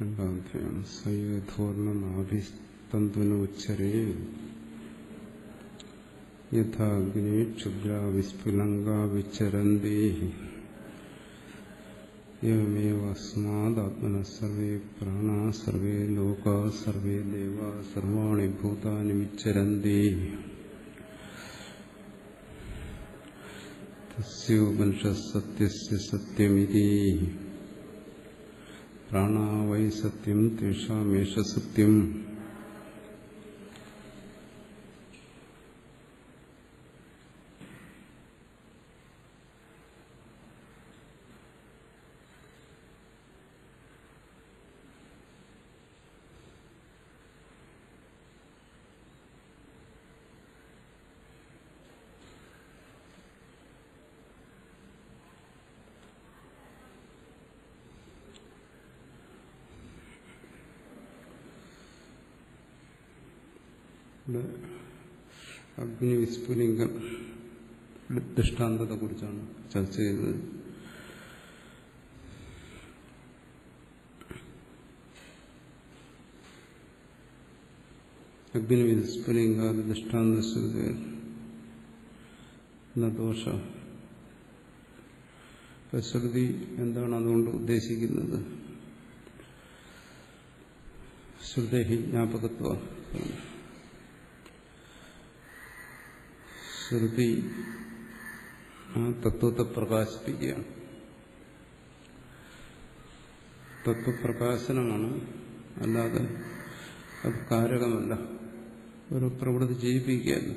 രണ്ടാമത്തെയാണ് സയോധോർണനാഭിസ്തന്തുനോച്ചരേ യഥാഗ്നി ക്ഷുദ്രാവിസ്ഫുലങ്കാ വിചരന്തി യമേവസ്മാദാത്മനഃ survey പ്രാണാഃ survey ലോകാഃ survey ദേവാഃ സർവാണി ഭൂതാനി വിചരന്തി തസ്യോപനിഷത്സത്യസ്യ സത്യമിതി പ്രാണാ Y സത്യം തേഷാമേഷ സത്യം. അഗ്നിവിസ്ഫുലിംഗം ദൃഷ്ടാന്തത്തെ കുറിച്ചാണ് ചർച്ച ചെയ്തത്. അഗ്നിവിസ്ഫുലിംഗാദി ദൃഷ്ടാന്ത ദോഷ ശ്രുതി എന്താണ് അതുകൊണ്ട് ഉദ്ദേശിക്കുന്നത്? ശ്രുതേഹി ജ്ഞാപകത്വ. ശ്രുതി ആ തത്വത്തെ പ്രകാശിപ്പിക്കുകയാണ്. തത്വപ്രകാശനമാണ്, അല്ലാതെ അത് കാരകമല്ല, ഒരു പ്രവൃത്തി ചെയ്യിപ്പിക്കുകയല്ല.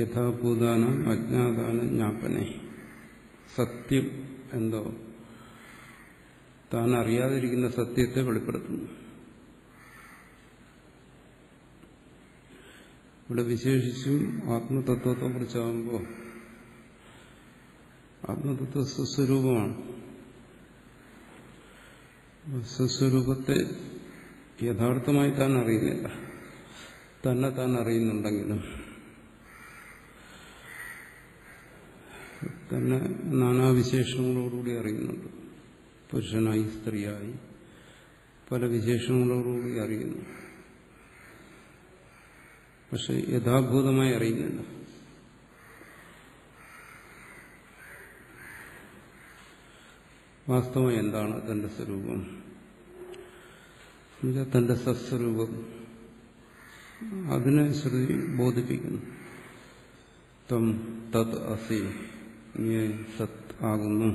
യഥാഭൂതാന അജ്ഞാതാന ജ്ഞാപനെ. സത്യം എന്തോ താൻ അറിയാതിരിക്കുന്ന സത്യത്തെ വെളിപ്പെടുത്തുന്നു. ഇവിടെ വിശേഷിച്ചും ആത്മതത്വത്തെ കുറിച്ചാകുമ്പോൾ ആത്മതത്വ സ്വസ്വരൂപമാണ്. സ്വസ്വരൂപത്തെ യഥാർത്ഥമായി താൻ അറിയുന്നില്ല. തന്നെ താൻ അറിയുന്നുണ്ടെങ്കിലും തന്നെ നാനാവിശേഷങ്ങളോടുകൂടി അറിയുന്നുണ്ട്. പുരുഷനായി സ്ത്രീയായി പല വിശേഷങ്ങളോടുകൂടി അറിയുന്നു. പക്ഷെ യഥാഭൂതമായി അറിയുന്നില്ല. വാസ്തവം എന്താണ് തന്റെ സ്വരൂപം? തന്റെ സത്സ്വരൂപം അതിനെ ശ്രുതി ബോധിപ്പിക്കുന്നു. ത്വം തത് അസി, നീ സത് ആകുന്നു.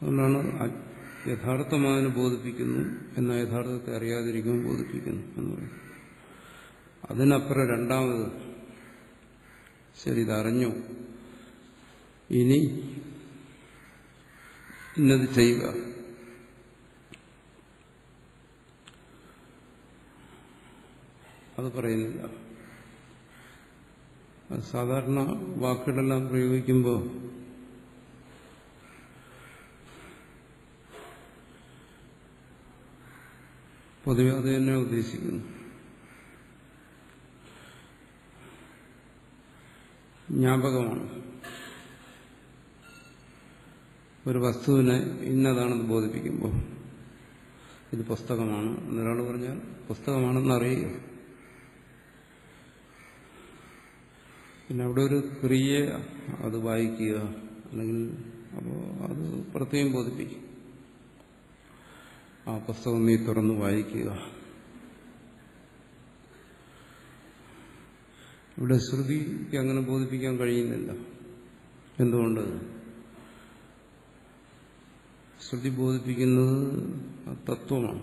അതുകൊണ്ടാണ് യഥാർത്ഥമാതിനെ ബോധിപ്പിക്കുന്നു, എന്നാൽ യഥാർത്ഥത്തെ അറിയാതിരിക്കുമ്പോൾ ബോധിപ്പിക്കുന്നു എന്ന് പറയും. അതിനപ്പുറം രണ്ടാമത് ശരി, ഇതറിഞ്ഞു, ഇനി ഇന്നത് ചെയ്യുക. അത് പറയുന്നില്ല. സാധാരണ വാക്കുകളെല്ലാം പ്രയോഗിക്കുമ്പോൾ പൊതുവെ അത് തന്നെ ഉദ്ദേശിക്കുന്നു. ജ്ഞാപകമാണ്. ഒരു വസ്തുവിനെ ഇന്നതാണെന്ന് ബോധിപ്പിക്കുമ്പോൾ ഇത് പുസ്തകമാണ് എന്നൊരാൾ പറഞ്ഞാൽ പുസ്തകമാണെന്ന് അറിയുക. പിന്നെ അവിടെ ഒരു ക്രിയയെ അത് വായിക്കുക, അല്ലെങ്കിൽ അപ്പോൾ അത് പ്രത്യേകം ബോധിപ്പിക്കും. ആ പുസ്തകം നീ തുറന്ന് വായിക്കുക. ഇവിടെ ശ്രുതിക്ക് അങ്ങനെ ബോധിപ്പിക്കാൻ കഴിയുന്നില്ല. എന്തുകൊണ്ട്? ശ്രുതി ബോധിപ്പിക്കുന്നത് തത്വമാണ്.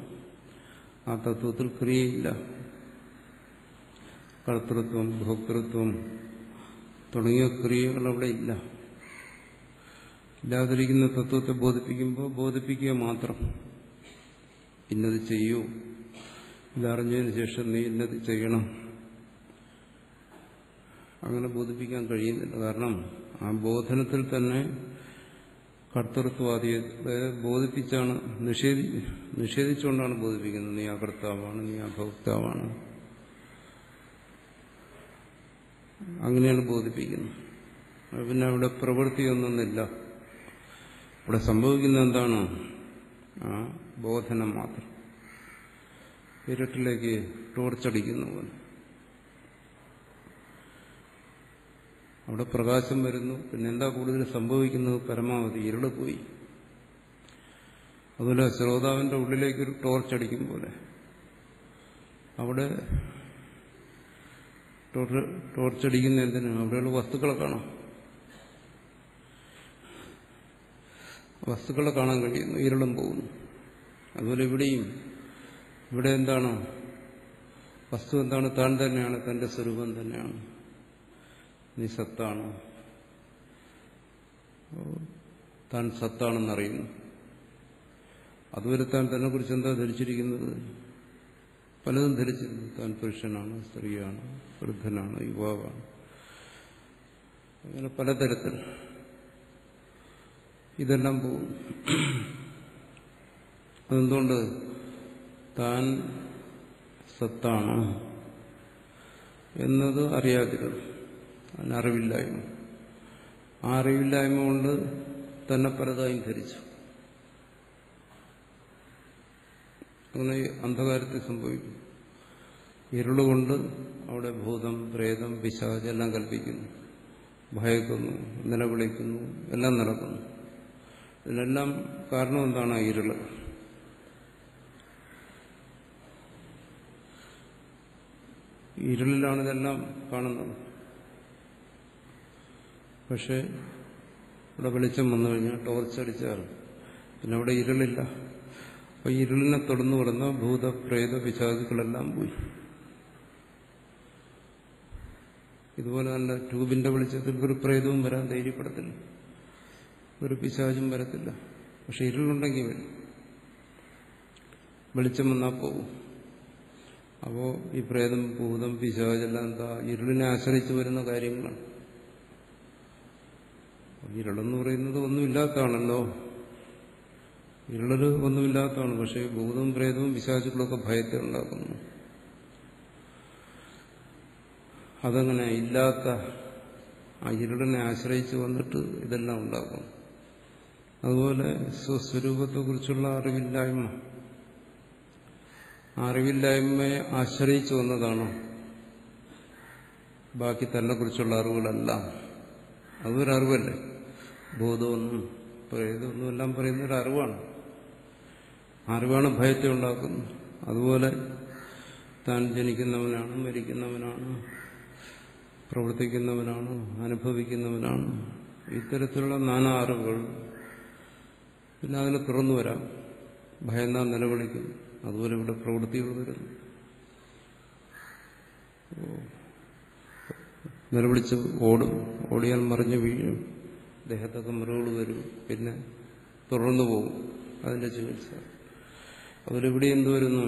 ആ തത്വത്തിൽ ക്രിയയില്ല. കർത്തൃത്വം, ഭോക്തൃത്വം തുടങ്ങിയ ക്രിയകൾ അവിടെ ഇല്ല. ഇല്ലാതിരിക്കുന്ന തത്വത്തെ ബോധിപ്പിക്കുമ്പോൾ ബോധിപ്പിക്കുക മാത്രം. ഇന്നത് ചെയ്യൂ, ഇതറിഞ്ഞതിന് ശേഷം നീ ഇന്നത് ചെയ്യണം, അങ്ങനെ ബോധിപ്പിക്കാൻ കഴിയുന്നില്ല. കാരണം ആ ബോധനത്തിൽ തന്നെ കർത്തൃത്വാദിയെ ബോധിപ്പിച്ചാണ്, നിഷേധിച്ചുകൊണ്ടാണ് ബോധിപ്പിക്കുന്നത്. നീ അകർത്താവാണ്, നീ അഭോക്താവാണ്, അങ്ങനെയാണ് ബോധിപ്പിക്കുന്നത്. പിന്നെ അവിടെ പ്രവൃത്തിയൊന്നുമില്ല. ഇവിടെ സംഭവിക്കുന്നത് എന്താണ്? ആ ബോധനം മാത്രം. ഇരുട്ടിലേക്ക് ടോർച്ചടിക്കുന്ന പോലെ അവിടെ പ്രകാശം വരുന്നു. പിന്നെ എന്താ കൂടുതൽ സംഭവിക്കുന്നത്? പരമാവധി ഇരുള് പോയി. അതുപോലെ ശ്രോതാവിന്റെ ഉള്ളിലേക്കൊരു ടോർച്ചടിക്കും പോലെ അവിടെ ടോർച്ചടിക്കുന്ന എന്തിനു? അവിടെയുള്ള വസ്തുക്കളെ കാണാം. വസ്തുക്കളെ കാണാൻ കഴിയുന്നു, ഇരുളും പോകുന്നു. അതുപോലെ ഇവിടെയും, ഇവിടെ എന്താണ് വസ്തു? എന്താണ്? താൻ തന്നെയാണ്, തന്റെ സ്വരൂപം തന്നെയാണ്. നീ സത്താണ്, താൻ സത്താണെന്നറിയുന്നു. അതുവരെ താൻ തന്നെ കുറിച്ച് എന്താ ധരിച്ചിരിക്കുന്നത്? പലതും ധരിച്ചിരുന്നു. താൻ പുരുഷനാണ്, സ്ത്രീയാണ്, വൃദ്ധനാണ്, യുവാവാണ്, അങ്ങനെ പലതരത്തിൽ. ഇതെല്ലാം പോകും. അതെന്തുകൊണ്ട്? താൻ സത്താണ് എന്നത് അറിയാതിരുന്നു. അതിനറിവില്ലായ്മ. ആ അറിവില്ലായ്മ കൊണ്ട് തന്നെ പലതായും ധരിച്ചു. അങ്ങനെ അന്ധകാരത്തിൽ സംഭവിക്കും. ഇരുളുകൊണ്ട് അവിടെ ഭൂതം, പ്രേതം, പിശാച് എല്ലാം കൽപ്പിക്കുന്നു, ഭയക്കുന്നു, നിലവിളിക്കുന്നു, എല്ലാം നടക്കുന്നു. ഇതിനെല്ലാം കാരണം എന്താണ്? ഇരുള്. ഇരുളിലാണ് ഇതെല്ലാം കാണുന്നത്. പക്ഷെ ഇവിടെ വെളിച്ചം വന്നു കഴിഞ്ഞാൽ, ടോർച്ചടിച്ചാൽ പിന്നെ അവിടെ ഇരുളില്ല. അപ്പൊ ഇരുളിനെ തുടർന്ന് കിടന്ന ഭൂത, പ്രേത, പിശാചുക്കളെല്ലാം പോയി. ഇതുപോലെ തന്നെ ട്യൂബിന്റെ വെളിച്ചത്തിൽ ഒരു പ്രേതവും വരാൻ ധൈര്യപ്പെടത്തില്ല, ഒരു പിശാചും വരത്തില്ല. പക്ഷെ ഇരുളുണ്ടെങ്കിൽ വരും. വെളിച്ചം വന്നാൽ പോകും. അപ്പോ ഈ പ്രേതം, ഭൂതം, പിശാചെല്ലാം എന്താ? ഇരുളിനെ ആശ്രയിച്ചു വരുന്ന കാര്യങ്ങളാണ്. ഇരുളെന്ന് പറയുന്നത് ഒന്നുമില്ലാത്തതാണല്ലോ. ഇരുള് ഒന്നുമില്ലാത്തതാണ്. പക്ഷെ ഭൂതവും പ്രേതവും പിശാചുക്കളൊക്കെ ഭയത്തെ ഉണ്ടാക്കുന്നു. അതങ്ങനെ ഇല്ലാത്ത ആ ഇരുളിനെ ആശ്രയിച്ച് വന്നിട്ട് ഇതെല്ലാം ഉണ്ടാക്കും. അതുപോലെ സ്വസ്വരൂപത്തെക്കുറിച്ചുള്ള അറിവില്ലായ്മ, അറിവില്ലായ്മയെ ആശ്രയിച്ചു വന്നതാണ് ബാക്കി തന്നെക്കുറിച്ചുള്ള അറിവുകളെല്ലാം. അതൊരറിവല്ലേ? ബോധമൊന്നും പ്രേതമൊന്നും എല്ലാം പറയുന്നൊരു അറിവാണ്. അറിവാണ് ഭയത്തെ ഉണ്ടാക്കുന്നത്. അതുപോലെ താൻ ജനിക്കുന്നവനാണ്, മരിക്കുന്നവനാണ്, പ്രവർത്തിക്കുന്നവനാണ്, അനുഭവിക്കുന്നവനാണ്, ഇത്തരത്തിലുള്ള നാനാ അറിവുകൾ. പിന്നെ അതിനെ തുറന്നു വരാം. ഭയന്നാ നിലവിളിക്കും. അതുപോലെ ഇവിടെ പ്രവൃത്തികൾ വരുന്നു. നിലവിളിച്ച് ഓടും, ഓടിയാൽ മറിഞ്ഞ് വീഴും, ദേഹത്തൊക്കെ മുറിവുകൾ വരും, പിന്നെ തുടർന്നു പോകും അതിന്റെ ചികിത്സ. അതിലിവിടെ എന്ത് വരുന്നു?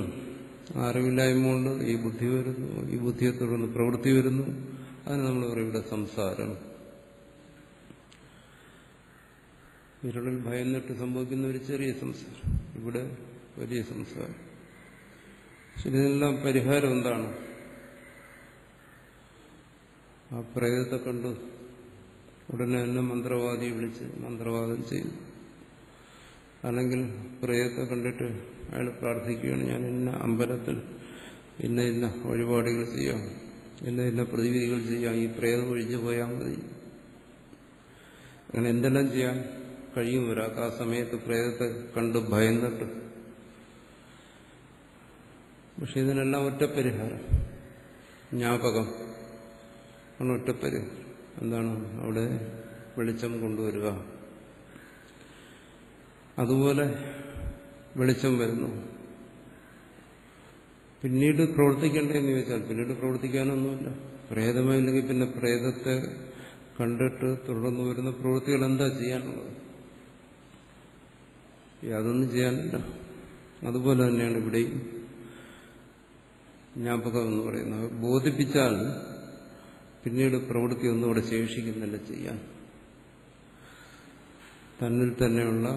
അറിവില്ലായ്മ കൊണ്ട് ഈ ബുദ്ധി വരുന്നു, ഈ ബുദ്ധിയെ തുടർന്ന് പ്രവൃത്തി വരുന്നു. അതിന് നമ്മൾ പറയും ഇവിടെ സംസാരം. ഇരുളിൽ ഭയന്നിട്ട് സംഭവിക്കുന്ന ഒരു ചെറിയ സംസാരം, ഇവിടെ വലിയ സംസാരം. ശരി, ഇതിനെല്ലാം പരിഹാരം എന്താണ്? ആ പ്രേതത്തെ കണ്ടു ഉടനെ തന്നെ മന്ത്രവാദിയെ വിളിച്ച് മന്ത്രവാദം ചെയ്തു. അല്ലെങ്കിൽ പ്രേതത്തെ കണ്ടിട്ട് അയാൾ പ്രാർത്ഥിക്കുകയാണ്, ഞാൻ ഇന്ന അമ്പലത്തിൽ ഇന്ന ഇന്ന വഴിപാടുകൾ ചെയ്യാം, ഇന്ന ഇന്ന പ്രതിവിധികൾ ചെയ്യാം, ഈ പ്രേതം ഒഴിഞ്ഞു പോയാൽ മതി. അങ്ങനെ എന്തെല്ലാം ചെയ്യാൻ കഴിയും ഒരാൾക്ക് ആ സമയത്ത് പ്രേതത്തെ കണ്ട് ഭയന്നിട്ട്. പക്ഷെ ഇതിനെല്ലാം ഒറ്റപ്പരിഹാരം, ജ്ഞാപകം ആണ് ഒറ്റപ്പരിഹാരം. എന്താണ്? അവിടെ വെളിച്ചം കൊണ്ടുവരിക. അതുപോലെ വെളിച്ചം വരുന്നു. പിന്നീട് പ്രവർത്തിക്കേണ്ടതെന്ന് ചോദിച്ചാൽ പിന്നീട് പ്രവർത്തിക്കാനൊന്നുമില്ല. പ്രേതമായില്ലെങ്കിൽ പിന്നെ പ്രേതത്തെ കണ്ടിട്ട് തുടർന്ന് വരുന്ന പ്രവൃത്തികൾ എന്താ ചെയ്യാനുള്ളത്? യാതൊന്നും ചെയ്യാനില്ല. അതുപോലെ തന്നെയാണ് ഇവിടെയും ജ്ഞാപകം എന്ന് പറയുന്നത്. ബോധിപ്പിച്ചാൽ പിന്നീട് പ്രവൃത്തി ഒന്നും ഇവിടെ ശേഷിക്കുന്നില്ല ചെയ്യാൻ. തന്നിൽ തന്നെയുള്ള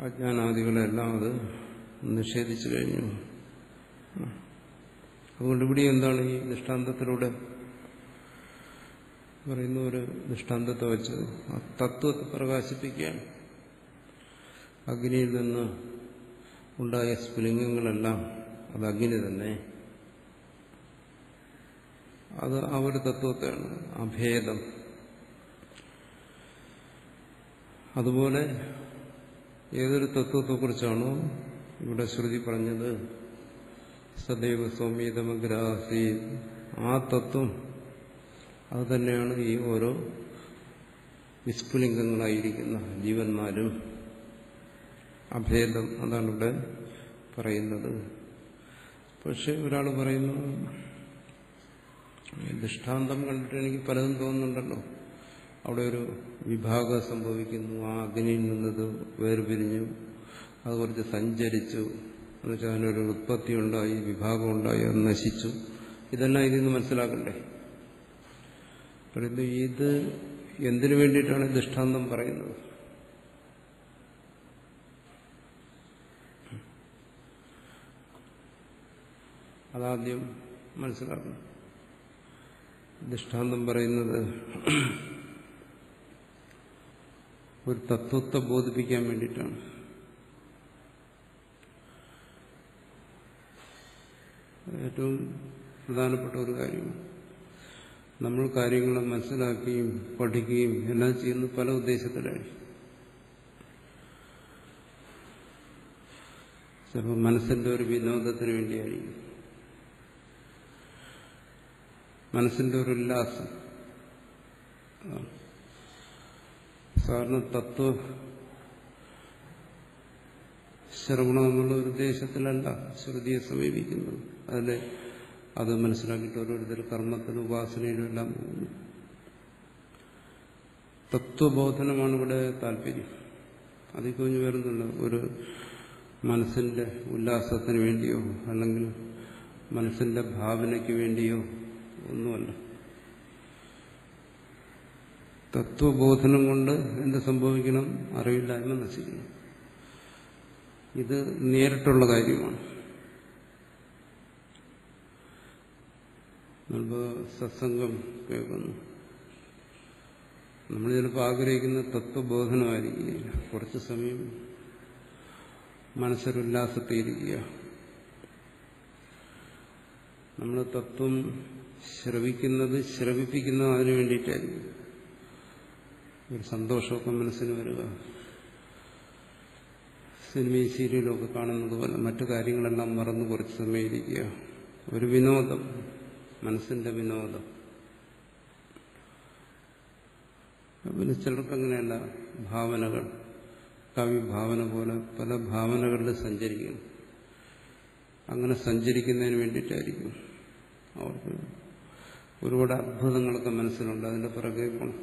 അജ്ഞാനാദികളെല്ലാം അത് നിഷേധിച്ചു കഴിഞ്ഞു. അതുകൊണ്ട് ഇവിടെ എന്താണ് ഈ ദൃഷ്ടാന്തത്തിലൂടെ പറയുന്ന ഒരു ദൃഷ്ടാന്തത്തെ വെച്ച് ആ തത്വത്തെ പ്രകാശിപ്പിക്കുകയാണ്. അഗ്നിയിൽ നിന്ന് ഉണ്ടായ സ്ഫുലിംഗങ്ങളെല്ലാം അത് അഗ്നി തന്നെ. അത് ആ ഒരു തത്വത്തെയാണ്, അഭേദം. അതുപോലെ ഏതൊരു തത്വത്തെക്കുറിച്ചാണോ ഇവിടെ ശ്രുതി പറഞ്ഞത്, സദൈവ സൗമ്യതമഗ്രാസി, ആ തത്വം അത് തന്നെയാണ് ഈ ഓരോ വിസ്ഫുലിംഗങ്ങളായിരിക്കുന്ന ജീവന്മാരും. അഭേദം, അതാണ് ഇവിടെ പറയുന്നത്. പക്ഷെ ഒരാൾ പറയുന്നു, ദൃഷ്ടാന്തം കണ്ടിട്ട് എനിക്ക് പലതും തോന്നുന്നുണ്ടല്ലോ, അവിടെ ഒരു വിഭാഗം സംഭവിക്കുന്നു, ആ അഗ്നിയിൽ നിന്നത് വേർപിരിഞ്ഞു, അത് കുറച്ച് സഞ്ചരിച്ചു, എന്നുവെച്ചാൽ അതിനൊരു ഉത്പത്തി ഉണ്ടായി, വിഭാഗം ഉണ്ടായി, അത് നശിച്ചു. ഇതെല്ലാം ഇതിൽ നിന്ന് മനസ്സിലാക്കണ്ടേ? പറയുന്നത് ഇത് എന്തിനു വേണ്ടിയിട്ടാണ് ദൃഷ്ടാന്തം പറയുന്നത്? അതാദ്യം മനസ്സിലാക്കണം. ദൃഷ്ടാന്തം പറയുന്നത് ഒരു തത്വത്തെ ബോധിപ്പിക്കാൻ വേണ്ടിയിട്ടാണ്. ഏറ്റവും പ്രധാനപ്പെട്ട ഒരു കാര്യമാണ്. നമ്മൾ കാര്യങ്ങളെ മനസ്സിലാക്കുകയും പഠിക്കുകയും എല്ലാം ചെയ്യുന്നത് പല ഉദ്ദേശത്തിലാണ്. ചിലപ്പോൾ മനസ്സിന്റെ ഒരു വിനോദത്തിന് വേണ്ടിയായിരിക്കും, മനസ്സിന്റെ ഒരു ഉല്ലാസം. സാധാരണ തത്വ ശ്രവണം എന്നുള്ള ഒരു ഉദ്ദേശത്തിലല്ല ശ്രുതിയെ സമീപിക്കുന്നത്. അതിൽ അത് മനസ്സിലാക്കിയിട്ട് ഓരോരുത്തർ കർമ്മത്തിനും ഉപാസനയിലും എല്ലാം പോകുന്നു. തത്വബോധനമാണ് ഇവിടെ താല്പര്യം. അതിൽ കുഞ്ഞു വരുന്നുണ്ട്. ഒരു മനസ്സിന്റെ ഉല്ലാസത്തിന് വേണ്ടിയോ അല്ലെങ്കിൽ മനസ്സിന്റെ ഭാവനയ്ക്ക് വേണ്ടിയോ ഒന്നുമല്ല. തത്വബോധനം കൊണ്ട് എന്ത് സംഭവിക്കണം? അറിവില്ലായ്മ നശിക്കണം. ഇത് നേരിട്ടുള്ള കാര്യമാണ്. നമ്മൾ സത്സംഗം കേൾക്കുന്നു, നമ്മൾ ചിലപ്പോൾ ആഗ്രഹിക്കുന്ന തത്വബോധനമായിരിക്കുകയില്ല. കുറച്ചു സമയം മനസ്സൊരുല്ലാസത്തിരിക്കുക. നമ്മൾ തത്വം ശ്രവിപ്പിക്കുന്നത് അതിനു വേണ്ടിയിട്ടായിരിക്കും. ഒരു സന്തോഷമൊക്കെ മനസ്സിന് വരിക, സിനിമയും സീരിയലും ഒക്കെ കാണുന്നത് പോലെ മറ്റു കാര്യങ്ങളെല്ലാം മറന്ന് കുറച്ച് സമയം ഇരിക്കുക. ഒരു വിനോദം, മനസ്സിന്റെ വിനോദം. പിന്നെ ചിലർക്കങ്ങനെയല്ല, ഭാവനകൾ, കവിഭാവന പോലെ പല ഭാവനകളിൽ സഞ്ചരിക്കുന്നു. അങ്ങനെ സഞ്ചരിക്കുന്നതിന് വേണ്ടിയിട്ടായിരിക്കും അവർക്ക് ഒരുപാട് അത്ഭുതങ്ങളൊക്കെ മനസ്സിലുണ്ട്, അതിന്റെ പിറകെ പോകണം.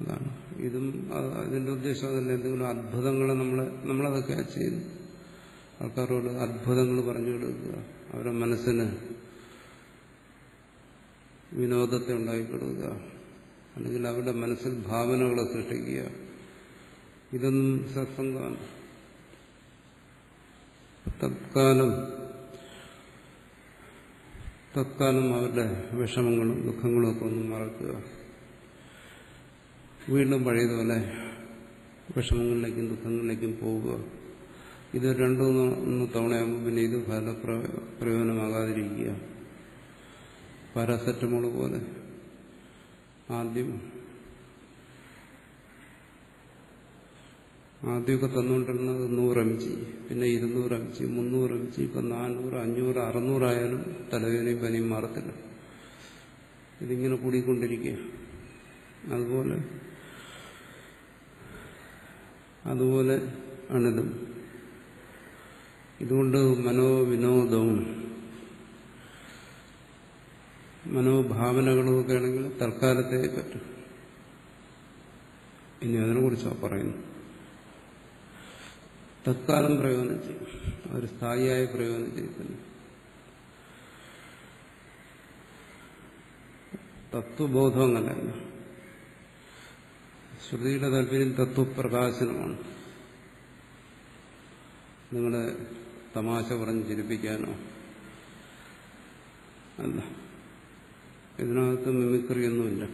അതാണ് ഇതും. അതിന്റെ ഉദ്ദേശം അതല്ല, എന്തെങ്കിലും അത്ഭുതങ്ങളെ നമ്മളതൊക്കെ ചെയ്യുന്നു. ആൾക്കാരോട് അത്ഭുതങ്ങൾ പറഞ്ഞു കൊടുക്കുക, അവരുടെ മനസ്സിന് വിനോദത്തെ ഉണ്ടാക്കി കൊടുക്കുക, അല്ലെങ്കിൽ അവരുടെ മനസ്സിൽ ഭാവനകളെ സൃഷ്ടിക്കുക. ഇതൊന്നും സത്സംഗമാണ്. തത്കാലം അവരുടെ വിഷമങ്ങളും ദുഃഖങ്ങളും ഒക്കെ ഒന്ന് മറക്കുക, വീണ്ടും പഴയതുപോലെ വിഷമങ്ങളിലേക്കും ദുഃഖങ്ങളിലേക്കും പോവുക. ഇത് രണ്ടു മൂന്ന് തവണയാകുമ്പോൾ പിന്നെ ഇത് ഫലപ്രയോജനമാകാതിരിക്കുക. പാരാസെറ്റമോൾ പോലെ ആദ്യമൊക്കെ തന്നുകൊണ്ടിരുന്നത് 100 mg, പിന്നെ 200 mg, 300 mg, ഇപ്പം 400, 500, 600 ആയാലും തലവേദനയും പനിയും മാറത്തില്ല. ഇതിങ്ങനെ കൂടിക്കൊണ്ടിരിക്കുക. അതുപോലെ ആണിതും. ഇതുകൊണ്ട് മനോവിനോദവും മനോഭാവനകളും ഒക്കെ ആണെങ്കിൽ തൽക്കാലത്തെ പറ്റും. ഇനി അതിനെക്കുറിച്ചാണ് പറയുന്നത്. തത്കാലം പ്രയോജനം ചെയ്യും, ഒരു സ്ഥായിയായ പ്രയോജനം ചെയ്തില്ല. തത്വബോധം അങ്ങനെയല്ല. ശ്രുതിയുടെ താല്പര്യം തത്വപ്രകാശനമാണ്. നിങ്ങളെ തമാശ പറഞ്ഞ് ചിരിപ്പിക്കാനോ അല്ല. ഇതിനകത്ത് മിമിക്രിയൊന്നുമില്ല.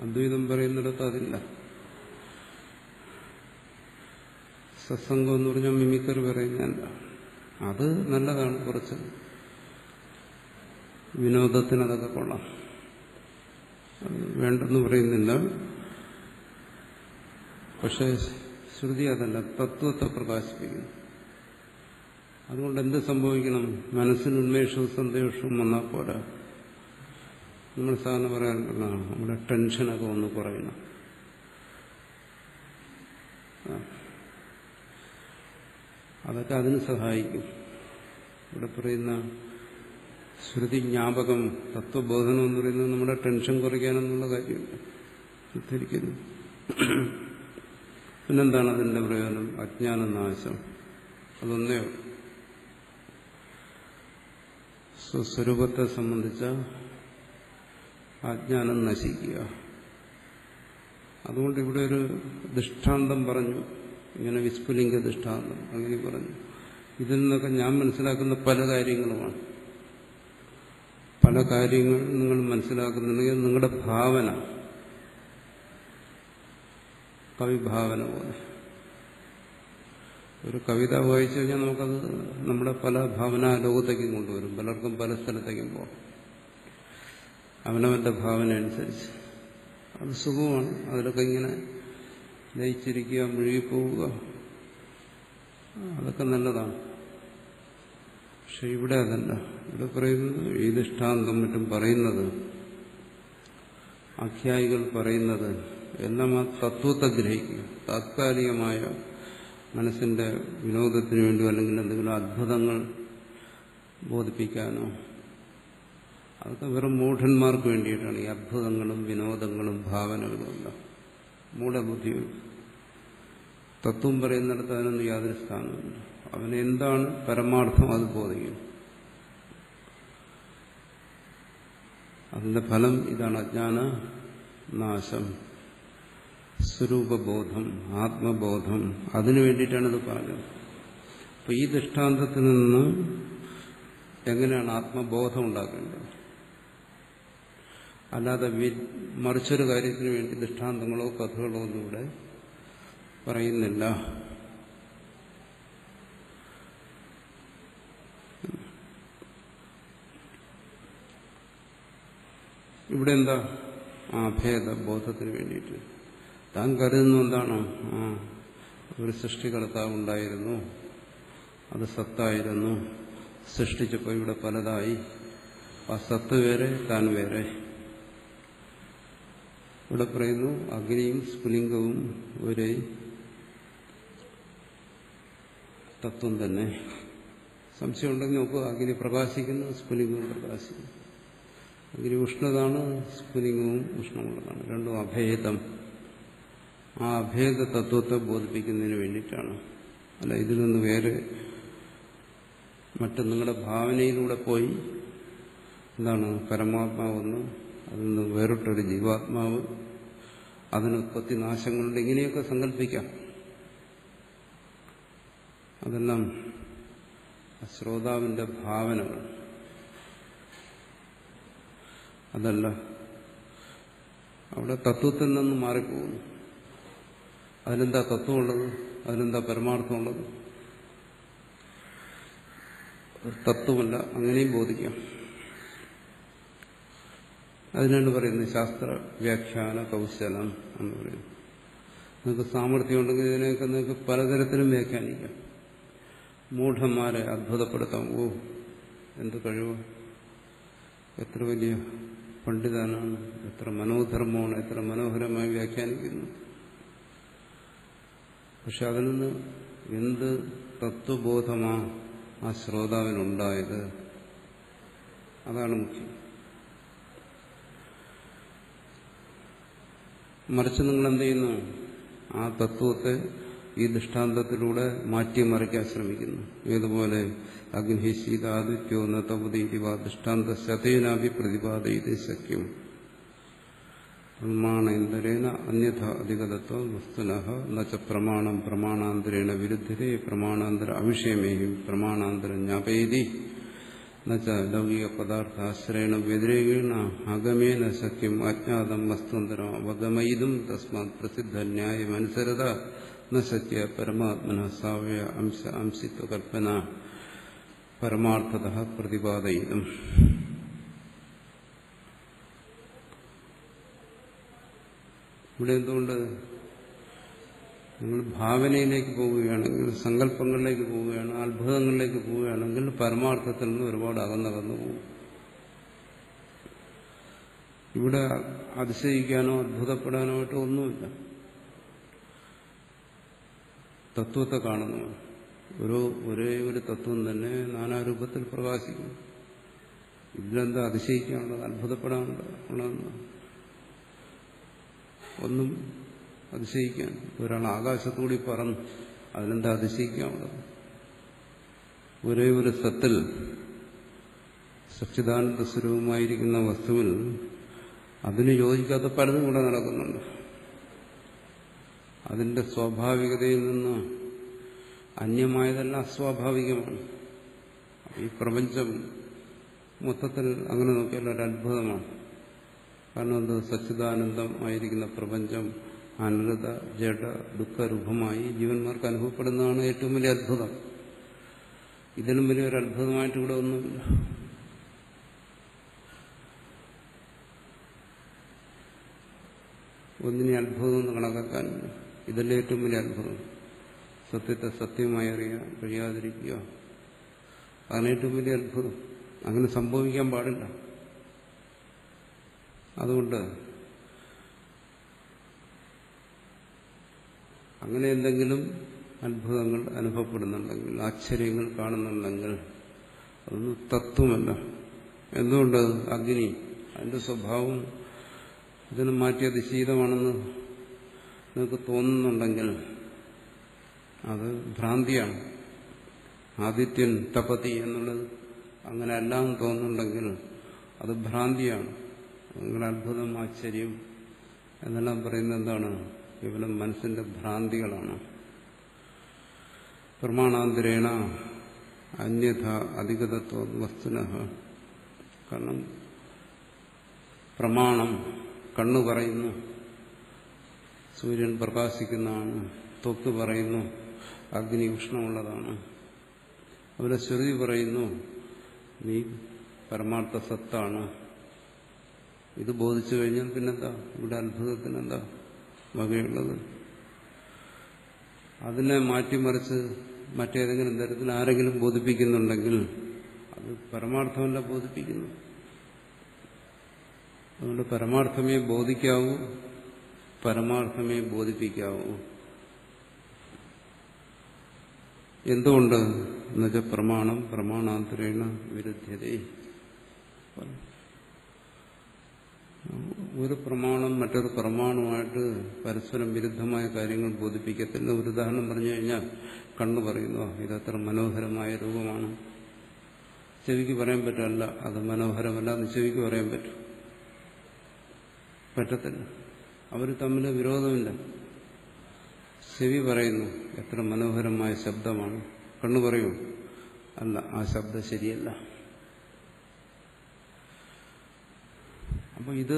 അദ്വൈതം പറയുന്നിടത്ത് അതില്ല. സത്സംഗം എന്ന് പറഞ്ഞാൽ മിമിക്രി പറയുന്നതല്ല. അത് നല്ലതാണ്, കുറച്ച് വിനോദത്തിനതൊക്കെ കൊള്ളാം, അത് വേണ്ടെന്ന് പറയുന്നില്ല. പക്ഷേ ശ്രുതി അതല്ല, തത്വത്തെ പ്രകാശിപ്പിക്കുന്നു. അതുകൊണ്ട് എന്ത് സംഭവിക്കണം? മനസ്സിന് ഉന്മേഷവും സന്തോഷവും വന്നാൽ പോരാ. നമ്മൾ സാധാരണ പറയാറുള്ള നമ്മുടെ ടെൻഷനൊക്കെ ഒന്ന് കുറയണം. അതൊക്കെ അതിന് സഹായിക്കും. ഇവിടെ പറയുന്ന ശ്രുതി ജ്ഞാപകം, തത്വബോധനം എന്ന് പറയുന്നത് നമ്മുടെ ടെൻഷൻ കുറയ്ക്കാനെന്നുള്ള കാര്യമില്ല, ഉദ്ധരിക്കുന്നു. പിന്നെന്താണ് അതിന്റെ പ്രയോജനം? അജ്ഞാനനാശം. അതൊന്നേ സ്വസ്വരൂപത്തെ സംബന്ധിച്ച അജ്ഞാനം നശിക്കുക. അതുകൊണ്ട് ഇവിടെ ഒരു ദൃഷ്ടാന്തം പറഞ്ഞു, ഇങ്ങനെ വിസ്ഫുലിംഗ ദൃഷ്ടാന്തം അങ്ങനെ പറഞ്ഞു. ഇതിൽ നിന്നൊക്കെ ഞാൻ മനസ്സിലാക്കുന്ന പല കാര്യങ്ങളുമാണ്. പല കാര്യങ്ങൾ നിങ്ങൾ മനസ്സിലാക്കുന്നുണ്ടെങ്കിൽ നിങ്ങളുടെ ഭാവന, കവിഭാവന പോലെ. ഒരു കവിത വായിച്ചു കഴിഞ്ഞാൽ നമുക്കത് നമ്മുടെ പല ഭാവനാ ലോകത്തേക്കും കൊണ്ടുവരും. പലർക്കും പല സ്ഥലത്തേക്കും പോകാം, അവനവന്റെ ഭാവന അനുസരിച്ച്. അത് സുഖമാണ്. അതിലൊക്കെ ഇങ്ങനെ ലയിച്ചിരിക്കുക, മുഴുകിപ്പോവുക, അതൊക്കെ നല്ലതാണ്. പക്ഷെ ഇവിടെ അതല്ല. ഇവിടെ പറയുന്നത്, ഈ ദൃഷ്ടാന്തം മറ്റും പറയുന്നത്, ആഖ്യായികൾ പറയുന്നത് എല്ലാം ആ തത്വത്തെ ഗ്രഹിക്കുക. താത്കാലികമായ മനസ്സിന്റെ വിനോദത്തിന് വേണ്ടി അല്ലെങ്കിൽ എന്തെങ്കിലും അത്ഭുതങ്ങൾ ബോധിപ്പിക്കാനോ, അതൊക്കെ വെറും മൂഢന്മാർക്ക് വേണ്ടിയിട്ടാണ്. ഈ അത്ഭുതങ്ങളും വിനോദങ്ങളും ഭാവനകളും എല്ലാം മൂഢബുദ്ധി. തത്വം പറയുന്നിടത്ത് അതിനൊന്നും യാതൊരു സ്ഥാനമില്ല. അവനെന്താണ് പരമാർത്ഥം അത് ബോധിക്കും. അതിന്റെ ഫലം ഇതാണ് അജ്ഞാന നാശം, സ്വരൂപബോധം, ആത്മബോധം. അതിനു വേണ്ടിയിട്ടാണ് ഇത് പറഞ്ഞത്. അപ്പൊ ഈ ദൃഷ്ടാന്തത്തിൽ നിന്ന് എങ്ങനെയാണ് ആത്മബോധം ഉണ്ടാക്കേണ്ടത്? അല്ലാതെ മറിച്ചൊരു കാര്യത്തിന് വേണ്ടി ദൃഷ്ടാന്തങ്ങളോ കഥകളോ ഒന്നും ഇവിടെ പറയുന്നില്ല. ഇവിടെ എന്താ? ഭേദബോധത്തിന് വേണ്ടിയിട്ട് താൻ കരുതുന്ന എന്താണ്? ഒരു സൃഷ്ടികർത്താവ് ഉണ്ടായിരുന്നു, അത് സത്തായിരുന്നു, സൃഷ്ടിച്ചപ്പോൾ ഇവിടെ പലതായി. ആ സത്ത് വേറെ, താൻ വേറെ. ഇവിടെ പറയുന്നു അഗ്നിയും സ്ഫുലിംഗവും ഒരേ തത്വം തന്നെ. സംശയമുണ്ടെങ്കിൽ നോക്കുക, അഗ്നി പ്രകാശിക്കുന്നു, സ്ഫുലിംഗവും പ്രകാശിക്കുന്നു. അഗ്നി ഉഷ്ണതാണ്, സ്ഫുലിംഗവും ഉഷ്ണമുള്ളതാണ്. രണ്ടും അഭേദം. ആ അഭേദ തത്വത്തെ ബോധിപ്പിക്കുന്നതിന് വേണ്ടിയിട്ടാണ്. അല്ല ഇതിൽ നിന്ന് വേറെ മറ്റ് നിങ്ങളുടെ ഭാവനയിലൂടെ പോയി എന്താണ് പരമാത്മാവെന്ന്, അതിൽ നിന്ന് വേറിട്ടൊരു ജീവാത്മാവ്, അതിന് ഉത്പത്തി നാശങ്ങളുണ്ട്, ഇങ്ങനെയൊക്കെ സങ്കല്പിക്കാം. അതെല്ലാം ശ്രോതാവിന്റെ ഭാവനകൾ. അതല്ല, അവിടെ തത്വത്തിൽ നിന്ന് മാറിപ്പോകുന്നു. അതിലെന്താ തത്വമുള്ളത്? അതിലെന്താ പരമാർത്ഥമുള്ളത്? തത്വമല്ല, അങ്ങനെയും ബോധിക്കാം. അതിനാണ് പറയുന്നത് ശാസ്ത്ര വ്യാഖ്യാന കൗശലം എന്ന് പറയുന്നത്. നിങ്ങൾക്ക് സാമർഥ്യമുണ്ടെങ്കിൽ ഇതിനെയൊക്കെ നിങ്ങൾക്ക് പലതരത്തിലും വ്യാഖ്യാനിക്കാം. മൂഢന്മാരെ അത്ഭുതപ്പെടുത്താം. ഓ, എന്ത് കഴിവ്, എത്ര വലിയ പണ്ഡിതനാണ്, എത്ര മനോധർമ്മമാണ്, എത്ര മനോഹരമായി വ്യാഖ്യാനിക്കുന്നു. പക്ഷെ അതിൽ നിന്ന് എന്ത് തത്വബോധമാ ആ ശ്രോതാവിനുണ്ടായത്? അതാണ് മുഖ്യം. മറിച്ച് നിങ്ങൾ എന്ത് ചെയ്യുന്നു? ആ തത്വത്തെ ഈ ദൃഷ്ടാന്തത്തിലൂടെ മാറ്റിമറിക്കാൻ ശ്രമിക്കുന്നു. ഏതുപോലെ അഗ്നി ശീതാദിത്യോ ന തപതീതി വാ ദൃഷ്ടാന്ത ശതേനാഭി പ്രതിപാദയിത് ശക്യം പ്രമാണേന്തരേണ അന്യഥ അധികതത്വം വസ്തുനഃ നച്ച പ്രമാണം പ്രമാണാന്തരേണ വിരുദ്ധരേ പ്രമാണാന്തര അവിഷയമേയും പ്രമാണാന്തരം ജ്ഞാപയതി എന്നുവെച്ച ലൗകിക പദാർത്ഥാശ്രയണ വ്യതിരേകേണ അഗമേന സഖ്യം അജ്ഞാതം വസ്തുന്തരം അവഗമയിതും തസ്മാത് പ്രസിദ്ധ ന്യായമനുസരത ന സത്യ പരമാത്മന സാവയ അംശ അംശിത്വ കൽപ്പന പരമാർത്ഥത പ്രതിപാദയിതും. ഇവിടെ എന്തുകൊണ്ട് നിങ്ങൾ ഭാവനയിലേക്ക് പോവുകയാണെങ്കിൽ, സങ്കല്പങ്ങളിലേക്ക് പോവുകയാണ്, അത്ഭുതങ്ങളിലേക്ക് പോവുകയാണെങ്കിൽ പരമാർത്ഥത്തിൽ നിന്ന് ഒരുപാട് അകന്നകന്നു പോകും. ഇവിടെ അതിശയിക്കാനോ അത്ഭുതപ്പെടാനോ ആയിട്ട് ഒന്നുമില്ല. തത്വത്തെ കാണുന്നു. ഒരേ ഒരു തത്വം തന്നെ നാനാരൂപത്തിൽ പ്രകാശിക്കുന്നു. ഇതിലെന്താ അതിശയിക്കാനുള്ളത്, അത്ഭുതപ്പെടാനുള്ളതെന്ന്? ഒന്നും അതിശയിക്കാൻ. ഒരാൾ ആകാശത്തൂടി പറന്നു, അതിലെന്താ അതിശയിക്കാനുള്ളത്? ഒരേ ഒരു സത്തിൽ, സച്ചിദാനന്ദ സ്വരൂപമായിരിക്കുന്ന വസ്തുവിൽ അതിന് യോജിക്കാത്ത പലതും കൂടെ നടക്കുന്നുണ്ട്. അതിന്റെ സ്വാഭാവികതയിൽ നിന്ന് അന്യമായതെല്ലാം അസ്വാഭാവികമാണ്. ഈ പ്രപഞ്ചം മൊത്തത്തിൽ അങ്ങനെ നോക്കിയാൽ ഒരു അത്ഭുതമാണ്. കാരണം എന്ത്? സച്ചിദാനന്ദം ആയിരിക്കുന്ന പ്രപഞ്ചം അനൃത ജഡ ദുഃഖരൂപമായി ജീവന്മാർക്ക് അനുഭവപ്പെടുന്നതാണ് ഏറ്റവും വലിയ അത്ഭുതം. ഇതിലും വലിയൊരു അത്ഭുതമായിട്ട് ഇവിടെ ഒന്നുമില്ല. ഒന്നിനെ അത്ഭുതം എന്ന് കണക്കാക്കാനില്ല. ഇതല്ലേ ഏറ്റവും വലിയ അത്ഭുതം. സത്യത്തെ സത്യമായി അറിയാൻ കഴിയാതിരിക്കുക, അതാണ് ഏറ്റവും വലിയ അത്ഭുതം. അങ്ങനെ സംഭവിക്കാൻ പാടില്ല. അതുകൊണ്ട് അങ്ങനെ എന്തെങ്കിലും അത്ഭുതങ്ങൾ അനുഭവപ്പെടുന്നുണ്ടെങ്കിൽ, ആശ്ചര്യങ്ങൾ കാണുന്നുണ്ടെങ്കിൽ അതൊന്നും തത്വമല്ല. എന്തുകൊണ്ട്? അഗ്നി അതിന്റെ സ്വഭാവം ഇതിന് മാറ്റിയത് ശീതമാണെന്ന് നിങ്ങൾക്ക് തോന്നുന്നുണ്ടെങ്കിൽ അത് ഭ്രാന്തിയാണ്. ആദിത്യൻ തപതി എന്നുള്ളത് അങ്ങനെ എല്ലാം തോന്നുന്നുണ്ടെങ്കിൽ അത് ഭ്രാന്തിയാണ്. അങ്ങനെ അത്ഭുതം, ആശ്ചര്യം എന്നെല്ലാം പറയുന്നത് എന്താണ്? കേവലം മനസ്സിന്റെ ഭ്രാന്തികളാണ്. പ്രമാണാന്തരേണ അന്യഥ അധികതത്വ വസ്തുനഃ. കാരണം പ്രമാണം കണ്ണു പറയുന്നു സൂര്യൻ പ്രകാശിക്കുന്നതാണ്, ത്വക്ക് പറയുന്നു അഗ്നി ഉഷ്ണമുള്ളതാണ്, അവരെ ശ്രുതി പറയുന്നു നീ പരമാർത്ഥ സത്താണ്. ഇത് ബോധിച്ചു കഴിഞ്ഞാൽ പിന്നെന്താ ഇവിടെ അത്ഭുതത്തിനെന്താ വകയുള്ളത്? അതിനെ മാറ്റിമറിച്ച് മറ്റേതെങ്കിലും തരത്തിൽ ആരെങ്കിലും ബോധിപ്പിക്കുന്നുണ്ടെങ്കിൽ അത് പരമാർത്ഥമല്ല ബോധിപ്പിക്കുന്നു. അതുകൊണ്ട് പരമാർത്ഥമേ ബോധിക്കാവൂ, പരമാർത്ഥമേ ബോധിപ്പിക്കാവൂ എന്തുകൊണ്ട് എന്നുവെച്ചാൽ പ്രമാണം പ്രമാണാന്തരേണ വിരുദ്ധ്യതേ. ഒരു പ്രമാണം മറ്റൊരു പ്രമാണമായിട്ട് പരസ്പരം വിരുദ്ധമായ കാര്യങ്ങൾ ബോധിപ്പിക്കത്തില്ല. ഒരു ഉദാഹരണം പറഞ്ഞു കഴിഞ്ഞാൽ കണ്ണു പറയുന്നു ഇതത്ര മനോഹരമായ രൂപമാണ്. ചെവിക്ക് പറയാൻ പറ്റില്ല അത് മനോഹരമല്ല എന്ന് ചെവിക്ക് പറയാൻ പറ്റും? പറ്റത്തില്ല. അവർ തമ്മിൽ വിരോധമില്ല. ചെവി പറയുന്നു എത്ര മനോഹരമായ ശബ്ദമാണ്. കണ്ണു പറയൂ അല്ല, ആ ശബ്ദം ശരിയല്ല. അപ്പോൾ ഇത്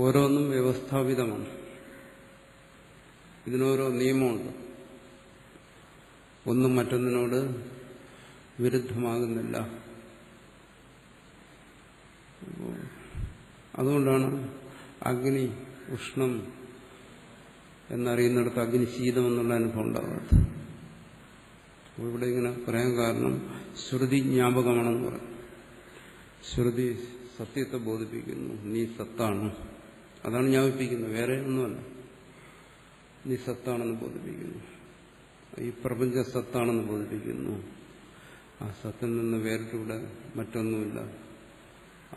ഓരോന്നും വ്യവസ്ഥാപിതമാണ്. ഇതിനോരോ നിയമമുണ്ട്. ഒന്നും മറ്റൊന്നിനോട് വിരുദ്ധമാകുന്നില്ല. അതുകൊണ്ടാണ് അഗ്നി ഉഷ്ണം എന്നറിയുന്നിടത്ത് അഗ്നി ശീതം എന്നുള്ള അനുഭവം ഉണ്ടാകാത്തത്. ഇവിടെ ഇങ്ങനെ പറയാൻ കാരണം ശ്രുതി ജ്ഞാപകമാണെന്ന് പറയും. ശ്രുതി സത്യത്തെ ബോധിപ്പിക്കുന്നു. നീ സത്താണ്, അതാണ് ജ്ഞാപിപ്പിക്കുന്നത്, വേറെ ഒന്നുമല്ല. നീ സത്താണെന്ന് ബോധിപ്പിക്കുന്നു. ഈ പ്രപഞ്ച സത്താണെന്ന് ബോധിപ്പിക്കുന്നു. ആ സത്തിൽ നിന്ന് വേറിട്ടിവിടെ മറ്റൊന്നുമില്ല,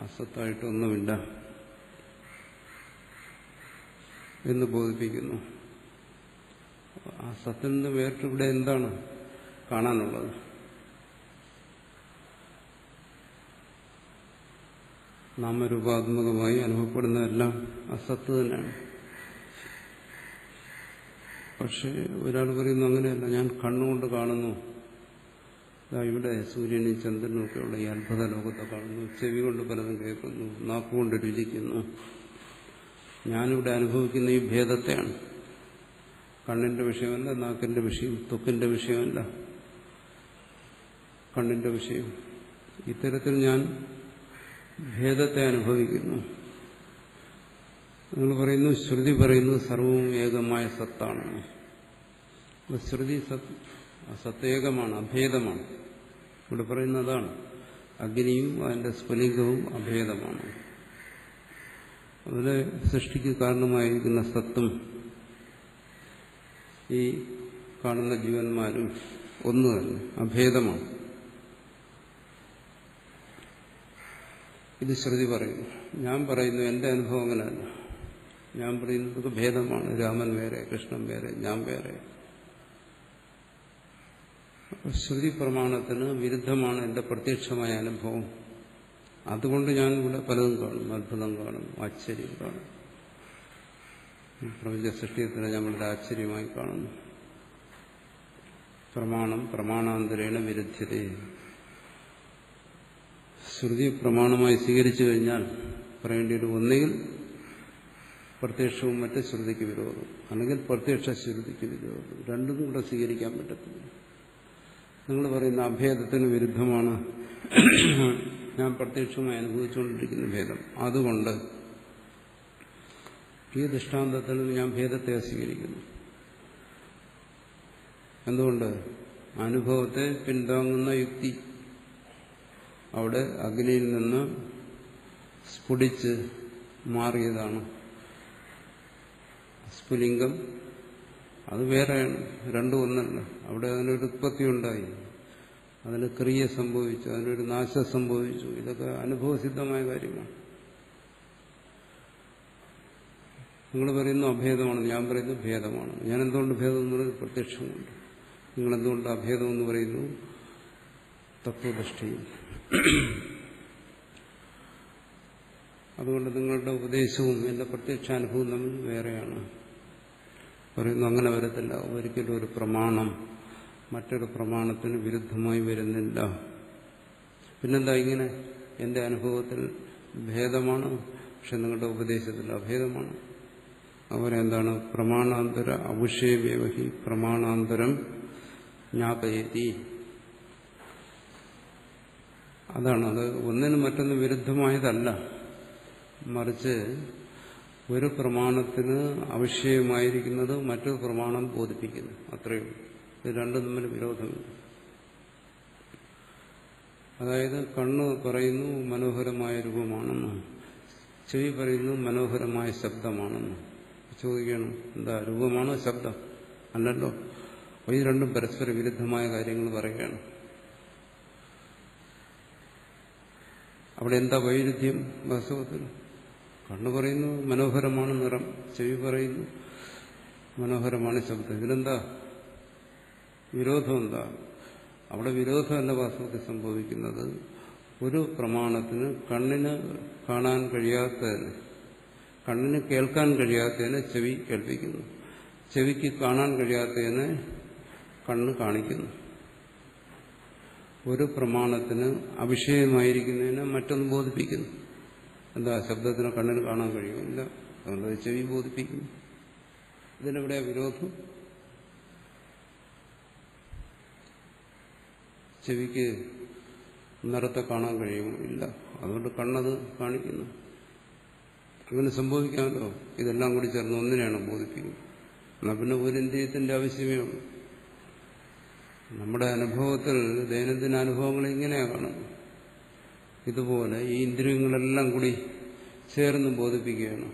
അസത്തായിട്ടൊന്നുമില്ല എന്ന് ബോധിപ്പിക്കുന്നു. ആ സത്തിൽ നിന്ന് വേറിട്ടിവിടെ എന്താണ് കാണാനുള്ളത്? നാമരൂപാത്മകമായി അനുഭവപ്പെടുന്നതെല്ലാം അസത്ത് തന്നെയാണ്. പക്ഷെ ഒരാൾ പറയുന്നു അങ്ങനെയല്ല, ഞാൻ കണ്ണുകൊണ്ട് കാണുന്നു, ഇവിടെ സൂര്യനും ചന്ദ്രനും ഒക്കെയുള്ള ഈ അത്ഭുത ലോകത്തെ കാണുന്നു, ചെവി കൊണ്ട് പലതും കേൾക്കുന്നു, നാക്കുകൊണ്ട് രുചിക്കുന്നു. ഞാനിവിടെ അനുഭവിക്കുന്ന ഈ ഭേദത്തെയാണ്. കണ്ണിന്റെ വിഷയമല്ല, നാക്കിന്റെ വിഷയം, ത്വക്കിന്റെ വിഷയമല്ല, കണ്ണിന്റെ വിഷയം. ഇത്തരത്തിൽ ഞാൻ ഭേദത്തെ അനുഭവിക്കുന്നു. നിങ്ങൾ പറയുന്നു, ശ്രുതി പറയുന്നു സർവവും ഏകമായ സത്താണ്. ശ്രുതി സത്തേകമാണ്, അഭേദമാണ്. ഇവിടെ പറയുന്നതാണ്. അഗ്നിയും അതിന്റെ സ്ഫുലിംഗവും അഭേദമാണ്. അതിലെ സൃഷ്ടിക്ക് കാരണമായിരിക്കുന്ന സത്തും ഈ കാണുന്ന ജീവന്മാരും ഒന്ന് തന്നെ, അഭേദമാണ്. ഇത് ശ്രുതി പറയുന്നു. ഞാൻ പറയുന്നു എന്റെ അനുഭവം അങ്ങനെയല്ല. ഞാൻ പറയുന്നത് ഭേദമാണ്. രാമൻ വേറെ, കൃഷ്ണൻ വേറെ, ഞാൻ വേറെ. ശ്രുതി പ്രമാണത്തിന് വിരുദ്ധമാണ് എന്റെ പ്രത്യക്ഷമായ അനുഭവം. അതുകൊണ്ട് ഞാൻ ഇവിടെ പലതും കാണും, അത്ഭുതം കാണും, ആശ്ചര്യം കാണും. പ്രപഞ്ച സൃഷ്ടിയെ ഞാൻ വളരെ ആശ്ചര്യമായി കാണുന്നു. പ്രമാണം പ്രമാണാന്തരേണ വിരുദ്ധ്യതേ. ശ്രുതി പ്രമാണമായി സ്വീകരിച്ചു കഴിഞ്ഞാൽ പറയേണ്ടി ഒരു ഒന്നുകിൽ പ്രത്യക്ഷവും മറ്റ് ശ്രുതിക്ക് വിരോധം, അല്ലെങ്കിൽ പ്രത്യക്ഷ ശ്രുതിക്ക് വിരോധം. രണ്ടും കൂടെ സ്വീകരിക്കാൻ പറ്റത്തില്ല. നിങ്ങൾ പറയുന്ന അഭേദത്തിന് വിരുദ്ധമാണ് ഞാൻ പ്രത്യക്ഷമായി അനുഭവിച്ചുകൊണ്ടിരിക്കുന്ന ഭേദം. അതുകൊണ്ട് ഈ ദൃഷ്ടാന്തത്തിൽ ഞാൻ ഭേദത്തെ സ്വീകരിക്കുന്നു. എന്തുകൊണ്ട്? അനുഭവത്തെ പിന്താങ്ങുന്ന യുക്തി. അവിടെ അഗ്നിയിൽ നിന്ന് സ്ഫുടിച്ച് മാറിയതാണ്. സ്ഫുലിംഗം അത് വേറെയാണ്, രണ്ടും ഒന്നല്ല. അവിടെ അതിനൊരു ഉത്പത്തി ഉണ്ടായി, അതിന് ക്രിയ സംഭവിച്ചു, അതിനൊരു നാശം സംഭവിച്ചു. ഇതൊക്കെ അനുഭവസിദ്ധമായ കാര്യമാണ്. നിങ്ങൾ പറയുന്നു അഭേദമാണ്, ഞാൻ പറയുന്നു ഭേദമാണ്. ഞാൻ എന്തുകൊണ്ട് ഭേദം എന്ന് പറയുന്നത് പ്രത്യക്ഷമുണ്ട്. നിങ്ങളെന്തുകൊണ്ട് അഭേദം എന്ന് പറയുന്നു? തത്വദൃഷ്ടിയിൽ. അതുകൊണ്ട് നിങ്ങളുടെ ഉപദേശവും എന്റെ പ്രത്യക്ഷാനുഭവവും തമ്മിൽ വേറെയാണ്. പറയുന്നു അങ്ങനെ വരത്തില്ല. ഒരിക്കലും ഒരു പ്രമാണം മറ്റൊരു പ്രമാണത്തിന് വിരുദ്ധമായി വരുന്നില്ല. പിന്നെന്താ ഇങ്ങനെ? എന്റെ അനുഭവത്തിൽ ഭേദമാണ്, പക്ഷെ നിങ്ങളുടെ ഉപദേശത്തിൽ അഭേദമാണ്. അവരെന്താണ്? പ്രമാണാന്തര അവിഷയമേവഹി പ്രമാണാന്തരം ജ്ഞാപയതി. അതാണ്. അത് ഒന്നിനും മറ്റൊന്ന് വിരുദ്ധമായതല്ല, മറിച്ച് ഒരു പ്രമാണത്തിന് അവിഷയമായിരിക്കുന്നത് മറ്റൊരു പ്രമാണം ബോധിപ്പിക്കുന്നു. അത്രയേ ഉള്ളൂ. ഇത് രണ്ടും തമ്മിൽ വിരോധമില്ല. അതായത് കണ്ണ് പറയുന്നു മനോഹരമായ രൂപമാണെന്ന്, ചെവി പറയുന്നു മനോഹരമായ ശബ്ദമാണെന്ന്. ചോദിക്കണം, എന്താ രൂപമാണോ ശബ്ദം? അല്ലല്ലോ. അപ്പോൾ ഈ രണ്ടും പരസ്പര വിരുദ്ധമായ കാര്യങ്ങൾ പറയുകയാണ്. അവിടെ എന്താ വൈരുദ്ധ്യം? വാസ്തവത്തിൽ കണ്ണു പറയുന്നു മനോഹരമാണ് നിറം, ചെവി പറയുന്നു മനോഹരമാണ് ശബ്ദം. ഇതിലെന്താ വിരോധം? എന്താ അവിടെ? വിരോധമല്ല വാസ്തവത്തിൽ സംഭവിക്കുന്നത്. ഒരു പ്രമാണത്തിന് കണ്ണിന് കാണാൻ കഴിയാത്തതിന്, കണ്ണിന് കേൾക്കാൻ കഴിയാത്തതിനെ ചെവി കേൾപ്പിക്കുന്നു, ചെവിക്ക് കാണാൻ കഴിയാത്തതിനെ കണ്ണ് കാണിക്കുന്നു. ഒരു പ്രമാണത്തിന് അവിഷയമായിരിക്കുന്നതിനെ മറ്റൊന്ന് ബോധിപ്പിക്കുന്നു. എന്താ? ശബ്ദത്തിന് കണ്ണിന് കാണാൻ കഴിയുമില്ല, അതുകൊണ്ട് ചെവി ബോധിപ്പിക്കുന്നു. ഇതിനെവിടെയാ വിരോധം? ചെവിക്ക് നിറത്തെ കാണാൻ കഴിയുമില്ല, അതുകൊണ്ട് കണ്ണത് കാണിക്കുന്നു. അങ്ങനെ സംഭവിക്കാമല്ലോ. ഇതെല്ലാം കൂടി ചേർന്ന് ഒന്നിനെയാണ് ബോധിപ്പിക്കുന്നത്. എന്നാൽ പിന്നെ ഒരു ഇന്ദ്രിയത്തിന്റെ ആവശ്യമേ ഉള്ളൂ. നമ്മുടെ അനുഭവത്തിൽ ദൈനംദിന അനുഭവങ്ങൾ ഇങ്ങനെയാണ് കാണുന്നത്. ഇതുപോലെ ഈ ഇന്ദ്രിയങ്ങളെല്ലാം കൂടി ചേർന്ന് ബോധിപ്പിക്കുകയാണ്.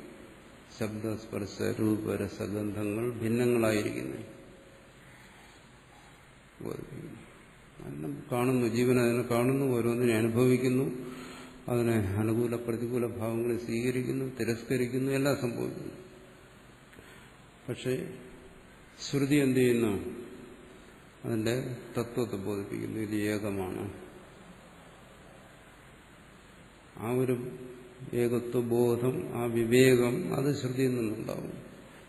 ശബ്ദ, സ്പർശ, രൂപ, രസഗന്ധങ്ങൾ ഭിന്നങ്ങളായിരിക്കുന്നു. കാണുന്നു, ജീവൻ അതിനെ കാണുന്നു, ഓരോന്നിനെ അനുഭവിക്കുന്നു, അതിനെ അനുകൂല പ്രതികൂല ഭാവങ്ങളെ സ്വീകരിക്കുന്നു, തിരസ്കരിക്കുന്നു, എല്ലാം സംഭവിക്കുന്നു. പക്ഷേ ശ്രുതി എന്ത് ചെയ്യുന്നു? അതിന്റെ തത്വത്തെ ബോധിപ്പിക്കുന്നു. ഇത് ഏകമാണ്. ആ ഒരു ഏകത്വബോധം, ആ വിവേകം, അത് ശ്രുതിയിൽ നിന്നുണ്ടാവും.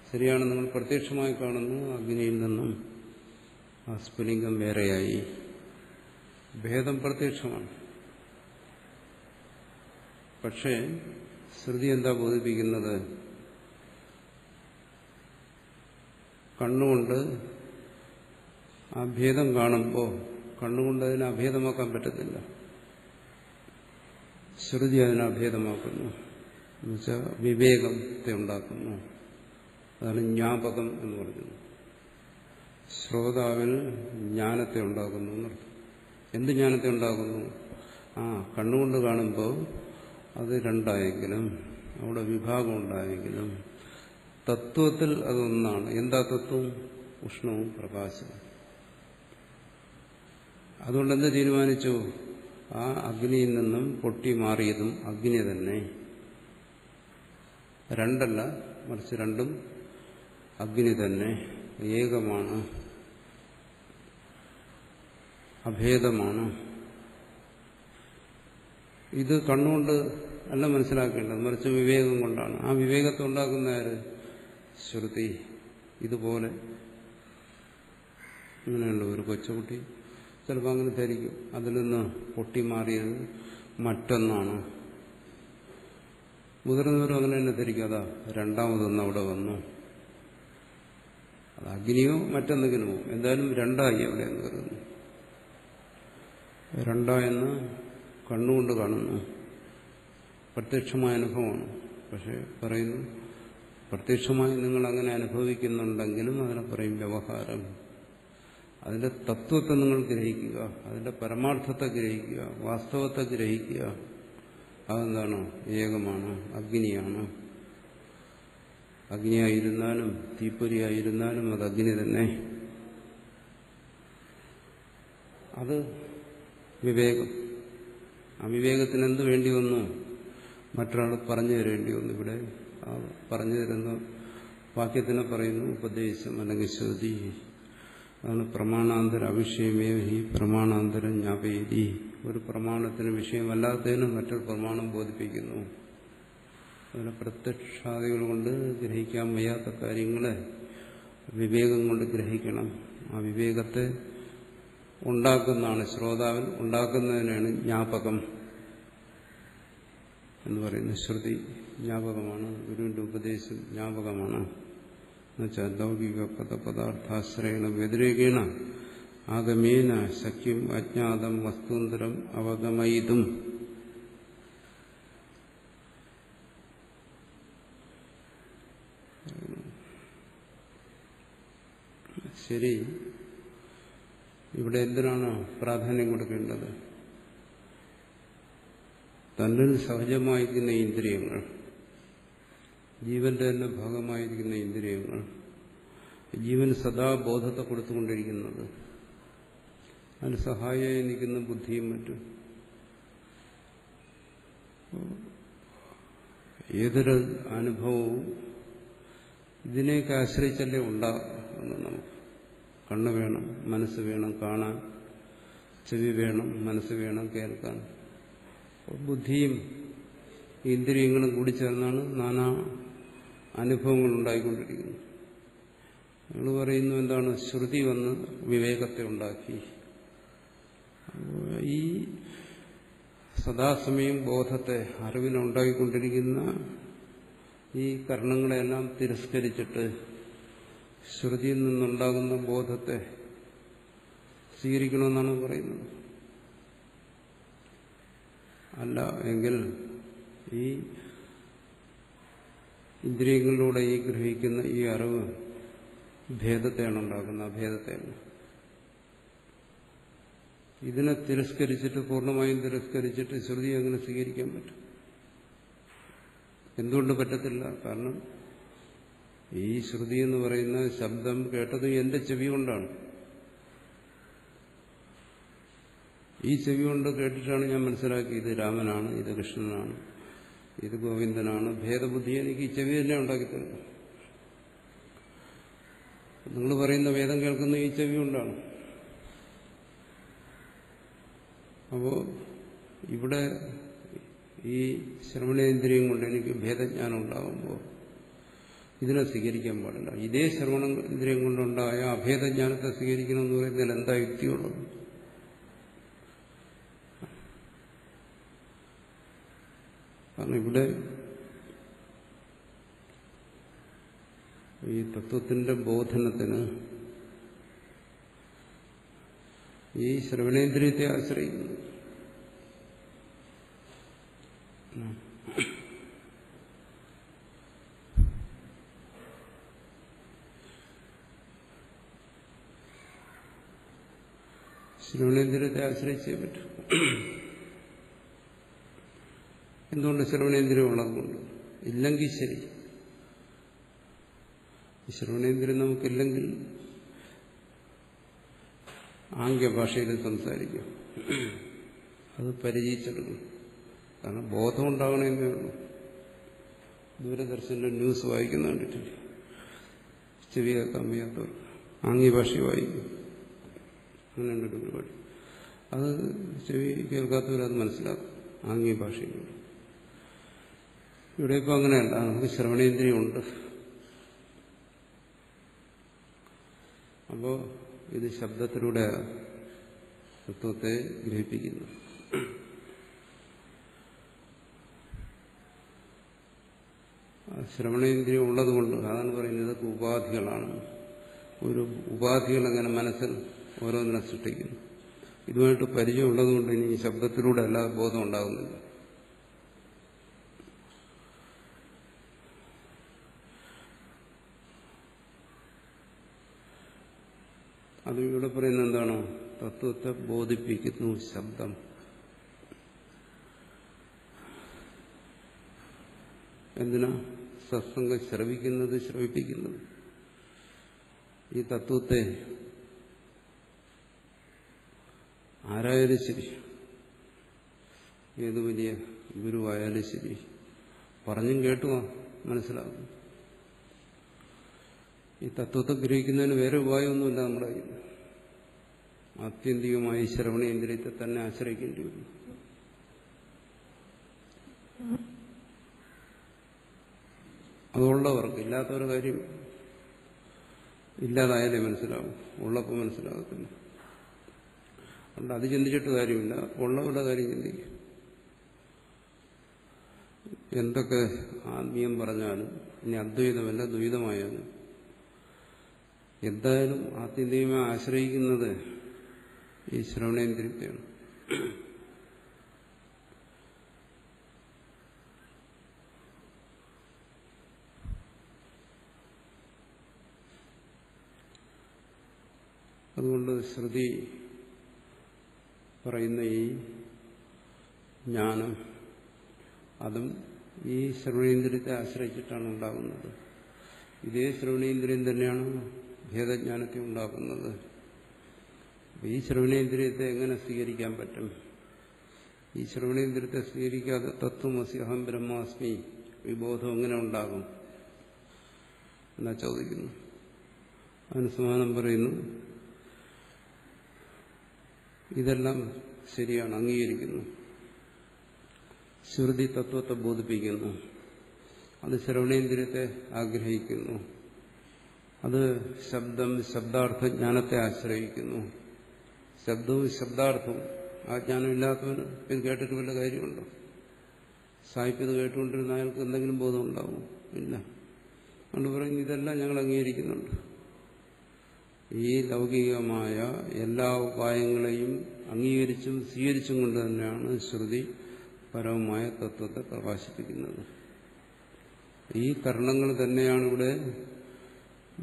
ശരിയാണ്, നിങ്ങൾ പ്രത്യക്ഷമായി കാണുന്നു, അഗ്നിയിൽ നിന്നും ആ സ്ഫുലിംഗം വേറെയായി. ഭേദം പ്രത്യക്ഷമാണ്. പക്ഷേ ശ്രുതി എന്താ ബോധിപ്പിക്കുന്നത്? കണ്ണുകൊണ്ട് ആ ഭേദം കാണുമ്പോൾ കണ്ണുകൊണ്ട് അതിനെ അഭേദമാക്കാൻ പറ്റത്തില്ല. ശ്രുതി അതിനെ അഭേദമാക്കുന്നു. എന്നുവെച്ചാൽ വിവേകത്തെ ഉണ്ടാക്കുന്നു. അതാണ് ജ്ഞാപകം എന്ന് പറയുന്നത്. ശ്രോതാവിൽ ജ്ഞാനത്തെ ഉണ്ടാക്കുന്നു എന്നർത്ഥം. എന്ത് ജ്ഞാനത്തെ ഉണ്ടാക്കുന്നു? കണ്ണുകൊണ്ട് കാണുമ്പോൾ അത് രണ്ടായെങ്കിലും, അവിടെ വിഭാഗം ഉണ്ടായെങ്കിലും തത്വത്തിൽ അതൊന്നാണ്. എന്താ തത്വം? ഉഷ്ണവും പ്രകാശവും. അതുകൊണ്ട് എന്ത് തീരുമാനിച്ചു? ആ അഗ്നിയിൽ നിന്നും പൊട്ടി മാറിയതും അഗ്നി തന്നെ. രണ്ടല്ല, മറിച്ച് രണ്ടും അഗ്നി തന്നെ, ഏകമാണ്, അഭേദമാണ്. ഇത് കണ്ണുകൊണ്ട് അല്ല മനസ്സിലാക്കേണ്ടത്, മറിച്ച് വിവേകം കൊണ്ടാണ്. ആ വിവേകത്തെ ഉണ്ടാക്കുന്ന ആര്? ശ്രുതി. ഇതുപോലെ ഇങ്ങനെയുള്ള ഒരു കൊച്ചുകുട്ടി ചിലപ്പോൾ അങ്ങനെ ധരിക്കും, അതിൽ നിന്ന് പൊട്ടിമാറിയത് മറ്റൊന്നാണ്. മുതിർന്നവരും അങ്ങനെ തന്നെ ധരിക്കും, അതാ രണ്ടാമതൊന്ന് അവിടെ വന്നു, അത് അഗ്നിയോ മറ്റെന്തെങ്കിലുമോ, എന്തായാലും രണ്ടായി അവിടെ എന്ന് കരുതുന്നു. രണ്ടായെന്ന് കണ്ണുകൊണ്ട് കാണുന്നു, പ്രത്യക്ഷമായ അനുഭവമാണ്. പക്ഷെ പറയുന്നു, പ്രത്യക്ഷമായി നിങ്ങൾ അങ്ങനെ അനുഭവിക്കുന്നുണ്ടെങ്കിലും അതിനെ പറയും വ്യവഹാരം. അതിന്റെ തത്വത്തെ നിങ്ങൾ ഗ്രഹിക്കുക, അതിന്റെ പരമാർത്ഥത്തെ ഗ്രഹിക്കുക, വാസ്തവത്തെ ഗ്രഹിക്കുക. അതെന്താണ്? ഏകമാണ്, അഗ്നിയാണ്. അഗ്നിയായിരുന്നാലും തീപ്പൊരിയായിരുന്നാലും അത് അഗ്നി തന്നെ. അത് വിവേകം. ആ വിവേകത്തിന് എന്ത് വേണ്ടി വന്നു? മറ്റൊരാൾ പറഞ്ഞു തരേണ്ടി വന്നു. ഇവിടെ ആ പറഞ്ഞു തരുന്ന വാക്യത്തിനെ പറയുന്നു ഉപദേശം അല്ലെങ്കിൽ ശ്രുതി. അതാണ് പ്രമാണാന്തര അവിഷയമേ ഈ പ്രമാണാന്തരം ജ്ഞാപയതി. ഒരു പ്രമാണത്തിന് വിഷയമല്ലാത്തതിന് മറ്റൊരു പ്രമാണം ബോധിപ്പിക്കുന്നു. അതിനെ പ്രത്യക്ഷാദികൾ കൊണ്ട് ഗ്രഹിക്കാൻ വയ്യാത്ത കാര്യങ്ങളെ വിവേകം കൊണ്ട് ഗ്രഹിക്കണം. ആ വിവേകത്തെ ഉണ്ടാക്കുന്നതാണ്, ശ്രോതാവിൽ ഉണ്ടാക്കുന്നതിനാണ് ജ്ഞാപകം എന്ന് പറയുന്നത്. ശ്രുതി ജ്ഞാപകമാണ്, ഗുരുവിന്റെ ഉപദേശം ജ്ഞാപകമാണ്. എന്നുവെച്ചാൽ ലൗകിക പദപദാർത്ഥാശ്രയണ വ്യതിരേകേണ ആഗമേന ശക്യം അജ്ഞാതം വസ്തുന്തരം അവഗമയിതും. ശരി, ഇവിടെ എന്തിനാണ് പ്രാധാന്യം കൊടുക്കേണ്ടത്? തന്നിൽ സഹജമായിരിക്കുന്ന ഇന്ദ്രിയങ്ങൾ, ജീവന്റെ തന്നെ ഭാഗമായിരിക്കുന്ന ഇന്ദ്രിയങ്ങൾ, ജീവന് സദാ ബോധത്തെ കൊടുത്തുകൊണ്ടിരിക്കുന്നത്. അതിന് സഹായമായി നിൽക്കുന്ന ബുദ്ധിയും മറ്റും. ഏതൊരു അനുഭവവും ഇതിനെയൊക്കെ ആശ്രയിച്ചല്ലേ ഉണ്ടാകുന്നത്. നമുക്ക് കണ്ണ് വേണം, മനസ്സ് വേണം കാണാൻ, ചെവി വേണം, മനസ്സ് വേണം കേൾക്കാൻ. ബുദ്ധിയും ഇന്ദ്രിയങ്ങളും കൂടി ചേർന്നാണ് നാനാ അനുഭവങ്ങൾ ഉണ്ടായിക്കൊണ്ടിരിക്കുന്നത്. നിങ്ങൾ പറയുന്നു എന്താണ്, ശ്രുതി വന്ന് വിവേകത്തെ ഉണ്ടാക്കി. ഈ സദാസമയം ബോധത്തെ, അറിവിനുണ്ടായിക്കൊണ്ടിരിക്കുന്ന ഈ കർണങ്ങളെല്ലാം തിരസ്കരിച്ചിട്ട് ശ്രുതിയിൽ നിന്നുണ്ടാകുന്ന ബോധത്തെ സ്വീകരിക്കണമെന്നാണ് പറയുന്നത്. അല്ല എങ്കിൽ ഈ ഇന്ദ്രിയങ്ങളിലൂടെ ഈ ഗ്രഹിക്കുന്ന ഈ അറിവ് ഭേദത്തെയാണ് ഉണ്ടാക്കുന്നത്, അഭേദത്തെയാണ്. ഇതിനെ തിരസ്കരിച്ചിട്ട്, പൂർണ്ണമായും തിരസ്കരിച്ചിട്ട് ശ്രുതി എങ്ങനെ സ്വീകരിക്കാൻ പറ്റും? എന്തുകൊണ്ട് പറ്റത്തില്ല? കാരണം ഈ ശ്രുതി എന്ന് പറയുന്ന ശബ്ദം കേട്ടത് എന്റെ ചെവി കൊണ്ടാണ്. ഈ ചെവി കൊണ്ട് കേട്ടിട്ടാണ് ഞാൻ മനസ്സിലാക്കി ഇത് രാമനാണ്, ഇത് കൃഷ്ണനാണ്, ഇത് ഗോവിന്ദനാണ്. ഭേദബുദ്ധി എനിക്ക് ഈ ചെവി തന്നെ ഉണ്ടാക്കിത്തരുന്നു. നിങ്ങൾ പറയുന്ന വേദം കേൾക്കുന്ന ഈ ചെവി കൊണ്ടാണ്. അപ്പോ ഇവിടെ ഈ ശ്രവണേന്ദ്രിയം കൊണ്ട് എനിക്ക് ഭേദജ്ഞാനം ഉണ്ടാകുമ്പോൾ ഇതിനെ സ്വീകരിക്കാൻ പാടില്ല. ഇതേ ശ്രവണേന്ദ്രിയം കൊണ്ടുണ്ടായ അഭേദജ്ഞാനത്തെ സ്വീകരിക്കണമെന്ന് പറയുന്നതിൽ എന്താ യുക്തിയുള്ളത്? കാരണം ഇവിടെ ഈ തത്വത്തിന്റെ ബോധനത്തിന് ഈ ശ്രവണേന്ദ്രിയത്തെ ആശ്രയിക്കുന്നു. ശ്രവണേന്ദ്രിയത്തെ ആശ്രയിച്ചേ പറ്റും. എന്തുകൊണ്ട്? ശ്രവണേന്ദ്രിയം ഉള്ളതുകൊണ്ട്. ഇല്ലെങ്കിൽ ശരി, ശ്രവണേന്ദ്രിയം നമുക്കില്ലെങ്കിൽ ആംഗ്യഭാഷയിൽ സംസാരിക്കും, അത് പരിചയിച്ചെടുക്കും. കാരണം ബോധം ഉണ്ടാകണമെന്നേ ഉള്ളൂ. ദൂരദർശന്റെ ന്യൂസ് വായിക്കുന്ന കണ്ടിട്ടില്ല, ചെവി കേൾക്കാൻ വയ്യാത്തവർ ആംഗ്യഭാഷ വായിക്കും. അങ്ങനെയുണ്ടൊരു പരിപാടി. അത് ചെവി കേൾക്കാത്തവരത് മനസ്സിലാക്കും ആംഗ്യഭാഷയിലൂടെ. ഇവിടെ ഇപ്പോൾ അങ്ങനെയല്ല, നമുക്ക് ശ്രവണേന്ദ്രിയമുണ്ട്. അപ്പോൾ ഇത് ശബ്ദത്തിലൂടെ തത്വത്തെ ഗ്രഹിപ്പിക്കുന്നു. ശ്രവണേന്ദ്രിയം ഉള്ളതുകൊണ്ട് അതാണ് പറയുന്നത്, ഇതൊക്കെ ഉപാധികളാണ്. ഒരു ഉപാധികൾ അങ്ങനെ മനസ്സിൽ ഓരോന്നിനെ സൃഷ്ടിക്കുന്നു. ഇതുമായിട്ട് പരിചയമുള്ളതുകൊണ്ട് ഇനി ശബ്ദത്തിലൂടെ അല്ലാതെ ബോധം ഉണ്ടാകുന്നില്ല. അത് ഇവിടെ പറയുന്നത് എന്താണോ? തത്വത്തെ ബോധിപ്പിക്കുന്നു ശബ്ദം. എന്തിനാ? സത്സംഗം ശ്രവിപ്പിക്കുന്നത്. ഈ തത്വത്തെ ആരായാലും ശരി, ഏത് വലിയ ഗുരുവായാലും ശരി, പറഞ്ഞും കേട്ടുവാ മനസ്സിലാകും. ഈ തത്വത്തെ ഗ്രഹിക്കുന്നതിന് വേറെ ഉപായമൊന്നുമില്ല നമ്മുടെ കയ്യിൽ. ആത്യന്തികമായി ശ്രവണേന്ദ്രിയത്തെ തന്നെ ആശ്രയിക്കേണ്ടി വരും. അതുള്ളവർക്ക്, ഇല്ലാത്തവരുടെ കാര്യം ഇല്ലാതായാലേ മനസ്സിലാവും, ഉള്ളപ്പോൾ മനസ്സിലാകത്തില്ല. അതുകൊണ്ട് അത് ചിന്തിച്ചിട്ട് കാര്യമില്ല, ഉള്ളവരുടെ കാര്യം ചിന്തിക്കും. എന്തൊക്കെ ആത്മീയം പറഞ്ഞാലും, ഇനി അദ്വൈതമല്ല ദ്വൈതമായാലും, എന്തായാലും ആത്യന്തികമായി ആശ്രയിക്കുന്നത് ഈ ശ്രവണേന്ദ്രിയത്തെയാണ്. അതുകൊണ്ട് ശ്രുതി പറയുന്ന ഈ ജ്ഞാനം അതും ഈ ശ്രവണേന്ദ്രിയത്തെ ആശ്രയിച്ചിട്ടാണ് ഉണ്ടാകുന്നത്. ഇതേ ശ്രവണേന്ദ്രിയം തന്നെയാണ് ഭേദജ്ഞാനത്തെ ഉണ്ടാക്കുന്നത്. ഈ ശ്രവണേന്ദ്രിയത്തെ എങ്ങനെ സ്വീകരിക്കാൻ പറ്റും? ഈ ശ്രവണേന്ദ്രിയത്തെ സ്വീകരിക്കാതെ തത്വമസി അഹം ബ്രഹ്മാസ്മി വിബോധം എങ്ങനെ ഉണ്ടാകും എന്നാ ചോദിക്കുന്നു. അതിന് സമാനം പറയുന്നു, ഇതെല്ലാം ശരിയാണ്, അംഗീകരിക്കുന്നു. ശ്രുതി തത്വത്തെ ബോധിപ്പിക്കുന്നു, അത് ശ്രവണേന്ദ്രിയത്തെ ആഗ്രഹിക്കുന്നു, അത് ശബ്ദം ശബ്ദാർത്ഥ ജ്ഞാനത്തെ ആശ്രയിക്കുന്നു. ശബ്ദവും ശബ്ദാർത്ഥവും ആ ജ്ഞാനമില്ലാത്തവന് ഇത് കേട്ടിട്ട് വല്ല കാര്യമുണ്ടോ? സാഹിത്യം കേട്ടുകൊണ്ടിരുന്ന അയാൾക്ക് എന്തെങ്കിലും ബോധം ഉണ്ടാവും? ഇല്ല. അതുകൊണ്ട് പറയും ഇതെല്ലാം ഞങ്ങൾ അംഗീകരിക്കുന്നുണ്ട്. ഈ ലൗകികമായ എല്ലാ ഉപായങ്ങളെയും അംഗീകരിച്ചും സ്വീകരിച്ചും കൊണ്ട് തന്നെയാണ് ശ്രുതി പരമമായ തത്വത്തെ പ്രകാശിപ്പിക്കുന്നത്. ഈ കർണങ്ങൾ തന്നെയാണ് ഇവിടെ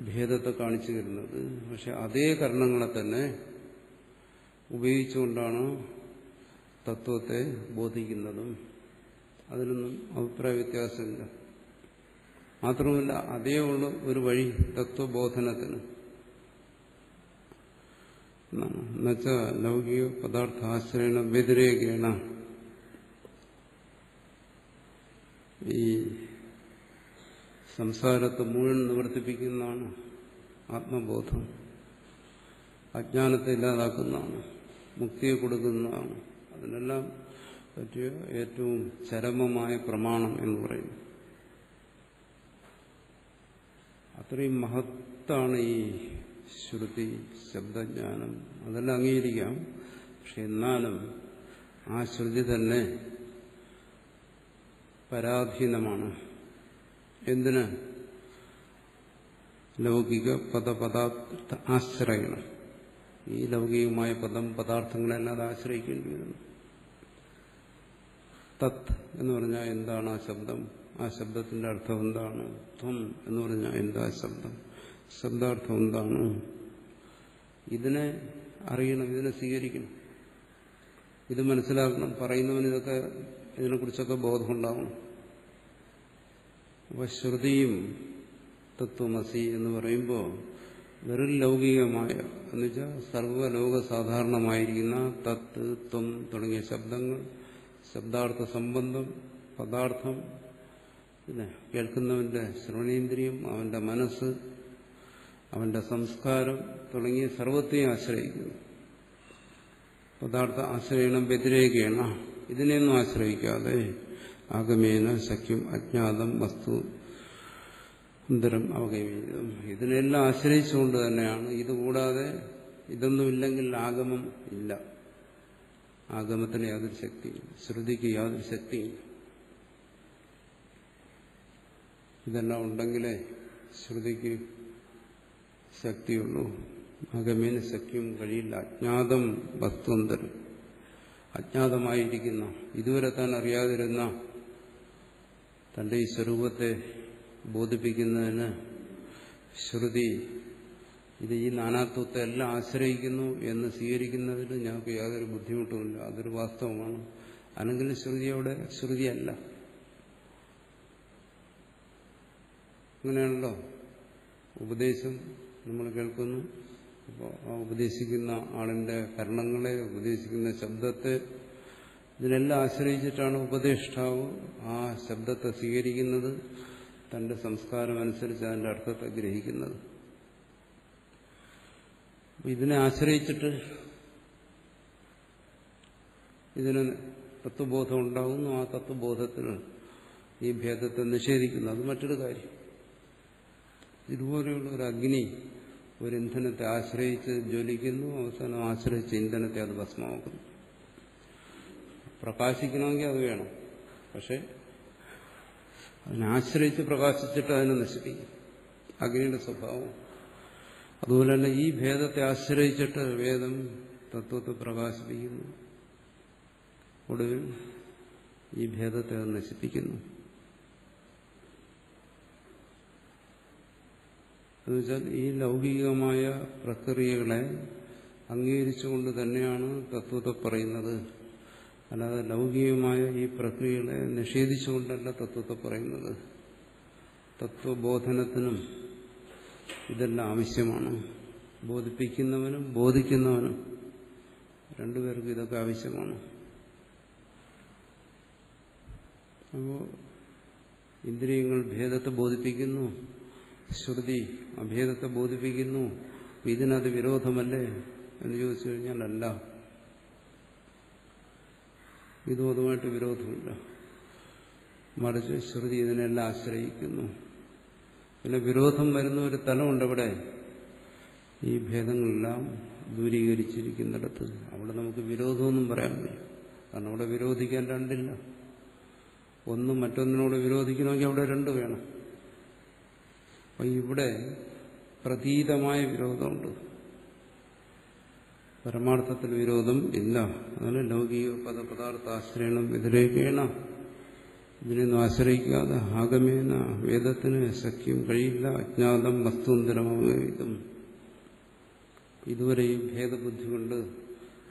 ഭേദത്തെ കാണിച്ചു തരുന്നത്. പക്ഷെ അതേ കർണങ്ങളെ തന്നെ ഉപയോഗിച്ചുകൊണ്ടാണ് തത്വത്തെ ബോധിക്കുന്നതും. അതിനൊന്നും അഭിപ്രായ വ്യത്യാസമില്ല. മാത്രമല്ല, അതേ ഉള്ള ഒരു വഴി തത്വബോധനത്തിന്. എന്നുവെച്ചാൽ ലൗകിക പദാർത്ഥാശ്രയണ വ്യതിരേകേണ ഈ സംസാരത്തെ മുഴുവൻ നിവർത്തിപ്പിക്കുന്നതാണ് ആത്മബോധം. അജ്ഞാനത്തെ ഇല്ലാതാക്കുന്നതാണ്, മുക്തിയെ കൊടുക്കുന്നതാണ്. അതിനെല്ലാം പറ്റിയ ഏറ്റവും ചരമമായ പ്രമാണം എന്ന് പറയുന്നു. അത്രയും മഹത്താണ് ഈ ശ്രുതി ശബ്ദജ്ഞാനം. അതെല്ലാം അംഗീകരിക്കാം. പക്ഷെ എന്നാലും ആ ശ്രുതി തന്നെ പരാധീനമാണ്. എന്തിന്? ലൗകിക പദപദാർത്ഥ ആശ്രയണം. ഈ ലൗകികമായ പദം പദാർത്ഥങ്ങളെല്ലാം അത് ആശ്രയിക്കേണ്ടി വരുന്നു. തത് എന്ന് പറഞ്ഞാൽ എന്താണ് ആ ശബ്ദം? ആ ശബ്ദത്തിന്റെ അർത്ഥം എന്താണ്? ത്വം എന്ന് പറഞ്ഞാൽ എന്താ ശബ്ദം? ശബ്ദാർത്ഥം എന്താണ്? ഇതിനെ അറിയണം, ഇതിനെ സ്വീകരിക്കണം, ഇത് മനസ്സിലാക്കണം. പറയുന്നവന് ഇതിനെക്കുറിച്ചൊക്കെ ബോധമുണ്ടാവണം. അപ്പൊ ശ്രുതിയും തത്വമസി എന്ന് പറയുമ്പോൾ വെറും ലൗകികമായ എന്നുവെച്ചാൽ സർവ്വലോക സാധാരണമായിരിക്കുന്ന തത്ത് ത്വം തുടങ്ങിയ ശബ്ദങ്ങൾ, ശബ്ദാർത്ഥ സംബന്ധം, പദാർത്ഥം, പിന്നെ കേൾക്കുന്നവന്റെ ശ്രവണേന്ദ്രിയം, അവന്റെ മനസ്സ്, അവന്റെ സംസ്കാരം തുടങ്ങിയ സർവത്തെയും ആശ്രയിക്കുന്നു. പദാർത്ഥ ആശ്രയണം വ്യതിരേകേണ, ഇതിനെയൊന്നും ആശ്രയിക്കാതെ ആഗമേന ശക്യം അജ്ഞാതം വസ്തു അന്തരം അവഗമ്യം, ഇതിനെല്ലാം ആശ്രയിച്ചുകൊണ്ട് തന്നെയാണ്. ഇതുകൂടാതെ ഇതൊന്നുമില്ലെങ്കിൽ ആഗമം ഇല്ല. ആഗമത്തിന് യാതൊരു ശക്തിയില്ല, ശ്രുതിക്ക് യാതൊരു ശക്തിയില്ല. ഇതെല്ലാം ഉണ്ടെങ്കിലേ ശ്രുതിക്ക് ശക്തിയുള്ളൂ. ആഗമേന ശക്യം കഴിയില്ല. അജ്ഞാതം വസ്തുന്തരം, അജ്ഞാതമായിരിക്കുന്ന, ഇതുവരെ താൻ അറിയാതിരുന്ന തന്റെ ഈ സ്വരൂപത്തെ ബോധിപ്പിക്കുന്നതിന് ശ്രുതി ഇത് ഈ നാനാത്വത്തെ എല്ലാം ആശ്രയിക്കുന്നു എന്ന് സ്വീകരിക്കുന്നതിന് ഞങ്ങൾക്ക് യാതൊരു ബുദ്ധിമുട്ടുമില്ല. അതൊരു വാസ്തവമാണ്. അല്ലെങ്കിൽ ശ്രുതി അവിടെ ശ്രുതിയല്ല. അങ്ങനെയാണല്ലോ ഉപദേശം നമ്മൾ കേൾക്കുന്നു. അപ്പോൾ ആ ഉപദേശിക്കുന്ന ആളിന്റെ കർണങ്ങളെ, ഉപദേശിക്കുന്ന ശബ്ദത്തെ, ഇതിനെല്ലാം ആശ്രയിച്ചിട്ടാണ് ഉപദേഷ്ടാവ് ആ ശബ്ദത്തെ സ്വീകരിക്കുന്നത്, തന്റെ സംസ്കാരം അനുസരിച്ച് അതിന്റെ അർത്ഥത്തെ ഗ്രഹിക്കുന്നത്. ഇതിനെ ആശ്രയിച്ചിട്ട് ഇതിന് തത്വബോധം ഉണ്ടാകുന്നു. ആ തത്വബോധത്തിന് ഈ ഭേദത്തെ നിഷേധിക്കുന്നു. അത് മറ്റൊരു കാര്യം. ഇതുപോലെയുള്ള ഒരു അഗ്നി ഒരു ഇന്ധനത്തെ ആശ്രയിച്ച് ജ്വലിക്കുന്നു, അവസാനം ആശ്രയിച്ച് ഇന്ധനത്തെ അത് ഭസ്മമാക്കുന്നു. പ്രകാശിക്കണമെങ്കിൽ അത് വേണം. പക്ഷെ അതിനാശ്രയിച്ച് പ്രകാശിച്ചിട്ട് അതിനെ നശിപ്പിക്കും. അഗ്നിയുടെ സ്വഭാവം അതുപോലെ തന്നെ ഈ ഭേദത്തെ ആശ്രയിച്ചിട്ട് വേദം തത്വത്തെ പ്രകാശിപ്പിക്കുന്നു. ഒടുവിൽ ഈ ഭേദത്തെ അത് നശിപ്പിക്കുന്നു. എന്നുവെച്ചാൽ ഈ ലൗകികമായ പ്രക്രിയകളെ അംഗീകരിച്ചുകൊണ്ട് തന്നെയാണ് തത്വത്തെ പറയുന്നത്. അല്ലാതെ ലൗകികമായ ഈ പ്രക്രിയകളെ നിഷേധിച്ചുകൊണ്ടല്ല തത്വത്തെ പറയുന്നത്. തത്വബോധനത്തിനും ഇതെല്ലാം ആവശ്യമാണ്. ബോധിപ്പിക്കുന്നവനും ബോധിക്കുന്നവനും രണ്ടുപേർക്കും ഇതൊക്കെ ആവശ്യമാണ്. അപ്പോൾ ഇന്ദ്രിയങ്ങൾ ഭേദത്തെ ബോധിപ്പിക്കുന്നു, ശ്രുതി അഭേദത്തെ ബോധിപ്പിക്കുന്നു. ഇതിനത് വിരോധമല്ലേ എന്ന് ചോദിച്ചു കഴിഞ്ഞാൽ അല്ല. ഇതും അതുമായിട്ട് വിരോധമില്ല. മറിച്ച് ശ്രുതി ഇതിനെല്ലാം ആശ്രയിക്കുന്നു. പിന്നെ വിരോധം വരുന്ന ഒരു തലമുണ്ട് ഇവിടെ, ഈ ഭേദങ്ങളെല്ലാം ദൂരീകരിച്ചിരിക്കുന്നിടത്ത്. അവിടെ നമുക്ക് വിരോധമൊന്നും പറയാൻ വയ്യ. കാരണം അവിടെ വിരോധിക്കാൻ രണ്ടില്ല. ഒന്ന് മറ്റൊന്നിനോട് വിരോധിക്കണമെങ്കിൽ അവിടെ രണ്ട് വേണം. അപ്പം ഇവിടെ പ്രതീതമായ വിരോധമുണ്ട്, പരമാർത്ഥത്തിൽ വിരോധം ഇല്ല. അതാണ് ലൗകിക പദപദാർത്ഥാശ്രയണം വ്യതിരേകേണ, ഇതിനൊന്നും ആശ്രയിക്കാതെ ആഗമേന വേദത്തിന് സഖ്യം കഴിയില്ല. അജ്ഞാതം വസ്തുന്തരമാകും. ഇതുവരെ ഈ ഭേദബുദ്ധി കൊണ്ട്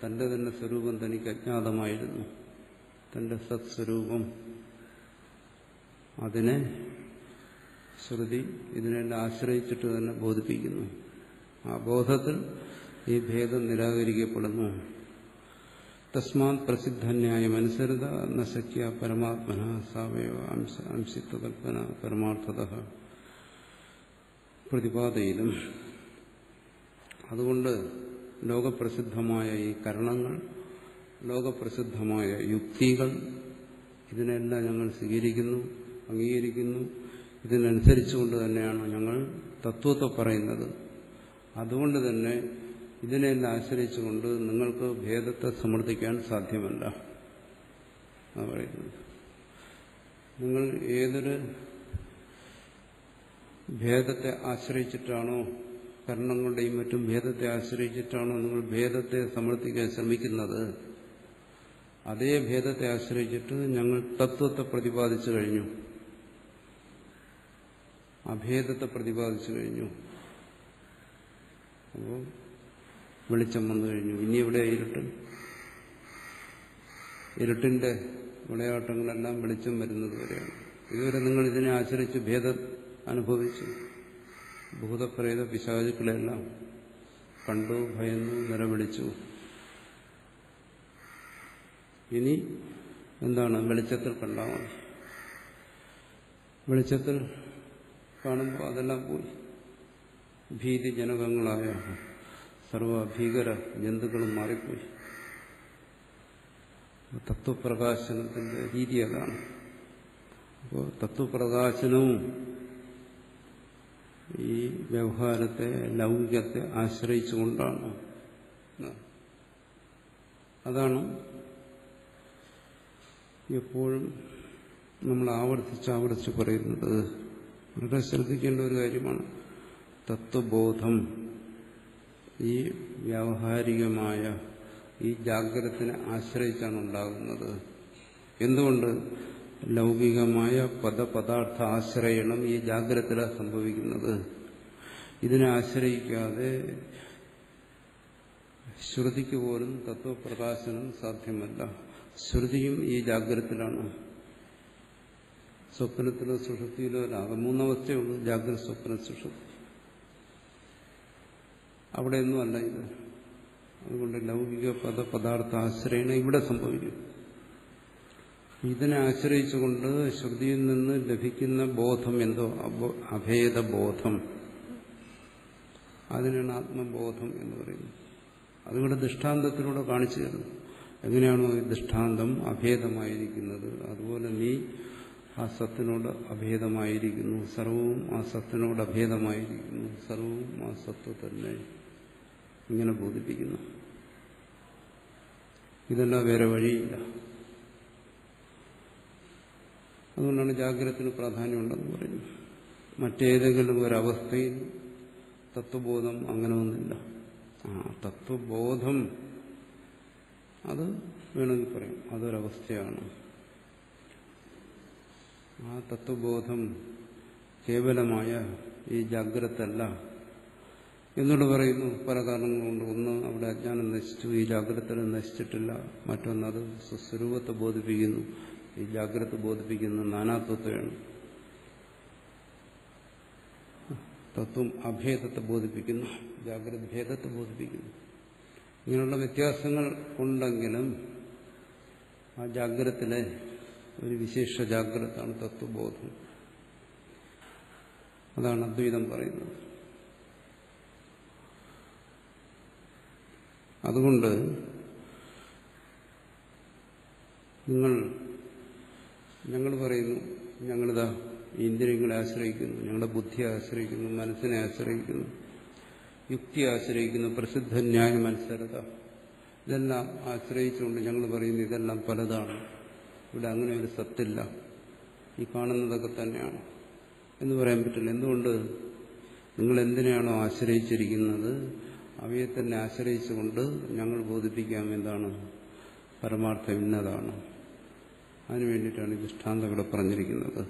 തന്റെ തന്നെ സ്വരൂപം തനിക്ക് അജ്ഞാതമായിരുന്നു. തന്റെ സത്സ്വരൂപം അതിനെ ശ്രുതി ഇതിനെല്ലാം ആശ്രയിച്ചിട്ട് തന്നെ ബോധിപ്പിക്കുന്നു. ആ ബോധത്തിൽ ഈ ഭേദം നിരാകരിക്കപ്പെടുന്നു. തസ്മാത് പ്രസിദ്ധന്യായം അനുസരിത ന ശക്യ പരമാത്മന സാവയവ അംശിത്വകൽപ്പന പരമാർത്ഥത പ്രതിപാദയിലും. അതുകൊണ്ട് ലോകപ്രസിദ്ധമായ ഈ കരണങ്ങൾ, ലോകപ്രസിദ്ധമായ യുക്തികൾ, ഇതിനെല്ലാം ഞങ്ങൾ സ്വീകരിക്കുന്നു, അംഗീകരിക്കുന്നു. ഇതിനനുസരിച്ചുകൊണ്ട് തന്നെയാണ് ഞങ്ങൾ തത്വത്തെ പറയുന്നത്. അതുകൊണ്ട് തന്നെ ഇതിനെല്ലാം ആശ്രയിച്ചുകൊണ്ട് നിങ്ങൾക്ക് ഭേദത്തെ സമർത്ഥിക്കാൻ സാധ്യമല്ല എന്നാണ് പറയുന്നത്. നിങ്ങൾ ഏതൊരു ഭേദത്തെ ആശ്രയിച്ചിട്ടാണോ, കരണങ്ങളുടെയും മറ്റും ഭേദത്തെ ആശ്രയിച്ചിട്ടാണോ നിങ്ങൾ ഭേദത്തെ സമർത്ഥിക്കാൻ ശ്രമിക്കുന്നത്, അതേ ഭേദത്തെ ആശ്രയിച്ചിട്ട് ഞങ്ങൾ തത്വത്തെ പ്രതിപാദിച്ചു കഴിഞ്ഞു, അഭേദത്തെ പ്രതിപാദിച്ചു കഴിഞ്ഞു. അപ്പോൾ വെളിച്ചം വന്നു കഴിഞ്ഞു. ഇനി ഇവിടെ ഇരുട്ട്, ഇരുട്ടിന്റെ വിളയാട്ടങ്ങളെല്ലാം വെളിച്ചം വരുന്നത് വരെയാണ്. ഇതുവരെ നിങ്ങൾ ഇതിനെ ആശ്രയിച്ച് ഭേദം അനുഭവിച്ചു. ഭൂതപ്രേത പിശാചുക്കളെല്ലാം കണ്ടു, ഭയന്നു, നിലവിളിച്ചു. ഇനി എന്താണ്? വെളിച്ചത്തിൽ കണ്ടാൽ മതി. വെളിച്ചത്തിൽ കാണുമ്പോൾ അതെല്ലാം പോയി. ഭീതിജനകങ്ങളായ സർവഭീകര ജന്തുക്കളും മാറിപ്പോയി. തത്വപ്രകാശനത്തിന്റെ രീതി അതാണ്. അപ്പോൾ തത്വപ്രകാശനവും ഈ വ്യവഹാരത്തെ, ലൗകികത്തെ ആശ്രയിച്ചുകൊണ്ടാണ്. അതാണ് എപ്പോഴും നമ്മൾ ആവർത്തിച്ച് പറയുന്നത്. വളരെ ശ്രദ്ധിക്കേണ്ട ഒരു കാര്യമാണ്. തത്വബോധം ഈ വ്യാവഹാരികമായ ഈ ജാഗ്രതത്തിനെ ആശ്രയിച്ചാണ് ഉണ്ടാകുന്നത്. എന്തുകൊണ്ട്? ലൗകികമായ പദപദാർത്ഥ ആശ്രയണം ഈ ജാഗ്രതയിലാണ് സംഭവിക്കുന്നത്. ഇതിനെ ആശ്രയിക്കാതെ ശ്രുതിക്ക് പോലും തത്വപ്രകാശനം സാധ്യമല്ല. ശ്രുതിയും ഈ ജാഗ്രതത്തിലാണ്. സ്വപ്നത്തിലോ സുഷുപ്തിയിലോ ആകെ മൂന്നവസ്ഥയുള്ളൂ: ജാഗ്രത, സ്വപ്ന, സുഷുപ്തി. അവിടെയൊന്നും അല്ല ഇത്. അതുകൊണ്ട് ലൗകിക പദപദാർത്ഥ ആശ്രയണം ഇവിടെ സംഭവിക്കും. ഇതിനെ ആശ്രയിച്ചുകൊണ്ട് ശ്രുതിയിൽ നിന്ന് ലഭിക്കുന്ന ബോധം എന്തോ അഭേദബോധം, അതിനാണ് ആത്മബോധം എന്ന് പറയുന്നത്. അതുകൊണ്ട് ദൃഷ്ടാന്തത്തിലൂടെ കാണിച്ചു തരുന്നു. എങ്ങനെയാണോ ഈ ദൃഷ്ടാന്തം അഭേദമായിരിക്കുന്നത്, അതുപോലെ നീ ആ സത്തിനോട് അഭേദമായിരിക്കുന്നു, സർവവും ആ സത്തിനോട് അഭേദമായിരിക്കുന്നു, സർവവും ആ സത്ത് തന്നെ, ഇങ്ങനെ ബോധിപ്പിക്കുന്നു. ഇതെല്ലാം വേറെ വഴിയില്ല. അതുകൊണ്ടാണ് ജാഗ്രതത്തിന് പ്രാധാന്യമുണ്ടെന്ന് പറയുന്നത്. മറ്റേതെങ്കിലും ഒരവസ്ഥയിൽ തത്വബോധം അങ്ങനെ ഒന്നില്ല. തത്വബോധം അത് വേണമെങ്കിൽ പറയും അതൊരവസ്ഥയാണ്. ആ തത്വബോധം കേവലമായ ഈ ജാഗ്രതല്ല എന്നോട് പറയുന്നു പല കാരണങ്ങളുണ്ട്. ഒന്ന്, അവിടെ അജ്ഞാനം നശിച്ചു, ഈ ജാഗ്രത നശിച്ചിട്ടില്ല. മറ്റൊന്നത് സ്വസ്വരൂപത്തെ ബോധിപ്പിക്കുന്നു, ഈ ജാഗ്രത ബോധിപ്പിക്കുന്ന നാനാത്വത്തെയാണ്. തത്വം അഭേദത്തെ ബോധിപ്പിക്കുന്നു, ജാഗ്രത ഭേദത്തെ ബോധിപ്പിക്കുന്നു. ഇങ്ങനെയുള്ള വ്യത്യാസങ്ങൾ ഉണ്ടെങ്കിലും ആ ജാഗ്രതത്തിലെ ഒരു വിശേഷ ജാഗ്രതാണ് തത്വബോധം. അതാണ് അദ്വൈതം പറയുന്നത്. അതുകൊണ്ട് ഞങ്ങൾ പറയുന്നു, ഞങ്ങളിതാ ഇന്ദ്രിയങ്ങളെ ആശ്രയിക്കുന്നു, ഞങ്ങളുടെ ബുദ്ധിയെ ആശ്രയിക്കുന്നു, മനസ്സിനെ ആശ്രയിക്കുന്നു, യുക്തിയെ ആശ്രയിക്കുന്നു, പ്രസിദ്ധ ന്യായ മത്സരത, ഇതെല്ലാം ആശ്രയിച്ചുകൊണ്ട് ഞങ്ങൾ പറയുന്നു ഇതെല്ലാം പലതാണ്, ഇവിടെ അങ്ങനെ ഒരു സത്തില്ല, ഈ കാണുന്നതൊക്കെ തന്നെയാണ് എന്ന് പറയാൻ പറ്റില്ല. എന്തുകൊണ്ട്? നിങ്ങൾ എന്തിനെയാണോ ആശ്രയിച്ചിരിക്കുന്നത് അവയെ തന്നെ ആശ്രയിച്ചുകൊണ്ട് ഞങ്ങൾ ബോധിപ്പിക്കാം എന്താണ് പരമാർത്ഥം ഇന്നതാണ്. അതിനു വേണ്ടിയിട്ടാണ് ഈ ദൃഷ്ടാന്തം ഇവിടെ പറഞ്ഞിരിക്കുന്നത്.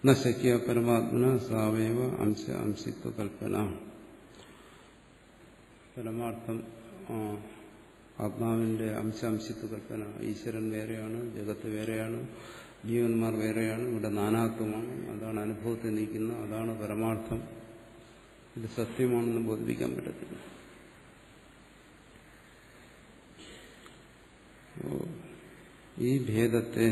ന ശക്യ പരമാത്മന സാവയവ അംശ അംശിത്വ കൽപ്പന. പരമാർത്ഥം ആത്മാവിന്റെ അംശാംശിത്വ കൽപ്പന. ഈശ്വരൻ വേറെയാണ്, ജഗത്ത് വേറെയാണ്, ജീവന്മാർ വേറെയാണ്, ഇവിടെ നാനാത്വമാണ്, അതാണ് അനുഭവത്തിൽ നിൽക്കുന്ന, അതാണ് പരമാർത്ഥം, ഇത് സത്യമാണെന്ന് ബോധിപ്പിക്കാൻ പറ്റത്തില്ല. ഈ ഭേദത്തെ,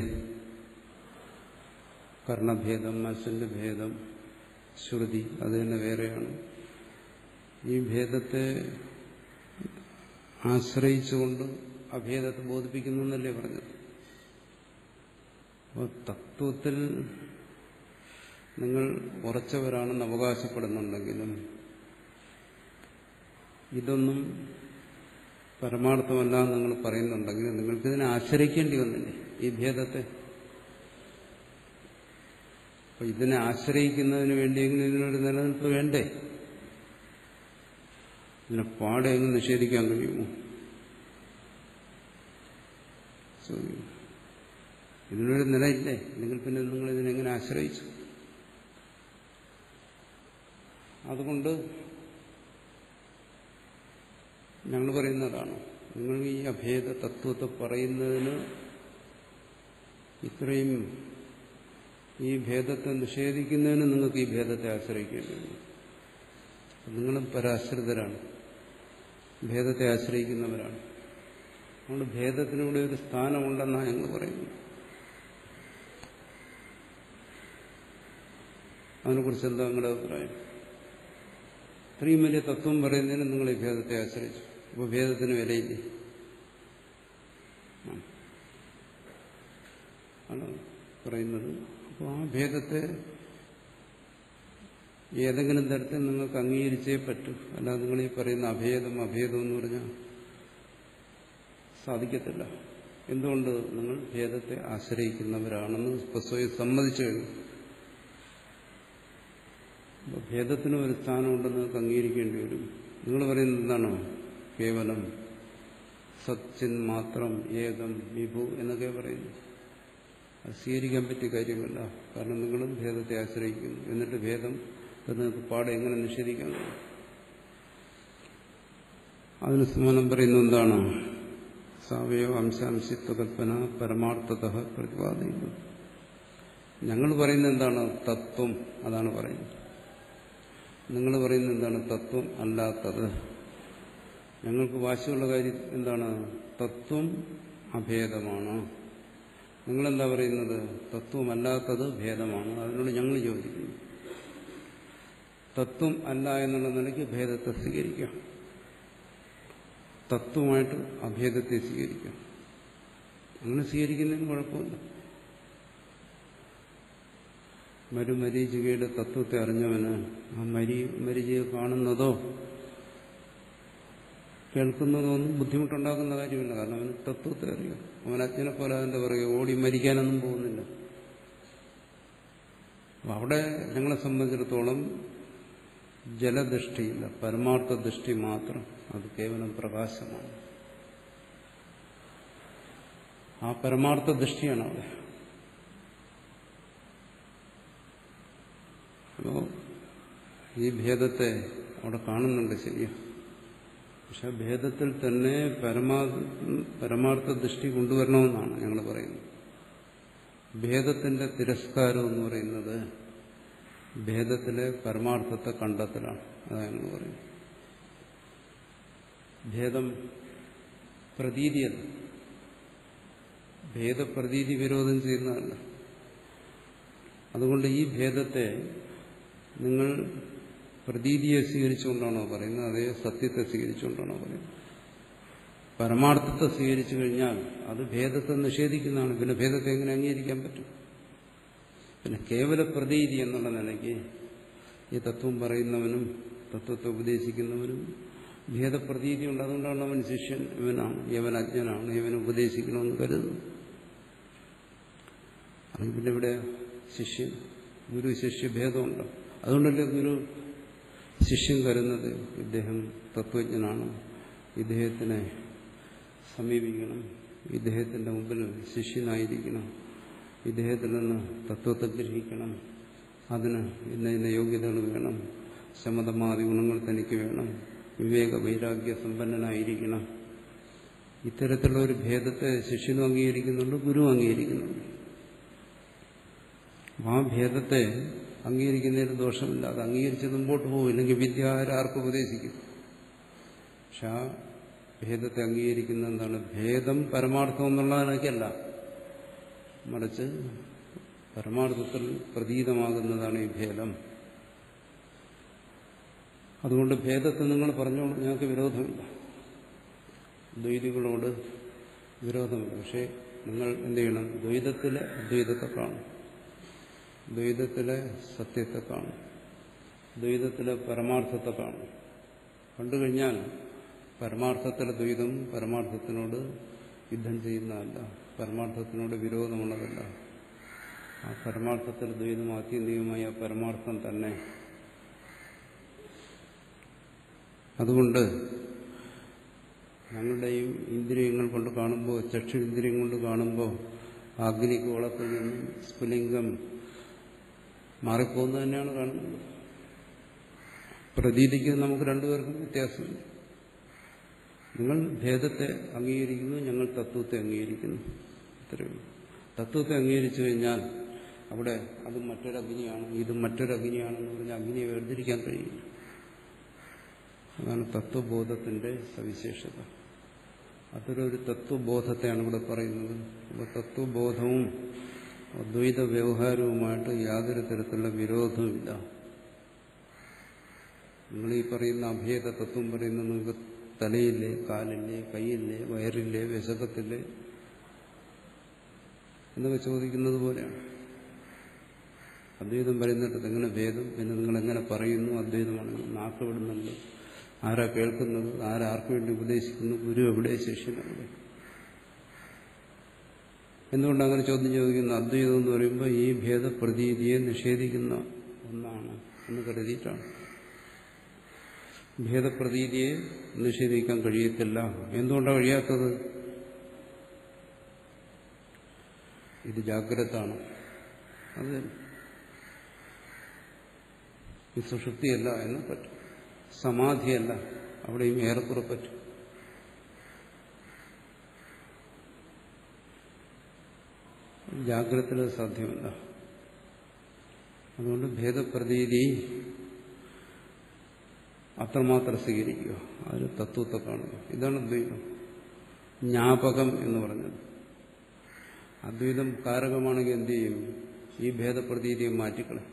കർണഭേദം, മനസ്സിന്റെ ഭേദം, ശ്രുതി അത് തന്നെ വേറെയാണ്, ഈ ഭേദത്തെ ആശ്രയിച്ചുകൊണ്ട് അഭേദത്തെ ബോധിപ്പിക്കുന്നു എന്നല്ലേ പറഞ്ഞത്. അപ്പോൾ തത്വത്തിൽ നിങ്ങൾ ഉറച്ചവരാണെന്ന് അവകാശപ്പെടുന്നുണ്ടെങ്കിലും ഇതൊന്നും പരമാർത്ഥമല്ല എന്ന് നിങ്ങൾ പറയുന്നുണ്ടെങ്കിലും നിങ്ങൾക്കിതിനെ ആശ്രയിക്കേണ്ടി വന്നില്ലേ ഈ ഭേദത്തെ. അപ്പൊ ഇതിനെ ആശ്രയിക്കുന്നതിന് വേണ്ടിയെങ്കിലും ഇതിനൊരു നിലനിൽപ്പ് വേണ്ടേ? ഇതിനെ പാടെ എങ്ങ് നിഷേധിക്കാൻ കഴിയുമോ? ഇതിനൊരു നിലയില്ലേ, അല്ലെങ്കിൽ പിന്നെ നിങ്ങൾ ഇതിനെങ്ങനെ ആശ്രയിച്ചു? അതുകൊണ്ട് ഞങ്ങൾ പറയുന്നതാണ്, നിങ്ങൾ ഈ അഭേദ തത്വത്തെ പറയുന്നതിന് ഇത്രയും ഈ ഭേദത്തെ നിഷേധിക്കുന്നതിന് നിങ്ങൾക്ക് ഈ ഭേദത്തെ ആശ്രയിക്കേണ്ടി വരും. നിങ്ങളും പരാശ്രിതരാണ്, ഭേദത്തെ ആശ്രയിക്കുന്നവരാണ്. അതുകൊണ്ട് ഭേദത്തിനൂടെ ഒരു സ്ഥാനമുണ്ടെന്നാണ് ഞങ്ങൾ പറയുന്നത്. അതിനെക്കുറിച്ച് എന്താ നിങ്ങളുടെ അഭിപ്രായം? ഇത്രയും വലിയ തത്വം പറയുന്നതിന് നിങ്ങൾ ഈ ഭേദത്തെ ആശ്രയിച്ചു, അപ്പോൾ ഭേദത്തിന് വിലയില്ലേ ആണ് പറയുന്നത്. അപ്പോൾ ആ ഭേദത്തെ ഏതെങ്കിലും തരത്തിൽ നിങ്ങൾക്ക് അംഗീകരിച്ചേ പറ്റൂ, അല്ലാതെ നിങ്ങൾ ഈ പറയുന്ന അഭേദം എന്ന് പറഞ്ഞാൽ സാധിക്കത്തില്ല. എന്തുകൊണ്ട്? നിങ്ങൾ ഭേദത്തെ ആശ്രയിക്കുന്നവരാണെന്ന് സ്വയം സമ്മതിച്ചു കഴിഞ്ഞു. അപ്പോൾ ഭേദത്തിന് ഒരു സ്ഥാനമുണ്ടെന്ന് നിങ്ങൾക്ക് അംഗീകരിക്കേണ്ടി വരും. നിങ്ങൾ പറയുന്നത് എന്താണോ? കേവലം സച്ചിൻ മാത്രം, ഏകം, വിഭു എന്നൊക്കെ പറയുന്നു. അത് സ്വീകരിക്കാൻ പറ്റിയ കാര്യമല്ല. കാരണം നിങ്ങളും ഭേദത്തെ ആശ്രയിക്കുന്നു. എന്നിട്ട് ഭേദം നിങ്ങൾക്ക് പാടെ എങ്ങനെ നിഷേധിക്കാൻ കഴിയും? അതിന് സമാനം പറയുന്നത് എന്താണ്? സാവയവ അംശാംശിത്വ കൽപ്പന പരമാർത്ഥത പ്രതിപാദിക്കുന്നു. ഞങ്ങൾ പറയുന്നത് എന്താണ്? തത്വം, അതാണ് പറയുന്നത്. നിങ്ങൾ പറയുന്നത് എന്താണ്? തത്വം അല്ലാത്തത്. ഞങ്ങൾക്ക് വാശിയുള്ള കാര്യം എന്താണ്? തത്വം അഭേദമാണ്. നിങ്ങളെന്താ പറയുന്നത്? തത്വമല്ലാത്തത് ഭേദമാണ്. അതിനോട് ഞങ്ങൾ യോജിക്കുന്നു. തത്വം അല്ല എന്നുള്ള നിലയ്ക്ക് ഭേദത്തെ സ്വീകരിക്കാം, തത്വമായിട്ട് അഭേദത്തെ സ്വീകരിക്കാം. അങ്ങനെ സ്വീകരിക്കുന്നതിന് കുഴപ്പമില്ല. മരുമരീചികയുടെ തത്വത്തെ അറിഞ്ഞവന് ആ മരീചിക കാണുന്നതോ കേൾക്കുന്നതോ ഒന്നും ബുദ്ധിമുട്ടുണ്ടാക്കുന്ന കാര്യമില്ല. കാരണം അവന് തത്വത്തെ അറിയാം. അവൻ അച്ഛനെ പോലെ അതിൻ്റെ പറയുക ഓടി മരിക്കാനൊന്നും പോകുന്നില്ല. അവിടെ ഞങ്ങളെ സംബന്ധിച്ചിടത്തോളം ജലദൃഷ്ടിയില്ല, പരമാർത്ഥ ദൃഷ്ടി മാത്രം. അത് കേവലം പ്രകാശമാണ്. ആ പരമാർത്ഥ ദൃഷ്ടിയാണ് അവിടെ. അപ്പോൾ ഈ ഭേദത്തെ അവിടെ കാണുന്നുണ്ട്, ശരിയാ. പക്ഷെ ഭേദത്തിൽ തന്നെ പരമാർത്ഥ ദൃഷ്ടി കൊണ്ടുവരണമെന്നാണ് ഞങ്ങൾ പറയുന്നത്. ഭേദത്തിന്റെ തിരസ്കാരം എന്ന് പറയുന്നത് ഭേദത്തിലെ പരമാർത്ഥത്തെ കണ്ടെത്തലാണ്. അതാണ് പറയുന്നത്. ഭേദം പ്രതീതിയല്ല, ഭേദപ്രതീതി വിരോധം ചെയ്യുന്നതല്ല. അതുകൊണ്ട് ഈ ഭേദത്തെ നിങ്ങൾ പ്രതീതിയെ സ്വീകരിച്ചുകൊണ്ടാണോ പറയുന്നത്, അതേ സത്യത്തെ സ്വീകരിച്ചുകൊണ്ടാണോ പറയുന്നത്? പരമാർത്ഥത്തെ സ്വീകരിച്ചു കഴിഞ്ഞാൽ അത് ഭേദത്തെ നിഷേധിക്കുന്നതാണ്. പിന്നെ ഭേദത്തെ എങ്ങനെ അംഗീകരിക്കാൻ പറ്റും? പിന്നെ കേവല പ്രതീതി എന്നുള്ള നിലയ്ക്ക് ഈ തത്വം പറയുന്നവനും തത്വത്തെ ഉപദേശിക്കുന്നവനും ഭേദപ്രതീതി ഉണ്ട്. അതുകൊണ്ടാണ് അവൻ ശിഷ്യൻ, ഇവനാണ്, ഇവൻ അജ്ഞനാണ്, ഇവൻ ഉപദേശിക്കണമെന്ന് കരുതുന്നു. അല്ലെങ്കിൽ പിന്നെ ഇവിടെ ശിഷ്യൻ ഗുരു ശിഷ്യ ഭേദമുണ്ട്. അതുകൊണ്ടല്ലേ ഗുരു ശിഷ്യൻ കരുതുന്നത് ഇദ്ദേഹം തത്വജ്ഞനാണ്, ഇദ്ദേഹത്തിനെ സമീപിക്കണം, ഇദ്ദേഹത്തിന്റെ മുമ്പിൽ ശിഷ്യനായിരിക്കണം, ഇദ്ദേഹത്തിൽ നിന്ന് തത്വത്തെ ഗ്രഹിക്കണം, അതിന് ഇന്ന യോഗ്യതകൾ വേണം, ശമതമാദി ഗുണങ്ങൾ തനിക്ക് വേണം, വിവേക വൈരാഗ്യ സമ്പന്നനായിരിക്കണം. ഇത്തരത്തിലുള്ള ഒരു ഭേദത്തെ ശിഷ്യനും അംഗീകരിക്കുന്നുണ്ട്, ഗുരു അംഗീകരിക്കുന്നുണ്ട്. ആ ഭേദത്തെ അംഗീകരിക്കുന്നതിന് ദോഷമില്ല. അത് അംഗീകരിച്ച് മുമ്പോട്ട് പോകും. ഇല്ലെങ്കിൽ വിദ്യ ആർക്കും ഉപദേശിക്കും. പക്ഷെ ആ ഭേദത്തെ അംഗീകരിക്കുന്ന എന്താണ്? ഭേദം പരമാർത്ഥം എന്നുള്ളതിനൊക്കെയല്ല, മറിച്ച് പരമാർത്ഥത്തിൽ പ്രതീതമാകുന്നതാണ് ഈ ഭേദം. അതുകൊണ്ട് ഭേദത്തെ നിങ്ങൾ പറഞ്ഞോളൂ, ഞങ്ങൾക്ക് വിരോധമില്ല, ദ്വൈതികളോട് വിരോധമില്ല. പക്ഷെ നിങ്ങൾ എന്ത് ചെയ്യണം? ദ്വൈതത്തിലെ അദ്വൈതത്തെ കാണും, ദ്വൈതത്തിലെ സത്യത്തെ കാണും, ദ്വൈതത്തിലെ പരമാർത്ഥത്തെ കാണും. കണ്ടുകഴിഞ്ഞാൽ പരമാർത്ഥത്തിലെ ദ്വൈതം പരമാർത്ഥത്തിനോട് യുദ്ധം ചെയ്യുന്നതല്ല, പരമാർത്ഥത്തിനോട് വിരോധമുള്ളതല്ല. ആ പരമാർത്ഥത്തിൽ ദ്വൈതം ആത്യന്തികമായ പരമാർത്ഥം തന്നെ. അതുകൊണ്ട് ഞങ്ങളുടെയും ഇന്ദ്രിയങ്ങൾ കൊണ്ട് കാണുമ്പോൾ, ചക്ഷു ഇന്ദ്രിയം കൊണ്ട് കാണുമ്പോൾ അഗ്നിക്ക് വളത്തിൽ നിന്നും സ്ഫുലിംഗം മാറിപ്പോകുന്നത് തന്നെയാണ് കാണുന്നത്. പ്രതീതിക്ക് നമുക്ക് രണ്ടുപേർക്കും വ്യത്യാസമുണ്ട്. നിങ്ങൾ ഭേദത്തെ അംഗീകരിക്കുന്നു, ഞങ്ങൾ തത്വത്തെ അംഗീകരിക്കുന്നു. ഇത്രയും തത്വത്തെ അംഗീകരിച്ചു കഴിഞ്ഞാൽ അവിടെ അത് മറ്റൊരു അഗ്നിയാണ്, ഇത് മറ്റൊരു അഗ്നിയാണെന്ന് പറഞ്ഞാൽ അഗ്നിയെ വേർതിരിക്കാൻ കഴിയില്ല. അതാണ് തത്വബോധത്തിന്റെ സവിശേഷത. അതൊരു തത്വബോധത്തെയാണ് ഇവിടെ പറയുന്നത്. അപ്പോൾ തത്വബോധവും അദ്വൈത വ്യവഹാരവുമായിട്ട് യാതൊരു തരത്തിലുള്ള വിരോധവുമില്ല. നിങ്ങളീ പറയുന്ന അഭേദ തത്വം പറയുന്നത് നിങ്ങൾക്ക് തലയില്ലേ, കാലില്ലേ, കൈയില്ലേ, വയറില്ലേ, വിശക്കത്തില്ലേ എന്നൊക്കെ ചോദിക്കുന്നത് പോലെയാണ്. അദ്വൈതം പറയുന്നിടത്ത് എങ്ങനെ ഭേദം, പിന്നെ നിങ്ങളെങ്ങനെ പറയുന്നു അദ്വൈതമാണ്? നാക്ക് വിടുന്നുണ്ട്, ആരാ കേൾക്കുന്നത്, ആരാർക്ക് വേണ്ടി ഉപദേശിക്കുന്നു, ഗുരു എവിടെ, ശിഷ്യൻ എവിടെ? എന്തുകൊണ്ട് അങ്ങനെ ചോദ്യം ചോദിക്കുന്നു? അദ്വൈതം എന്ന് പറയുമ്പോൾ ഈ ഭേദപ്രതീതിയെ നിഷേധിക്കുന്ന ഒന്നാണ് എന്ന് കരുതിയിട്ടാണ്. ഭേദപ്രതീതിയെ നിഷേധിക്കാൻ കഴിയത്തില്ല. എന്തുകൊണ്ടാണ് കഴിയാത്തത്? ഇത് ജാഗ്രതാണ്, അത് ഇത് സുഷുപ്തിയല്ല എന്ന് പറ്റും, സമാധിയല്ല, അവിടെയും ഏറെക്കുറെ പറ്റും. ജാഗ്രതയിൽ സാധ്യമല്ല. അതുകൊണ്ട് ഭേദപ്രതീതി അത്രമാത്രം സ്വീകരിക്കുക, അതിൽ തത്വത്തെ കാണുക. ഇതാണ് അദ്വൈതം. ജ്ഞാപകം എന്ന് പറഞ്ഞത് അദ്വൈതം കാരകമാണെങ്കിൽ എന്ത് ചെയ്യും? ഈ ഭേദപ്രതീതിയെ മാറ്റിക്കളെ.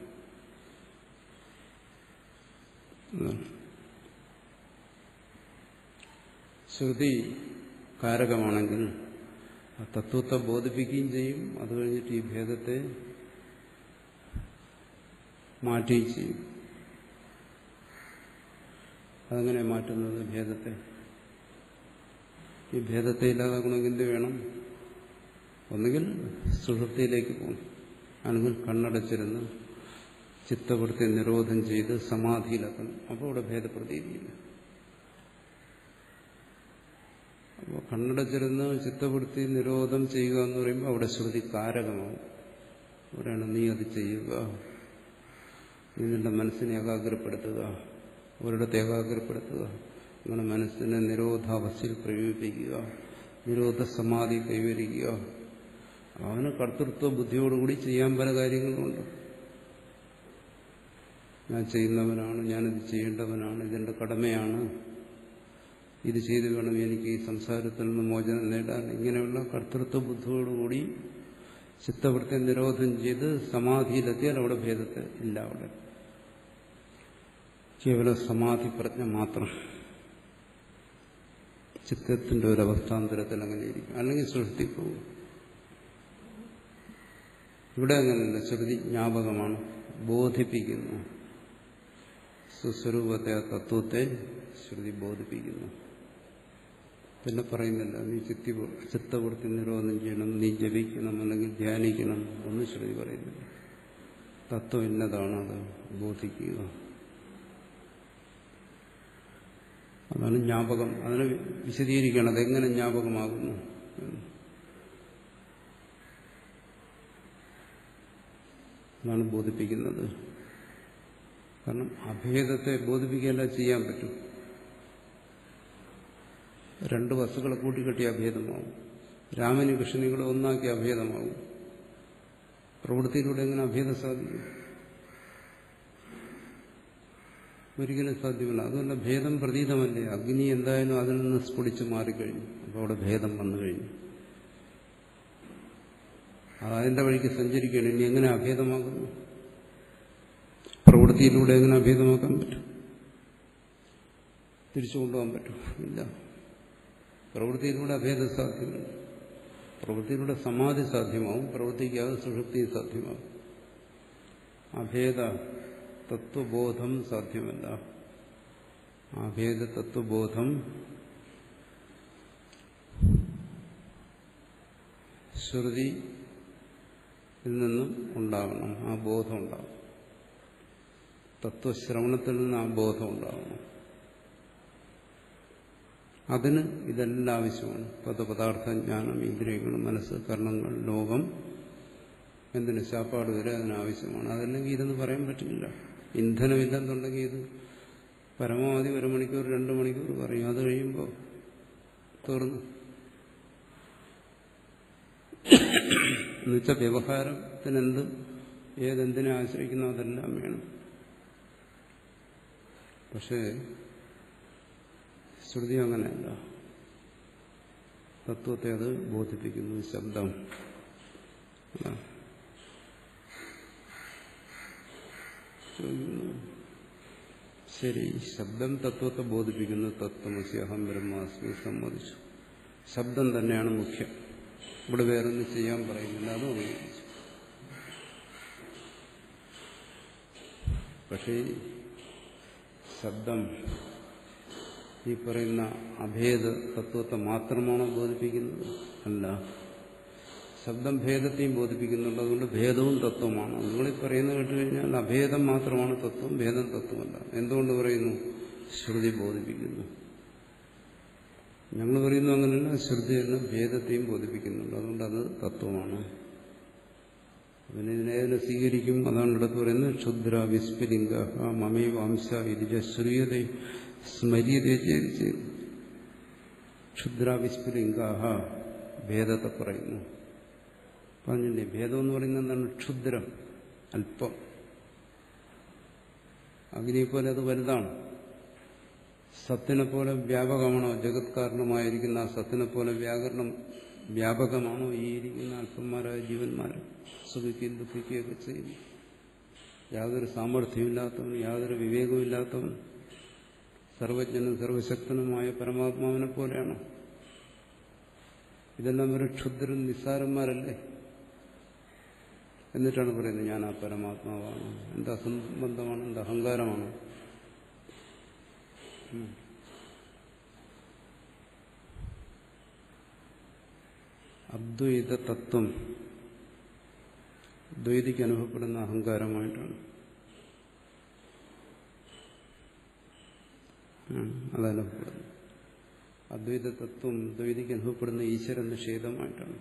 ശ്രുതി കാരകമാണെങ്കിൽ ആ തത്വത്തെ ബോധിപ്പിക്കുകയും ചെയ്യും, അത് കഴിഞ്ഞിട്ട് ഈ ഭേദത്തെ മാറ്റുകയും ചെയ്യും. അതെങ്ങനെ മാറ്റുന്നത്? ഭേദത്തെ, ഈ ഭേദത്തെ ഇല്ലാതാക്കണമെങ്കിൽ എന്ത് വേണം? ഒന്നുകിൽ സുഷുപ്തിയിലേക്ക് പോകണം, അല്ലെങ്കിൽ കണ്ണടച്ചിരുന്ന് ചിത്തവൃത്തി നിരോധം ചെയ്ത് സമാധിയിലെത്തണം. അപ്പോൾ ഇവിടെ ഭേദപ്രതീതിയില്ല. അപ്പോൾ കണ്ണടച്ചിരുന്ന് ചിത്തവൃത്തി നിരോധം ചെയ്യുക എന്ന് പറയുമ്പോൾ അവിടെ ശ്രുതി കാരകമാവും. അവിടെയാണ് നീ അത് ചെയ്യുക, നീ നിന്റെ മനസ്സിനെ ഏകാഗ്രപ്പെടുത്തുക, ഒരിടത്ത് ഏകാഗ്രപ്പെടുത്തുക, അങ്ങനെ മനസ്സിനെ നിരോധാവസ്ഥയിൽ പ്രയോഗിപ്പിക്കുക, നിരോധ സമാധി കൈവരിക്കുക. അവന് കർത്തൃത്വ ബുദ്ധിയോടുകൂടി ചെയ്യാൻ പല കാര്യങ്ങളുമുണ്ട്. ഞാൻ ചെയ്യുന്നവനാണ്, ഞാനിത് ചെയ്യേണ്ടവനാണ്, ഇതെന്റെ കടമയാണ്, ഇത് ചെയ്ത് വേണം എനിക്ക് ഈ സംസാരത്തിൽ നിന്ന് മോചനം നേടാൻ, ഇങ്ങനെയുള്ള കർത്തൃത്വ ബുദ്ധിയോടുകൂടി ചിത്തവൃത്തി നിരോധം ചെയ്ത് സമാധിയിലെത്തിയാൽ അവിടെ ഭേദത്തെ ഇല്ല. അവിടെ കേവലം സമാധി പ്രജ്ഞ മാത്രം. ചിത്തത്തിന്റെ ഒരു അവസ്ഥാന്തരത്തിൽ അങ്ങനെ ഇരിക്കും, അല്ലെങ്കിൽ ശ്രുതി പോകും. ഇവിടെ അങ്ങനെയല്ല, ശ്രുതി ജ്ഞാപകമാണ്, ബോധിപ്പിക്കുന്നു. സ്വസ്വരൂപത്തെ, ആ തത്വത്തെ ശ്രുതി ബോധിപ്പിക്കുന്നു. പിന്നെ പറയുന്നില്ല നീ ചിത്തവൃത്തി നിരോധനം ചെയ്യണം, നീ ജപിക്കണം, അല്ലെങ്കിൽ ധ്യാനിക്കണം, ഒന്നും ശ്രുതി പറയുന്നില്ല. തത്വം ഇന്നതാണ്, അത് ബോധിക്കുക. അതാണ് ജ്ഞാപകം. അതിനെ വിശദീകരിക്കണം, അതെങ്ങനെ ജ്ഞാപകമാകുന്നു. അതാണ് ബോധിപ്പിക്കുന്നത്. കാരണം അഭേദത്തെ ബോധിപ്പിക്കുകയല്ല ചെയ്യാൻ പറ്റും. രണ്ട് വസ്തുക്കളെ കൂട്ടിക്കെട്ടി അഭേദമാവും. രാമന് കൃഷ്ണനുകളെ ഒന്നാക്കി അഭേദമാവും. പ്രവൃത്തിയിലൂടെ എങ്ങനെ അഭേദം സാധിക്കും? ഒരിക്കലും സാധ്യമല്ല. അതുമല്ല, ഭേദം പ്രതീതമല്ലേ. അഗ്നി എന്തായാലും അതിൽ നിന്ന് സ്ഫുടിച്ച് മാറിക്കഴിഞ്ഞു. അപ്പോൾ അവിടെ ഭേദം വന്നു കഴിഞ്ഞു. അതിന്റെ വഴിക്ക് സഞ്ചരിക്കുകയാണ്. ഇനി എങ്ങനെ അഭേദമാകുന്നു? പ്രവൃത്തിയിലൂടെ എങ്ങനെ അഭേദമാക്കാൻ പറ്റും? തിരിച്ചു കൊണ്ടുപോകാൻ പറ്റും? ഇല്ല. പ്രവൃത്തിയിലൂടെ അഭേദം സാധ്യമല്ല. പ്രവൃത്തിയിലൂടെ സമാധി സാധ്യമാവും, പ്രവൃത്തിക്കാതെ സുഷുപ്തി സാധ്യമാവും. അഭേദ തത്വബോധം സാധ്യമല്ല. അഭേദ തത്വബോധം ശ്രുതിയിൽ നിന്നും ഉണ്ടാകണം. ആ ബോധം ഉണ്ടാകണം. തത്വശ്രവണത്തിൽ നിന്ന് ആ ബോധം ഉണ്ടാകണം. അതിന് ഇതെല്ലാം ആവശ്യമാണ്. പദപദാർത്ഥ ജ്ഞാനം, ഇന്ദ്രിയങ്ങൾ, മനസ്സ്, കർണങ്ങൾ, ലോകം, എന്തിന് ശാപ്പാട് വരെ അതിനാവശ്യമാണ്. അതല്ലെങ്കിൽ ഇതെന്ന് പറയാൻ പറ്റില്ല. ഇന്ധനമില്ലെന്നുണ്ടെങ്കിൽ ഇത് പരമാവധി 1 മണിക്കൂർ 2 മണിക്കൂർ പറയും. അത് കഴിയുമ്പോൾ തീർന്നു. എന്നുവെച്ചാൽ വ്യവഹാരത്തിനെന്ത് ഏതെന്തിനെ ആശ്രയിക്കുന്നോ അതെല്ലാം വേണം. പക്ഷേ ശ്രുതി അങ്ങനെയല്ല. തത്വത്തെ അത് ബോധിപ്പിക്കുന്നു. ശബ്ദം ശരി, ശബ്ദം തത്വത്തെ ബോധിപ്പിക്കുന്നു. തത്വമസി അഹം ബ്രഹ്മാസ്മി സമ്മതിച്ചു. ശബ്ദം തന്നെയാണ് മുഖ്യം. ഇവിടെ വേറൊന്നും ചെയ്യാൻ പറയുന്നില്ല. അതും അംഗീകരിച്ചു. പക്ഷേ ശബ്ദം ഈ പറയുന്ന അഭേദ തത്വത്തെ മാത്രമാണോ ബോധിപ്പിക്കുന്നത്? അല്ല. ശബ്ദം ഭേദത്തെയും ബോധിപ്പിക്കുന്നുണ്ട്. അതുകൊണ്ട് ഭേദവും തത്വമാണ്. നിങ്ങളീ പറയുന്നത് കേട്ടുകഴിഞ്ഞാൽ അഭേദം മാത്രമാണ് തത്വം, ഭേദം തത്വമല്ല. എന്തുകൊണ്ട് പറയുന്നു? ശ്രുതി ബോധിപ്പിക്കുന്നു. ഞങ്ങൾ പറയുന്നു അങ്ങനെയല്ല. ശ്രുതി തന്നെ ഭേദത്തെയും ബോധിപ്പിക്കുന്നുണ്ട്. അതുകൊണ്ട് അത് തത്വമാണ്. പിന്നെ ഇതിനെ സ്വീകരിക്കും. അതാണ് ഇടത്ത് പറയുന്നത് ക്ഷുദ്ര വിസ്ഫലിംഗ മമേ വംശ ഇതിജ ശ്രീയത സ്മര്യത ചേരിച്ച്. ക്ഷുദ്ര വിസ്ഫലിംഗാഹ ഭേദത്തെ പറയുന്നു. പറഞ്ഞില്ലേ, ഭേദം എന്ന് പറയുന്നത് എന്താണ്? ക്ഷുദ്രം, അല്പം. അഗ്നിയെപ്പോലെ അത് വലുതാണ്. സത്തിനെ പോലെ വ്യാപകമാണോ? ജഗത് കാരണമായിരിക്കുന്ന ആ സത്തിനെ പോലെ വ്യാപകമാണോ ഈ ഇരിക്കുന്ന അല്പന്മാരായ ജീവന്മാർ? സുഖിക്കുകയും ദുഃഖിക്കുകയൊക്കെ ചെയ്യുന്നു. യാതൊരു സാമർഥ്യമില്ലാത്തവൻ, യാതൊരു വിവേകമില്ലാത്തവൻ, സർവജ്ഞനും സർവശക്തനുമായ പരമാത്മാവിനെ പോലെയാണ്. ഇതെല്ലാം ഒരു ക്ഷുദ്രൻ, നിസ്സാരന്മാരല്ലേ? എന്നിട്ടാണ് പറയുന്നത് ഞാൻ ആ പരമാത്മാവാണ്. എന്താ അസംബന്ധമാണ്? എന്താ അഹങ്കാരമാണ്? അദ്വൈത തത്വം ദ്വൈതിക്ക് അനുഭവപ്പെടുന്ന അഹങ്കാരമായിട്ടാണ്. അതനുഭവപ്പെടുന്നത്. അദ്വൈത തത്വം ദ്വൈതിക്ക് അനുഭവപ്പെടുന്ന ഈശ്വര നിഷേധമായിട്ടാണ്.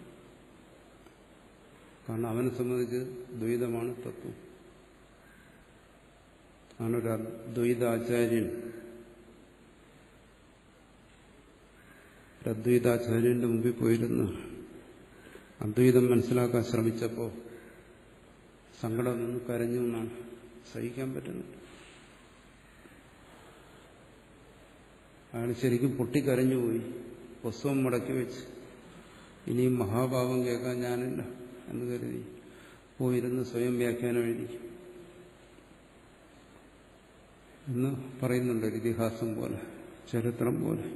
കാരണം അവനെ സംബന്ധിച്ച് ദ്വൈതമാണ് തത്വം. അവനൊരു അദ്വൈതാചാര്യൻ അദ്വൈതാചാര്യന്റെ മുമ്പിൽ പോയിരുന്നു അദ്വൈതം മനസ്സിലാക്കാൻ ശ്രമിച്ചപ്പോൾ സങ്കടം നിന്ന് കരഞ്ഞു എന്നാണ്. സഹിക്കാൻ പറ്റുന്നത്. അയാൾ ശരിക്കും പൊട്ടിക്കരഞ്ഞുപോയി. പുസ്തകം മുടക്കി വെച്ച് ഇനിയും മഹാഭാവം കേൾക്കാൻ ഞാനില്ല എന്ന് കരുതി പോയിരുന്ന് സ്വയം വ്യാഖ്യാനം എഴുതി എന്ന് പറയുന്നുണ്ട്. ഒരു ഇതിഹാസം പോലെ, ചരിത്രം പോലെ.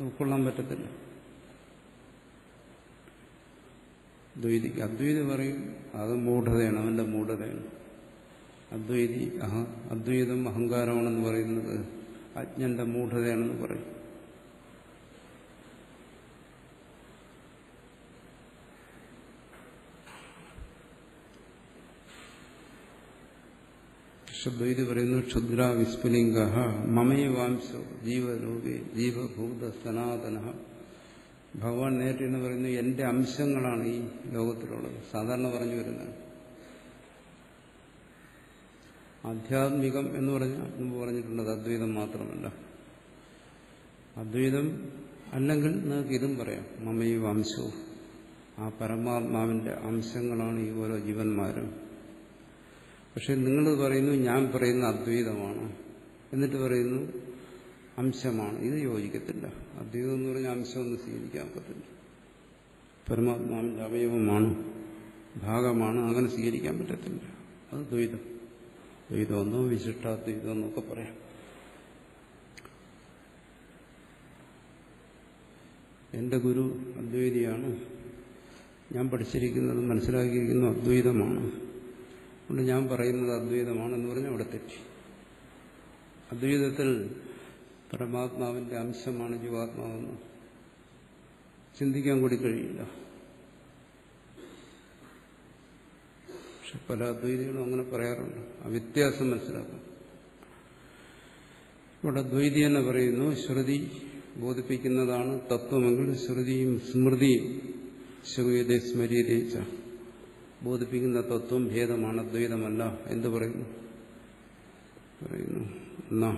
ഉൾക്കൊള്ളാൻ പറ്റത്തില്ല. ദ്വൈതിക്ക് അദ്വൈതി പറയും അത് മൂഢതയാണ്, അവന്റെ മൂഢതയാണ്. അദ്വൈതം അഹങ്കാരമാണെന്ന് പറയുന്നത് അജ്ഞന്റെ മൂഢതയാണെന്ന് പറയും. ദ്വൈതി പറയുന്നു ക്ഷുദ്ര വിസ്ഫുലിംഗ മമൈവാംശോ ജീവലോകേ ജീവഭൂത സനാതന. ഭഗവാൻ നേരിട്ടെന്ന് പറയുന്നു എന്റെ അംശങ്ങളാണ് ഈ ലോകത്തിലുള്ളത്. സാധാരണ പറഞ്ഞു വരുന്നത് ആധ്യാത്മികം എന്ന് പറഞ്ഞാൽ മുമ്പ് പറഞ്ഞിട്ടുള്ളത് അദ്വൈതം മാത്രമല്ല. അദ്വൈതം അല്ലെങ്കിൽ നിങ്ങൾക്ക് ഇതും പറയാം, മമൈവാംശോ, ആ പരമാത്മാവിന്റെ അംശങ്ങളാണ് ഈ ഓരോ ജീവന്മാരും. പക്ഷെ നിങ്ങൾ പറയുന്നു ഞാൻ പറയുന്ന അദ്വൈതമാണ്, എന്നിട്ട് പറയുന്നു അംശമാണ്. ഇത് യോജിക്കത്തില്ല. അദ്വൈതം എന്ന് പറഞ്ഞാൽ അംശമൊന്നും സ്വീകരിക്കാൻ ഒക്കത്തില്ല. പരമാത്മാവിന്റെ അവയവമാണ്, ഭാഗമാണ്, അങ്ങനെ സ്വീകരിക്കാൻ പറ്റത്തില്ല. അത് ദ്വൈതം. ദ്വൈതമെന്നോ വിശിഷ്ടാദ്വൈതം എന്നൊക്കെ പറയാം. എന്റെ ഗുരു അദ്വൈതിയാണ്, ഞാൻ പഠിച്ചിരിക്കുന്നത് മനസ്സിലാക്കിയിരിക്കുന്നത് അദ്വൈതമാണ്, അതുകൊണ്ട് ഞാൻ പറയുന്നത് അദ്വൈതമാണെന്ന് പറഞ്ഞാൽ അവിടെ തെറ്റി. അദ്വൈതത്തിൽ പരമാത്മാവിന്റെ അംശമാണ് ജീവാത്മാവെന്ന് ചിന്തിക്കാൻ കൂടി കഴിയില്ല. പക്ഷെ പല അദ്വൈതികളും അങ്ങനെ പറയാറുണ്ട്. ആ വ്യത്യാസം മനസ്സിലാക്കാം. ഇവിടെ ദ്വൈതി എന്ന് പറയുന്നു ശ്രുതി ബോധിപ്പിക്കുന്നതാണ് തത്വമെങ്കിൽ ശ്രുതിയും സ്മൃതിയും ശ്രുയതേ സ്മര്യതേച്ച ബോധിപ്പിക്കുന്ന തത്വം ഭേദമാണ്, അദ്വൈതമല്ല. എന്ത് പറയുന്നു? എന്നാ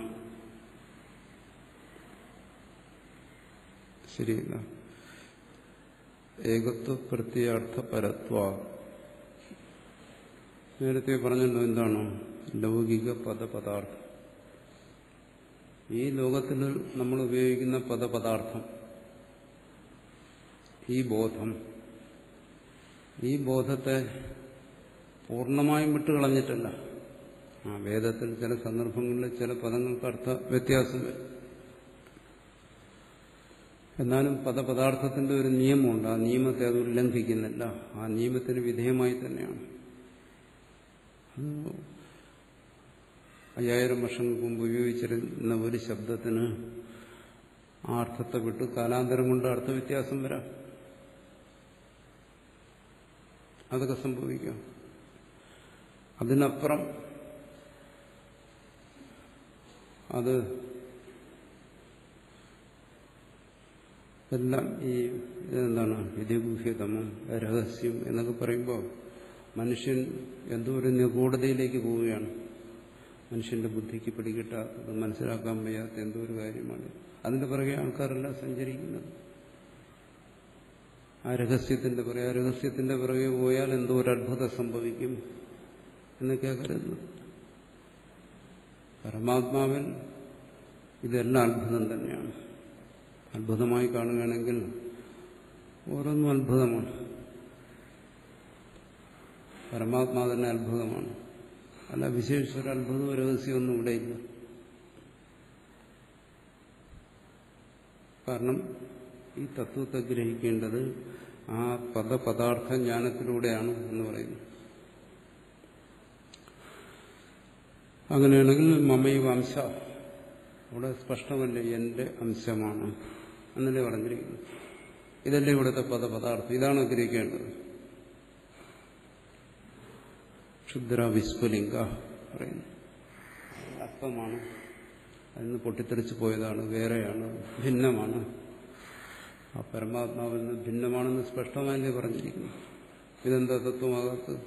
ശരിയല്ല. ഏകത്വ പ്രത്യാർത്ഥ പരത്വ. നേരത്തെ പറഞ്ഞല്ലോ എന്താണ് ലൗകിക പദപദാർത്ഥം. ഈ ലോകത്തിൽ നമ്മൾ ഉപയോഗിക്കുന്ന പദപദാർത്ഥം, ഈ ബോധം, ഈ ബോധത്തെ പൂർണ്ണമായും വിട്ടുകളഞ്ഞിട്ടല്ല. വേദത്തിൽ ചില സന്ദർഭങ്ങളിൽ ചില പദങ്ങൾക്ക് അർത്ഥ വ്യത്യാസം വരും. എന്നാലും പദപദാർത്ഥത്തിന്റെ ഒരു നിയമമുണ്ട്. ആ നിയമത്തെ അത് ഉല്ലംഘിക്കുന്നില്ല. ആ നിയമത്തിന് വിധേയമായി തന്നെയാണ്. 5000 വർഷങ്ങൾക്ക് മുമ്പ് ഉപയോഗിച്ചിരുന്ന ഒരു ശബ്ദത്തിന് ആ അർത്ഥത്തെ വിട്ട് കാലാന്തരം കൊണ്ട് അർത്ഥവ്യത്യാസം വരാം. അതൊക്കെ സംഭവിക്കാം. അതിനപ്പുറം അത് എല്ലാം ഈ എന്താണ് വിധിഗുഹ്യതമം രഹസ്യം എന്നൊക്കെ പറയുമ്പോൾ മനുഷ്യൻ എന്തോ ഒരു നിഗൂഢതയിലേക്ക് പോവുകയാണ്. മനുഷ്യന്റെ ബുദ്ധിക്ക് പിടികിട്ടാത്തത്, മനസ്സിലാക്കാൻ വയ്യാത്ത എന്തോ ഒരു കാര്യമാണ്. അതിന്റെ പുറകെ ആൾക്കാരെല്ലാം സഞ്ചരിക്കുന്നത്. ആ രഹസ്യത്തിന്റെ പുറകെ പോയാൽ എന്തോ ഒരു അത്ഭുതം സംഭവിക്കും എന്നൊക്കെയാ കരുതുന്നത്. പരമാത്മാവിൽ ഇതെല്ലാം അത്ഭുതം തന്നെയാണ്. അത്ഭുതമായി കാണുകയാണെങ്കിൽ ഓരോന്നും അത്ഭുതമാണ്. പരമാത്മാവ് തന്നെ അത്ഭുതമാണ്. അല്ല വിശേഷിച്ച ഒരു അത്ഭുതവും രഹസ്യമൊന്നും ഇവിടെയില്ല. കാരണം ഈ തത്വത്തെ ഗ്രഹിക്കേണ്ടത് ആ പദപദാർത്ഥ ജ്ഞാനത്തിലൂടെയാണ് എന്ന് പറയുന്നു. അങ്ങനെയാണെങ്കിൽ മമൈവ അംശ, അവിടെ സ്പഷ്ടമല്ലേ എന്റെ അംശമാണ് എന്നല്ലേ പറഞ്ഞിരിക്കുന്നു. ഇതല്ലേ ഇവിടുത്തെ പദപദാർത്ഥം. ഇതാണ് ഗ്രഹിക്കേണ്ടത്. ക്ഷുദ്ര വിസ്ഫുലിംഗ പറയുന്നു. അല്പമാണ്, അതിന് പൊട്ടിത്തെറിച്ച് പോയതാണ്, വേറെയാണ്, ഭിന്നമാണ്. ആ പരമാത്മാവിൽ നിന്ന് ഭിന്നമാണെന്ന് സ്പഷ്ടമായല്ലേ പറഞ്ഞിരിക്കുന്നു. ഇതെന്താ തത്വമാകാത്തത്?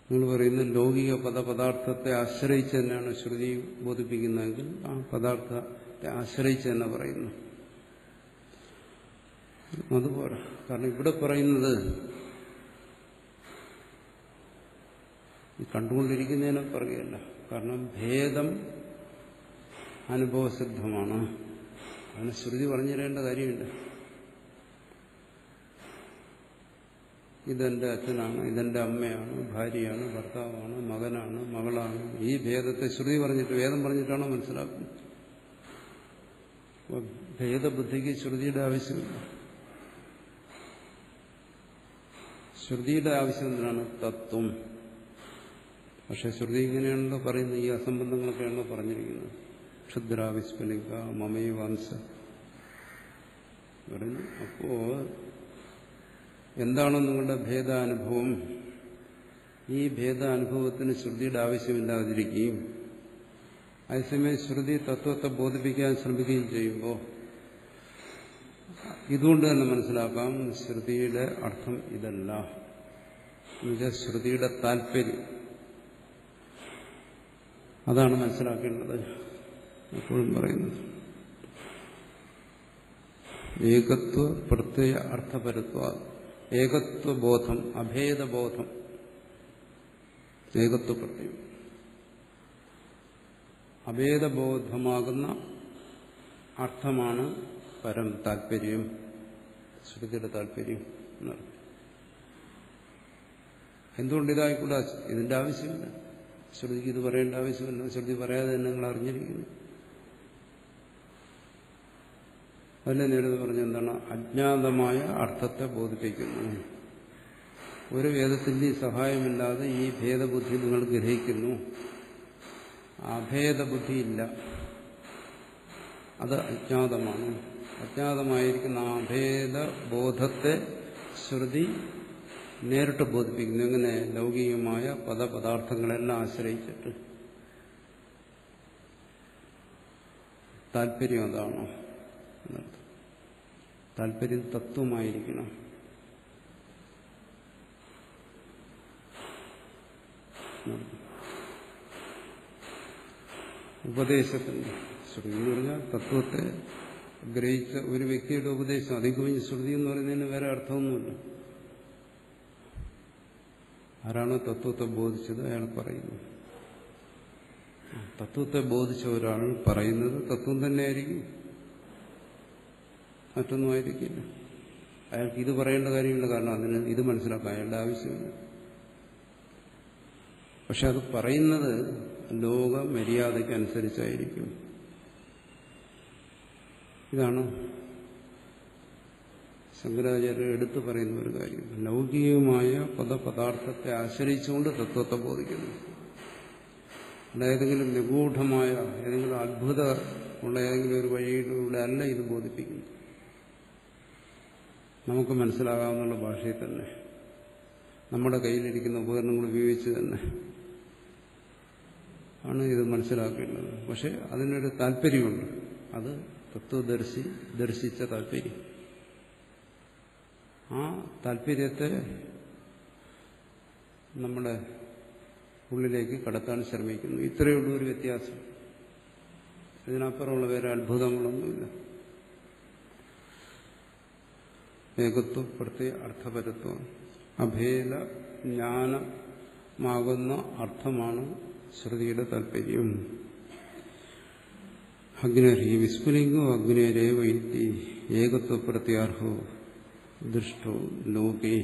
നിങ്ങൾ പറയുന്ന ലൗകിക പദപദാർത്ഥത്തെ ആശ്രയിച്ച് തന്നെയാണ് ശ്രുതി ബോധിപ്പിക്കുന്നതെങ്കിൽ ആ പദാർത്ഥത്തെ ആശ്രയിച്ച് തന്നെ പറയുന്നു. അതുപോലെ കാരണം ഇവിടെ പറയുന്നത് ഈ കണ്ടുകൊണ്ടിരിക്കുന്നതിനെ പറയുകയല്ല. കാരണം ഭേദം അനുഭവസിദ്ധമാണ്. അതിന് ശ്രുതി പറഞ്ഞു തരേണ്ട കാര്യമില്ല. ഇതെന്റെ അച്ഛനാണ്, ഇതെന്റെ അമ്മയാണ്, ഭാര്യയാണ്, ഭർത്താവാണ്, മകനാണ്, മകളാണ്. ഈ ഭേദത്തെ ശ്രുതി പറഞ്ഞിട്ട്, വേദം പറഞ്ഞിട്ടാണോ മനസ്സിലാക്കുന്നത്? ഭേദബുദ്ധിക്ക് ശ്രുതിയുടെ ആവശ്യമില്ല. ശ്രുതിയുടെ ആവശ്യം എന്തിനാണ്? തത്വം. പക്ഷെ ശ്രുതി ഇങ്ങനെയാണല്ലോ പറയുന്നത്, ഈ അസംബന്ധങ്ങളൊക്കെയാണല്ലോ പറഞ്ഞിരിക്കുന്നത്. ക്ഷുദ്രാവിസ്ഫലിക മമൈവാംസ പറയുന്നു. അപ്പോ എന്താണോ നിങ്ങളുടെ ഭേദാനുഭവം, ഈ ഭേദാനുഭവത്തിന് ശ്രുതിയുടെ ആവശ്യമില്ലാതിരിക്കുകയും അതേസമയം ശ്രുതി തത്വത്തെ ബോധിപ്പിക്കാൻ ശ്രമിക്കുകയും ചെയ്യുമ്പോൾ ഇതുകൊണ്ട് തന്നെ മനസ്സിലാക്കാം ശ്രുതിയുടെ അർത്ഥം ഇതല്ല. എന്നുവെച്ചാൽ ശ്രുതിയുടെ താല്പര്യം അതാണ് മനസ്സിലാക്കേണ്ടത്. എപ്പോഴും പറയുന്നത് ഏകത്വ പ്രത്യയ അർത്ഥപരത്വ, ഏകത്വബോധം, അഭേദബോധം, ഏകത്വ പ്രത്യയം, അഭേദബോധമാകുന്ന അർത്ഥമാണ് പരം, താല്പര്യം, ശ്രുതിയുടെ താല്പര്യം എന്നർത്ഥം. എന്തുകൊണ്ട് ഇതായിക്കൂടാ? ഇതിന്റെ ആവശ്യമില്ല. ശ്രുതിക്ക് ഇത് പറയേണ്ട ആവശ്യമില്ല. ശ്രുതി പറയാതെ തന്നെ നിങ്ങൾ അറിഞ്ഞിരിക്കുന്നു. അതിനെ നേരത്തെ പറഞ്ഞ എന്താണ്? അജ്ഞാതമായ അർത്ഥത്തെ ബോധിപ്പിക്കുന്നു. ഒരു വേദത്തിന്റെ സഹായമില്ലാതെ ഈ ഭേദബുദ്ധി നിങ്ങൾ ഗ്രഹിക്കുന്നു. അഭേദബുദ്ധിയില്ല, അത് അജ്ഞാതമാണ്. അജ്ഞാതമായിരിക്കുന്ന അഭേദബോധത്തെ ശ്രുതി നേരിട്ട് ബോധിപ്പിക്കുന്നു. എങ്ങനെ? ലൗകികമായ പദപദാർത്ഥങ്ങളെല്ലാം ആശ്രയിച്ചിട്ട്. താല്പര്യം അതാണോ എന്നർത്ഥം. താല്പര്യം തത്വമായിരിക്കണം. ഉപദേശത്തിന്റെ ശ്രുതി എന്ന് പറഞ്ഞാൽ തത്വത്തെ ഗ്രഹിച്ച ഒരു വ്യക്തിയുടെ ഉപദേശം. അതികവിഞ്ഞ് ശ്രുതി എന്ന് പറയുന്നതിന് വേറെ അർത്ഥമൊന്നുമില്ല. ആരാണോ തത്വത്തെ ബോധിച്ചത് അയാൾ പറയുന്നു. തത്വത്തെ ബോധിച്ച ഒരാൾ പറയുന്നത് തത്വം തന്നെയായിരിക്കും, മറ്റൊന്നും ആയിരിക്കില്ല. അയാൾക്ക് ഇത് പറയേണ്ട കാര്യമില്ല. കാരണം അതിന് ഇത് മനസ്സിലാക്കാൻ അയാളുടെ ആവശ്യമില്ല. പക്ഷെ അത് പറയുന്നത് ലോക മര്യാദയ്ക്ക് അനുസരിച്ചായിരിക്കും. ഇതാണ് ശങ്കരാചാര്യർ എടുത്തു പറയുന്ന ഒരു കാര്യം. ലൗകികമായ പദപദാർത്ഥത്തെ ആശ്രയിച്ചുകൊണ്ട് തത്വത്തെ ബോധിക്കുന്നു. അല്ല ഏതെങ്കിലും നിഗൂഢമായ, ഏതെങ്കിലും അത്ഭുതമുള്ള ഏതെങ്കിലും ഒരു വഴിയിലൂടെ അല്ല ഇത് ബോധിപ്പിക്കുന്നു. നമുക്ക് മനസ്സിലാകാവുന്ന ഭാഷയിൽ തന്നെ, നമ്മുടെ കയ്യിലിരിക്കുന്ന ഉപകരണങ്ങൾ ഉപയോഗിച്ച് തന്നെ ആണ് ഇത് മനസ്സിലാക്കേണ്ടത്. പക്ഷെ അതിനൊരു താല്പര്യമുണ്ട്. അത് തത്വദർശി ദർശിച്ച താല്പര്യം. ആ താല്പര്യത്തെ നമ്മുടെ ഉള്ളിലേക്ക് കടത്താൻ ശ്രമിക്കുന്നു. ഇത്രയുള്ള ഒരു വ്യത്യാസം. ഇതിനപ്പുറമുള്ള വേറെ അത്ഭുതങ്ങളൊന്നുമില്ല. ഏകത്വ പ്രത്യയ അർത്ഥപരത്വം, അഭേദ ജ്ഞാനമാകുന്ന അർത്ഥമാണ് ശ്രുതിയുടെ താല്പര്യം. അഗ്നേഹി വിസ്ഫുലിംഗോ അഗ്നേരേവ ഇതി ഏകത്വ പ്രത്യാർഹോ ദൃഷ്ടോ ലോകേ.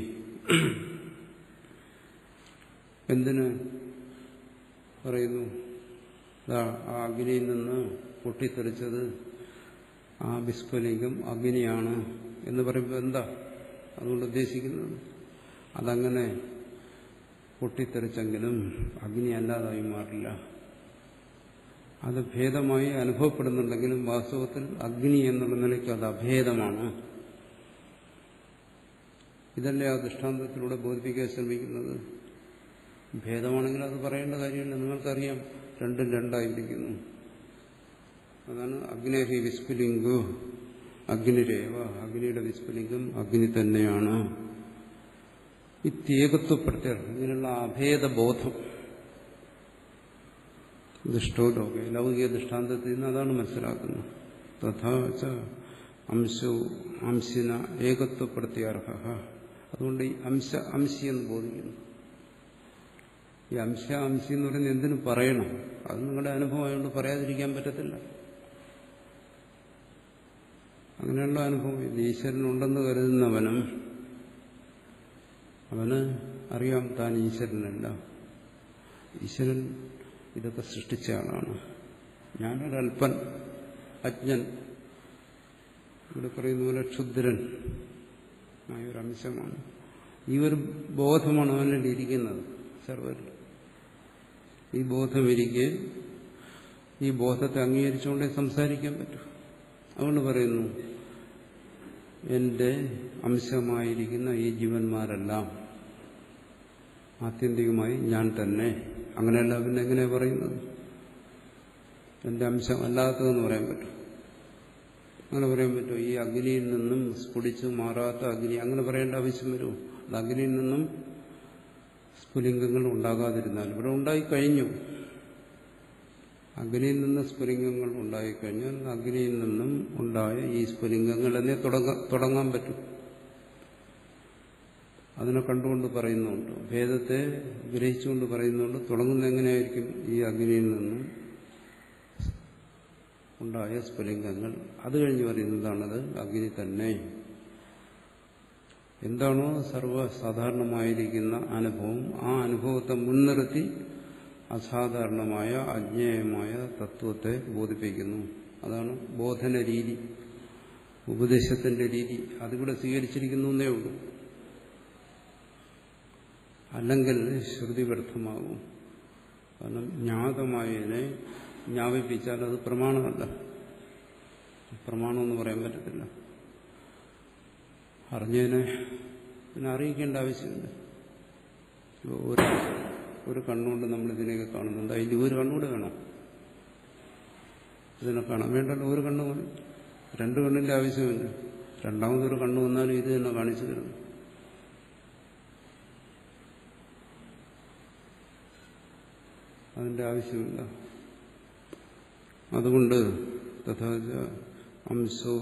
എന്തിന് പറയുന്നു? ആ അഗ്നിയിൽ നിന്ന് പൊട്ടിത്തെറിച്ചത് ആ വിസ്ഫുലിംഗം അഗ്നിയാണ് എന്ന് പറയുമ്പോൾ എന്താ അതുകൊണ്ട് ഉദ്ദേശിക്കുന്നത്? അതങ്ങനെ പൊട്ടിത്തെറിച്ചെങ്കിലും അഗ്നി അല്ലാതായി മാറില്ല. അത് ഭേദമായി അനുഭവപ്പെടുന്നുണ്ടെങ്കിലും വാസ്തവത്തിൽ അഗ്നി എന്നുള്ള നിലയ്ക്ക് അത് അഭേദമാണ്. ഇതല്ലേ ആ ദൃഷ്ടാന്തത്തിലൂടെ ബോധിപ്പിക്കാൻ ശ്രമിക്കുന്നത്. ഭേദമാണെങ്കിൽ അത് പറയേണ്ട കാര്യമില്ല. നിങ്ങൾക്കറിയാം രണ്ടും രണ്ടായിരിക്കുന്നു. അതാണ് അഗ്നേഹി വിസ്ഫുലിംഗോ അഗ്നിരേവ, അഗ്നിയുടെ വിസ്ഫുലിംഗം അഗ്നി തന്നെയാണ്. ഇത്യേകത്വപ്പെടുത്തിയ ഇങ്ങനെയുള്ള അഭേദബോധം ദൃഷ്ടോ ലോകെ, ലൗകിക ദൃഷ്ടാന്തത്തിൽ നിന്ന് അതാണ് മനസ്സിലാക്കുന്നത്. തഥാച അംശോ അംശിന ഏകത്വപ്പെടുത്തിയാർഹ. അതുകൊണ്ട് ഈ അംശി എന്ന് ബോധിക്കുന്നു. ഈ അംശി എന്ന് പറയുന്നത് എന്തിനു പറയണം? അത് നിങ്ങളുടെ അനുഭവമായതുകൊണ്ട് പറയാതിരിക്കാൻ പറ്റത്തില്ല. അങ്ങനെയുള്ള അനുഭവം. ഈശ്വരനുണ്ടെന്ന് കരുതുന്നവനും അവന് അറിയാം താൻ ഈശ്വരനല്ല, ഈശ്വരൻ ഇതൊക്കെ സൃഷ്ടിച്ച ആളാണ്, ഞാനൊരൽപ്പൻ അജ്ഞൻ, ഇവിടെ പറയുന്ന പോലെ ക്ഷുദ്രൻ ആയൊരംശമാണ്. ഈ ഒരു ബോധമാണ് അവനിൽ ഇരിക്കുന്നത് സർവരിൽ. ഈ ബോധമിരിക്കെ ഈ ബോധത്തെ അംഗീകരിച്ചുകൊണ്ടേ സംസാരിക്കാൻ പറ്റൂ. അതുകൊണ്ട് പറയുന്നു, എന്റെ അംശമായിരിക്കുന്ന ഈ ജീവന്മാരെല്ലാം ആത്യന്തികമായി ഞാൻ തന്നെ. അങ്ങനെയല്ല പിന്നെ എങ്ങനെയാ പറയുന്നത്? എന്റെ അംശം അല്ലാത്തതെന്ന് പറയാൻ പറ്റും? അങ്ങനെ പറയാൻ പറ്റുമോ? ഈ അഗ്നിയിൽ നിന്നും സ്ഫുടിച്ചു മാറാത്ത അഗ്നി, അങ്ങനെ പറയേണ്ട ആവശ്യം വരുമോ? അത് അഗ്നിയിൽ നിന്നും സ്ഫുലിംഗങ്ങൾ ഉണ്ടാകാതിരുന്നാൽ ഇവിടെ ഉണ്ടായിക്കഴിഞ്ഞു. അഗ്നിയിൽ നിന്ന് സ്ഫുലിംഗങ്ങൾ ഉണ്ടായിക്കഴിഞ്ഞാൽ അഗ്നിയിൽ നിന്നും ഉണ്ടായ ഈ സ്ഫുലിംഗങ്ങൾ തന്നെ തുടങ്ങാൻ പറ്റും. അതിനെ കണ്ടുകൊണ്ട് പറയുന്നുണ്ട്, ഭേദത്തെ ഗ്രഹിച്ചുകൊണ്ട് പറയുന്നുണ്ട്. തുടങ്ങുന്നത് എങ്ങനെയായിരിക്കും? ഈ അഗ്നിയിൽ നിന്നും ഉണ്ടായ സ്ഫുലിംഗങ്ങൾ. അത് കഴിഞ്ഞ് പറയുന്നതാണത് അഗ്നി തന്നെ. എന്താണോ സർവ്വസാധാരണമായിരിക്കുന്ന അനുഭവം, ആ അനുഭവത്തെ മുൻനിർത്തി അസാധാരണമായ അജ്ഞേയമായ തത്വത്തെ ബോധിപ്പിക്കുന്നു. അതാണ് ബോധന രീതി, ഉപദേശത്തിന്റെ രീതി. അതിവിടെ സ്വീകരിച്ചിരിക്കുന്നു എന്നേ ഉള്ളൂ. അല്ലെങ്കിൽ ശ്രുതി വ്യർത്ഥമാകും. കാരണം ജ്ഞാതമായതിനെ ജ്ഞാപിപ്പിച്ചാൽ അത് പ്രമാണമല്ല. പ്രമാണമെന്ന് പറയാൻ പറ്റത്തില്ല. അറിഞ്ഞതിനെ പിന്നെ അറിയിക്കേണ്ട ആവശ്യമില്ല. ഒരു കണ്ണുകൊണ്ട് നമ്മൾ ഇതിനെയൊക്കെ കാണുന്നുണ്ട്, അതിൻ്റെ ഒരു കണ്ണുകൂടെ വേണം ഇതിനെ കാണാൻ. വേണ്ടല്ലോ, ഒരു കണ്ണ് മതി. രണ്ട് കണ്ണിന്റെ ആവശ്യമില്ല. രണ്ടാമതൊരു കണ്ണ് വന്നാലും ഇത് തന്നെ കാണിച്ചു തരുന്നു. അതിന്റെ ആവശ്യമില്ല. അതുകൊണ്ട് തഥാച അംശോ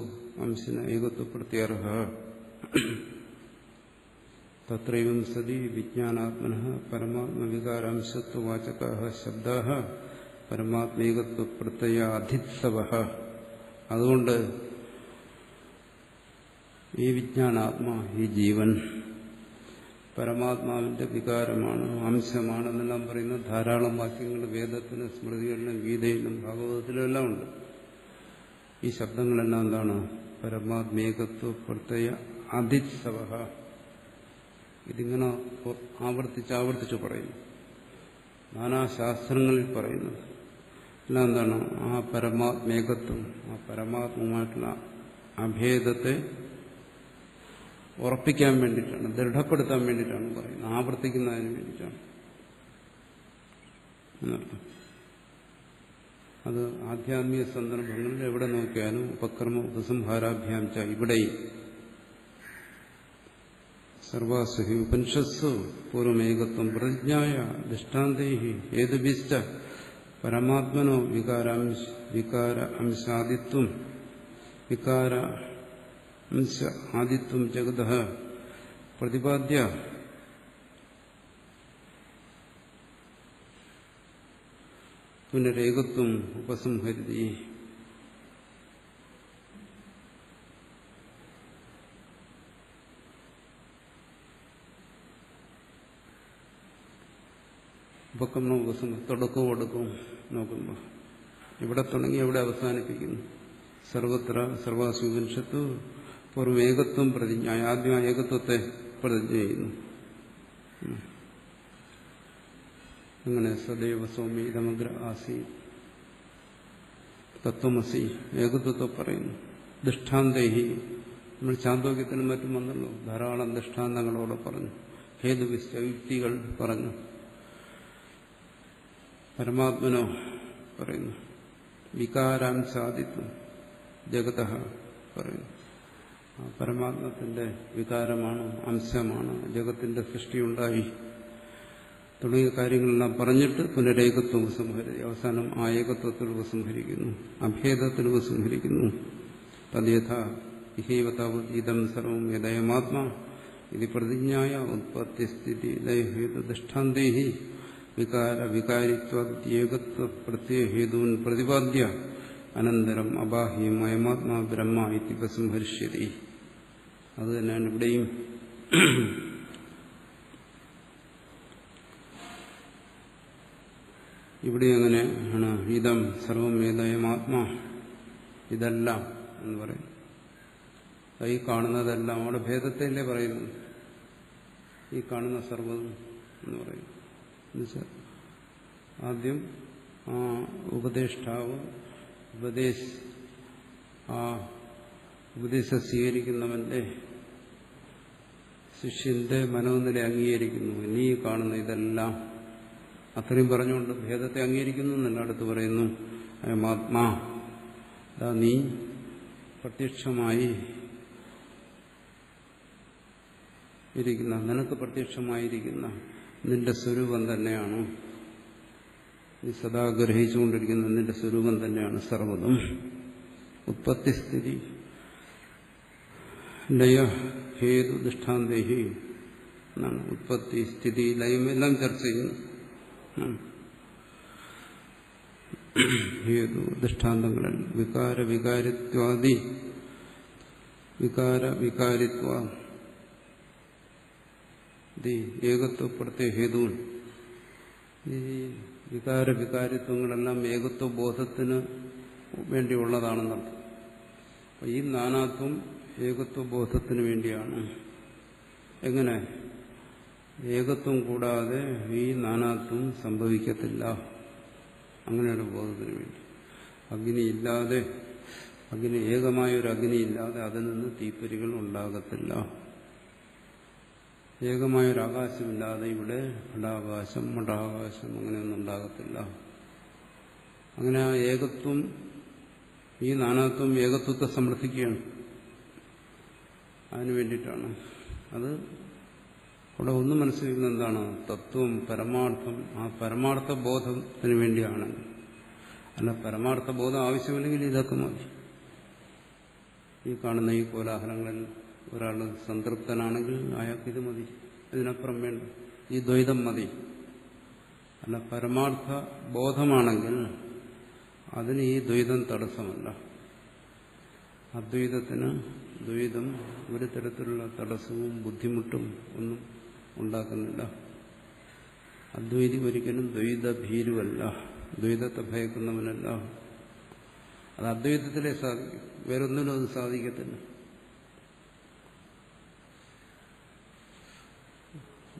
അംശിന ഏകത്വപ്പെടുത്തിയർഹ തത്രൈവം സതി വിജ്ഞാനാത്മനഃ പരമാത്മവികാരാംശത്വവാചകഃ ശബ്ദഃ പരമാത്മേകത്വപ്രത്യയാധിത്സവഃ. അതുകൊണ്ട് ഈ വിജ്ഞാനാത്മാ, ഈ ജീവൻ പരമാത്മാവിന്റെ വികാരമാണ്, അംശമാണ് എന്നെല്ലാം പറയുന്ന ധാരാളം വാക്യങ്ങൾ വേദത്തിലും സ്മൃതികളിലും ഗീതയിലും ഭാഗവതത്തിലും എല്ലാം ഉണ്ട്. ഈ ശബ്ദങ്ങളെല്ലാം എന്താണ്? പരമാത്മേകത്വ പ്രത്യയ അധിത്സവഃ. ഇതിങ്ങനെ ആവർത്തിച്ച് പറയുന്നു. നാനാശാസ്ത്രങ്ങളിൽ പറയുന്നത് എല്ലാം എന്താണ്? ആ പരമാത്മേകത്വം, ആ പരമാത്മമായിട്ടുള്ള അഭേദത്തെ ഉറപ്പിക്കാൻ വേണ്ടിയിട്ടാണ്, ദൃഢപ്പെടുത്താൻ വേണ്ടിയിട്ടാണ് പറയുന്നത്, ആവർത്തിക്കുന്നതിന് വേണ്ടിയിട്ടാണ്. അത് ആധ്യാത്മിക സന്ദർഭങ്ങളിൽ എവിടെ നോക്കിയാലും ഉപക്രമ ഉപസംഹാരാഭ്യാം ച ഇവിടെയും സർവാസു ഹി ഉപനിഷത്സു പൂർവമേകത്വം പ്രതിജ്ഞായ ദൃഷ്ടാന്തൈഹി ഏതുഭിശ്ച പരമാത്മനോ വികാര അംശാദിത്വം വികാര അംശ ആദിത്വം ജഗതഃ പ്രതിപാദ്യ പുനരേകത്വം ഉപസംഹരിതി. ഉപക്രമം ഉപസംഹരി, തുടക്കവും ഒടുക്കവും നോക്കുമ്പോൾ ഇവിടെ തുടങ്ങി എവിടെ അവസാനിപ്പിക്കുന്നു? സർവത്ര സർവാസു ഉപനിഷത്തു പൂർവ്വം ഏകത്വം പ്രതിജ്ഞ, ആദ്യം ആ ഏകത്വത്തെ പ്രതിജ്ഞ ചെയ്യുന്നു. അങ്ങനെ സദൈവ സൗമ്യ ഇതമഗ്ര ആസി തത്വമസി, ഏകത്വത്തെ പറയുന്നു. ദൃഷ്ടാന്തേഹി, നമ്മൾ ചാന്തോക്യത്തിനും മറ്റും വന്നല്ലോ, ധാരാളം ദൃഷ്ടാന്തങ്ങളോടെ പറഞ്ഞു, ഹേതുവിശ്ച യുക്തികൾ പറഞ്ഞു. പരമാത്മനോ പറയുന്നു, വികാരാംശാദിത്വം ജഗതഃ പറയുന്നു. പരമാത്മത്തിന്റെ വികാരമാണ്, അംശമാണ്, ജഗത്തിന്റെ സൃഷ്ടിയുണ്ടായി തുടങ്ങിയ കാര്യങ്ങളെല്ലാം പറഞ്ഞിട്ട് പുനരേകത്വം ഉപസംഹരി, അവസാനം ആ ഏകത്വത്തിൽ ഉപസംഹരിക്കുന്നു, അഭേദത്തിൽ ഉപസംഹരിക്കുന്നു. തദ്യഥ ഇഹൈവതാവതീതം സർവം യദയമാത്മാ ഇത് പ്രതിജ്ഞായ ഉത്പത്തിസ്ഥിതി ലയഹേതുദൃഷ്ടാന്തേഹി വികാര വികാരിത്വ ഏകത്വ പ്രത്യയഹേതൂൻ പ്രതിപാദ്യ അനന്തരം അബാഹ്യം അയമാത്മാ ബ്രഹ്മ ഇത്യുപസംഹരിഷ്യതി. അത് തന്നെയാണ് ഇവിടെയും. ഇവിടെ എങ്ങനെയാണ് ഇതം സർവം ഏതയമാത്മാ, ഇതെല്ലാം എന്ന് പറയും. ഈ കാണുന്നതെല്ലാം അവിടെ ഭേദത്തെയല്ലേ പറയുന്നു. ഈ കാണുന്ന സർവ്വം എന്ന് പറയും. എന്നുവെച്ചാൽ ആദ്യം ആ ഉപദേഷ്ടാവ് ഉപദേശം സ്വീകരിക്കുന്നവന്റെ ശിഷ്യന്റെ മനോനില അംഗീകരിക്കുന്നു. നീ കാണുന്ന ഇതെല്ലാം അത്രയും പറഞ്ഞുകൊണ്ട് ഭേദത്തെ അംഗീകരിക്കുന്നു എന്നല്ല. അടുത്ത് പറയുന്നു അയമാത്മാ, നീ പ്രത്യക്ഷമായി ഇരിക്കുന്ന, നിനക്ക് പ്രത്യക്ഷമായിരിക്കുന്ന നിന്റെ സ്വരൂപം തന്നെയാണ്. നീ സദാ ഗ്രഹിച്ചുകൊണ്ടിരിക്കുന്ന നിന്റെ സ്വരൂപം തന്നെയാണ് സർവ്വതും. ഉത്പത്തിസ്ഥിതി ലയ ഹേതു ദൃഷ്ടാന്തേഹി എന്നാണ്. ഉത്പത്തി, സ്ഥിതി, ലയം എല്ലാം ചർച്ച ചെയ്യുന്നു. ഹേതു ദൃഷ്ടാന്തങ്ങളിൽ വികാര വികാരിത്വാദി വികാരിത്വ ഏകത്വപ്പെടുത്തിയ ഹേതുവിൽ ഈ വികാര വികാരിത്വങ്ങളെല്ലാം ഏകത്വ ബോധത്തിന് വേണ്ടിയുള്ളതാണെന്നർത്ഥം. ഈ നാനാത്വം ഏകത്വ ബോധത്തിന് വേണ്ടിയാണ്. എങ്ങനെ? ഏകത്വം കൂടാതെ ഈ നാനാത്വം സംഭവിക്കത്തില്ല. അങ്ങനെയൊരു ബോധത്തിന് വേണ്ടി. അഗ്നിയില്ലാതെ, അഗ്നി ഏകമായൊരു അഗ്നിയില്ലാതെ അതിൽ നിന്ന് തീപ്പൊരികൾ ഉണ്ടാകത്തില്ല. ഏകമായൊരാകാശമില്ലാതെ ഇവിടെ ഘടാകാശം, മഠാകാശം അങ്ങനെയൊന്നും ഉണ്ടാകത്തില്ല. അങ്ങനെ ആ ഏകത്വം, ഈ നാനാത്വം ഏകത്വത്തെ സമർത്ഥിക്കുകയാണ്. അതിനു വേണ്ടിയിട്ടാണ്. അത് അവിടെ ഒന്ന് മനസ്സിലാക്കുന്നത് എന്താണ്? തത്വം, പരമാർത്ഥം. ആ പരമാർത്ഥ ബോധത്തിന് വേണ്ടിയാണ്. അല്ല, പരമാർത്ഥ ബോധം ആവശ്യമില്ലെങ്കിൽ ഇതൊക്കെ മതി. ഈ കാണുന്ന ഈ കോലാഹലങ്ങളിൽ ഒരാൾ സംതൃപ്തനാണെങ്കിൽ അയാൾക്ക് ഇത് മതി, ഇതിനപ്പുറം വേണ്ട. ഈ ദ്വൈതം മതി. അല്ല, പരമാർത്ഥ ബോധമാണെങ്കിൽ അതിന് ഈ ദ്വൈതം തടസ്സമല്ല. അദ്വൈതത്തിന് ദ്വൈതം ഒരു തരത്തിലുള്ള തടസ്സവും ബുദ്ധിമുട്ടും ഒന്നും ഉണ്ടാക്കുന്നില്ല. അദ്വൈതി ഒരിക്കലും ദ്വൈത ഭീരുവല്ല, ദ്വൈതത്തെ ഭയക്കുന്നവനല്ല. അത് അദ്വൈതത്തിലേ സാധിക്കും, വേറൊന്നിനും അത് സാധിക്കത്തില്ല.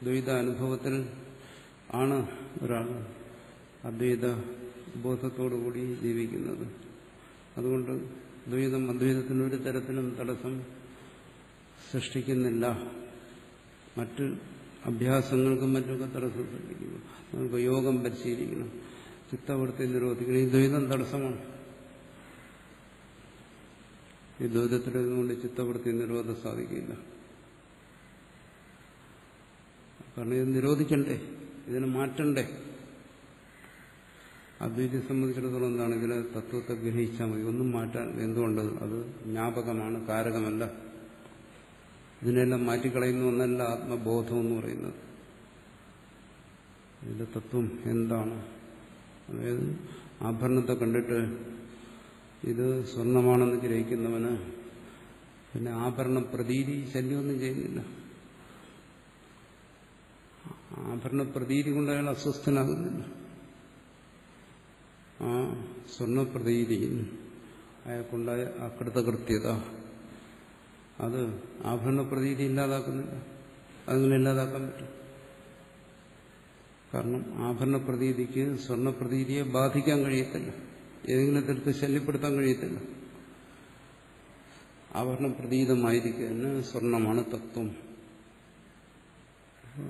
ദ്വൈത അനുഭവത്തിൽ ആണ് ഒരാൾ അദ്വൈത ബോധത്തോടുകൂടി ജീവിക്കുന്നത്. അതുകൊണ്ട് ദ്വൈതം അദ്വൈതത്തിന് ഒരു തരത്തിലും തടസ്സം സൃഷ്ടിക്കുന്നില്ല. മറ്റ് അഭ്യാസങ്ങൾക്കും മറ്റൊക്കെ തടസ്സം സൃഷ്ടിക്കുന്നു. നമുക്ക് യോഗം പരിശീലിക്കണം, ചിത്തവൃത്തി നിരോധിക്കണം. ഈ ദ്വൈതം തടസ്സമാണ്. ഈ ദ്വൈതത്തിലതുകൊണ്ട് ചിത്തവൃത്തി നിരോധം സാധിക്കില്ല. കാരണം ഇത് നിരോധിക്കണ്ടേ, ഇതിനെ മാറ്റണ്ടേ. അദ്വൈതത്തെ സംബന്ധിച്ചിടത്തോളം എന്താണ്? ഇതിലെ തത്വത്തെ ഗ്രഹിച്ചാൽ മതി, ഒന്നും മാറ്റാൻ. എന്തുകൊണ്ട്? അത് ജ്ഞാപകമാണ്, കാരകമല്ല. ഇതിനെല്ലാം മാറ്റിക്കളയുന്ന ഒന്നല്ല ആത്മബോധം എന്ന് പറയുന്നത്. ഇതിന്റെ തത്വം എന്താണ്? അതായത് ആഭരണത്തെ കണ്ടിട്ട് ഇത് സ്വർണമാണെന്ന് ഗ്രഹിക്കുന്നവന് പിന്നെ ആഭരണ പ്രതീതി ശല്യമൊന്നും ചെയ്യുന്നില്ല. ആഭരണ പ്രതീതി കൊണ്ട് അയാൾ അസ്വസ്ഥനാകുന്നില്ല. ആ സ്വർണപ്രതീതിയിൽ അയാൾക്കുണ്ടായ അകൃതകൃത്യത അത് ആഭരണ പ്രതീതി ഇല്ലാതാക്കുന്നില്ല. അതിങ്ങനെ ഇല്ലാതാക്കാൻ പറ്റും. കാരണം ആഭരണ പ്രതീതിക്ക് സ്വർണപ്രതീതിയെ ബാധിക്കാൻ കഴിയത്തില്ല, ഏതെങ്കിലും തരത്തിൽ ശല്യപ്പെടുത്താൻ കഴിയത്തില്ല. ആഭരണ പ്രതീതമായിരിക്കുന്ന സ്വർണമാണ് തത്വം.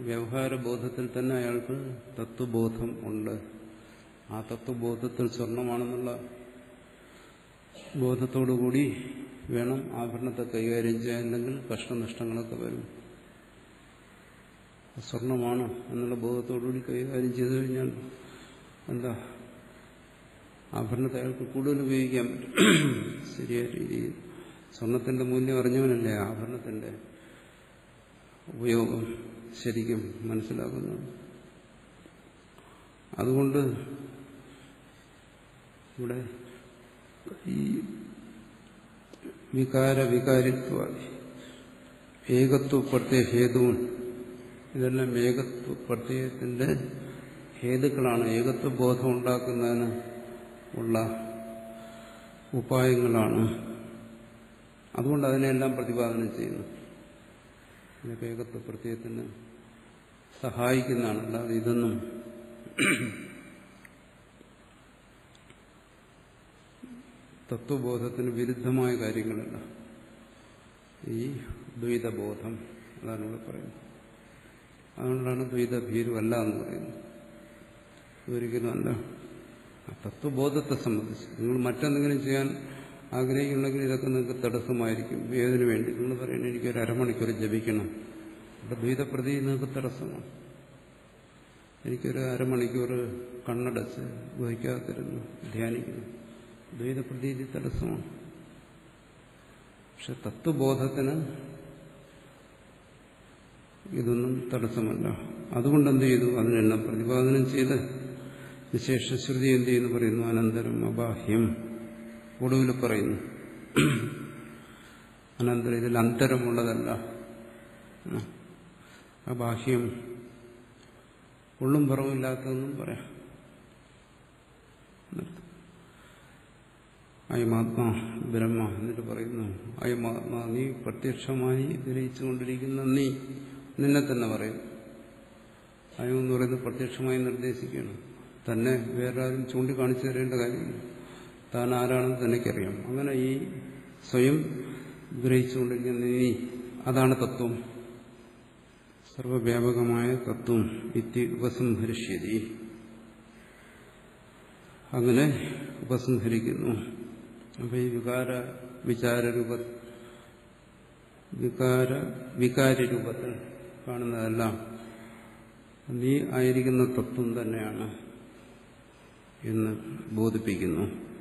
വ്യവഹാര ബോധത്തിൽ തന്നെ അയാൾക്ക് തത്വബോധം ഉണ്ട്. ആ തത്വബോധത്തിൽ സ്വർണമാണെന്നുള്ള ബോധത്തോടുകൂടി വേണം ആഭരണത്തെ കൈകാര്യം ചെയ്യാൻ. അല്ലെങ്കിൽ കഷ്ടനഷ്ടങ്ങളൊക്കെ വരും. സ്വർണമാണ് എന്നുള്ള ബോധത്തോടുകൂടി കൈകാര്യം ചെയ്തു കഴിഞ്ഞാൽ എന്താ, ആഭരണത്തെ അയാൾക്ക് കൂടുതൽ ഉപയോഗിക്കാൻ പറ്റും ശരിയായ രീതിയിൽ. സ്വർണത്തിന്റെ മൂല്യം അറിഞ്ഞവനല്ലേ ആഭരണത്തിന്റെ ഉപയോഗം ശരിക്കും മനസ്സിലാക്കുന്നത്. അതുകൊണ്ട് ഇവിടെ ഈ വികാരിത്വാദി ഏകത്വ പ്രത്യയ ഹേതുവും ഇതെല്ലാം ഏകത്വ പ്രത്യയത്തിന്റെ ഹേതുക്കളാണ്. ഏകത്വ ബോധം ഉണ്ടാക്കുന്നതിന് ഉള്ള ഉപായങ്ങളാണ്. അതുകൊണ്ട് അതിനെല്ലാം പ്രതിപാദനം ചെയ്യുന്നു. ഇതൊക്കെ ഏകത്വ പ്രത്യയത്തിന് സഹായിക്കുന്നതാണ്. അല്ലാതെ ഇതൊന്നും തത്വബോധത്തിന് വിരുദ്ധമായ കാര്യങ്ങളല്ല. ഈ ദ്വൈതബോധം അതാണ് ഇവിടെ പറയുന്നത്. അതുകൊണ്ടാണ് ദ്വൈതഭീരുവല്ല എന്ന് പറയുന്നത്. ഒരിക്കലും അല്ല. തത്വബോധത്തെ സംബന്ധിച്ച് നിങ്ങൾ മറ്റെന്തെങ്കിലും ചെയ്യാൻ ആഗ്രഹിക്കുന്നുണ്ടെങ്കിൽ ഇതൊക്കെ നിങ്ങൾക്ക് തടസ്സമായിരിക്കും. ഏതിനു വേണ്ടി നിങ്ങൾ പറയുന്നത് എനിക്കൊരു അരമണിക്കൂർ ജപിക്കണം, ഇവിടെ ദ്വൈതപ്രതി നിങ്ങൾക്ക് തടസ്സമാണ്. എനിക്കൊരു അരമണിക്കൂർ കണ്ണടച്ച് വഹിക്കാതിരുന്നു ധ്യാനിക്കുന്നു, ദ്വൈതപ്രതീതി തടസ്സമാണ്. പക്ഷെ തത്വബോധത്തിന് ഇതൊന്നും തടസ്സമല്ല. അതുകൊണ്ട് എന്ത് ചെയ്തു? അതിനെല്ലാം പ്രതിപാദനം ചെയ്ത് വിശേഷശ്രുതി എന്ത് ചെയ്യുന്നു പറയുന്നു? അനന്തരം അബാഹ്യം. ഒടുവിൽ പറയുന്നു അനന്തരം ഇതിൽ അന്തരമുള്ളതല്ല, അബാഹ്യം ഉള്ളും പുറമില്ലാത്തതെന്നും പറയാം. അയമാത്മാ ബ്രഹ്മ എന്നിട്ട് പറയുന്നു, അയമാത്മാ നീ പ്രത്യക്ഷമായി ഗ്രഹിച്ചുകൊണ്ടിരിക്കുന്ന നീ നിന്നെ തന്നെ പറയും. അയം എന്ന് പറയുന്നത് പ്രത്യക്ഷമായി നിർദ്ദേശിക്കണം. തന്നെ വേറെ ആരും ചൂണ്ടിക്കാണിച്ചു തരേണ്ട കാര്യമില്ല. താൻ ആരാണെന്ന് തനിക്കറിയാം. അങ്ങനെ ഈ സ്വയം ഗ്രഹിച്ചുകൊണ്ടിരിക്കുന്ന നീ, അതാണ് തത്വം, സർവവ്യാപകമായ തത്വം. ഇത്തി ഉപസംഹരിഷ്യതി, അങ്ങനെ ഉപസംഹരിക്കുന്നു. അപ്പൊ ഈ വികാരരൂപത്തിൽ കാണുന്നതെല്ലാം നീ ആയിരിക്കുന്ന തത്വം തന്നെയാണ് എന്ന് ബോധിപ്പിക്കുന്നു.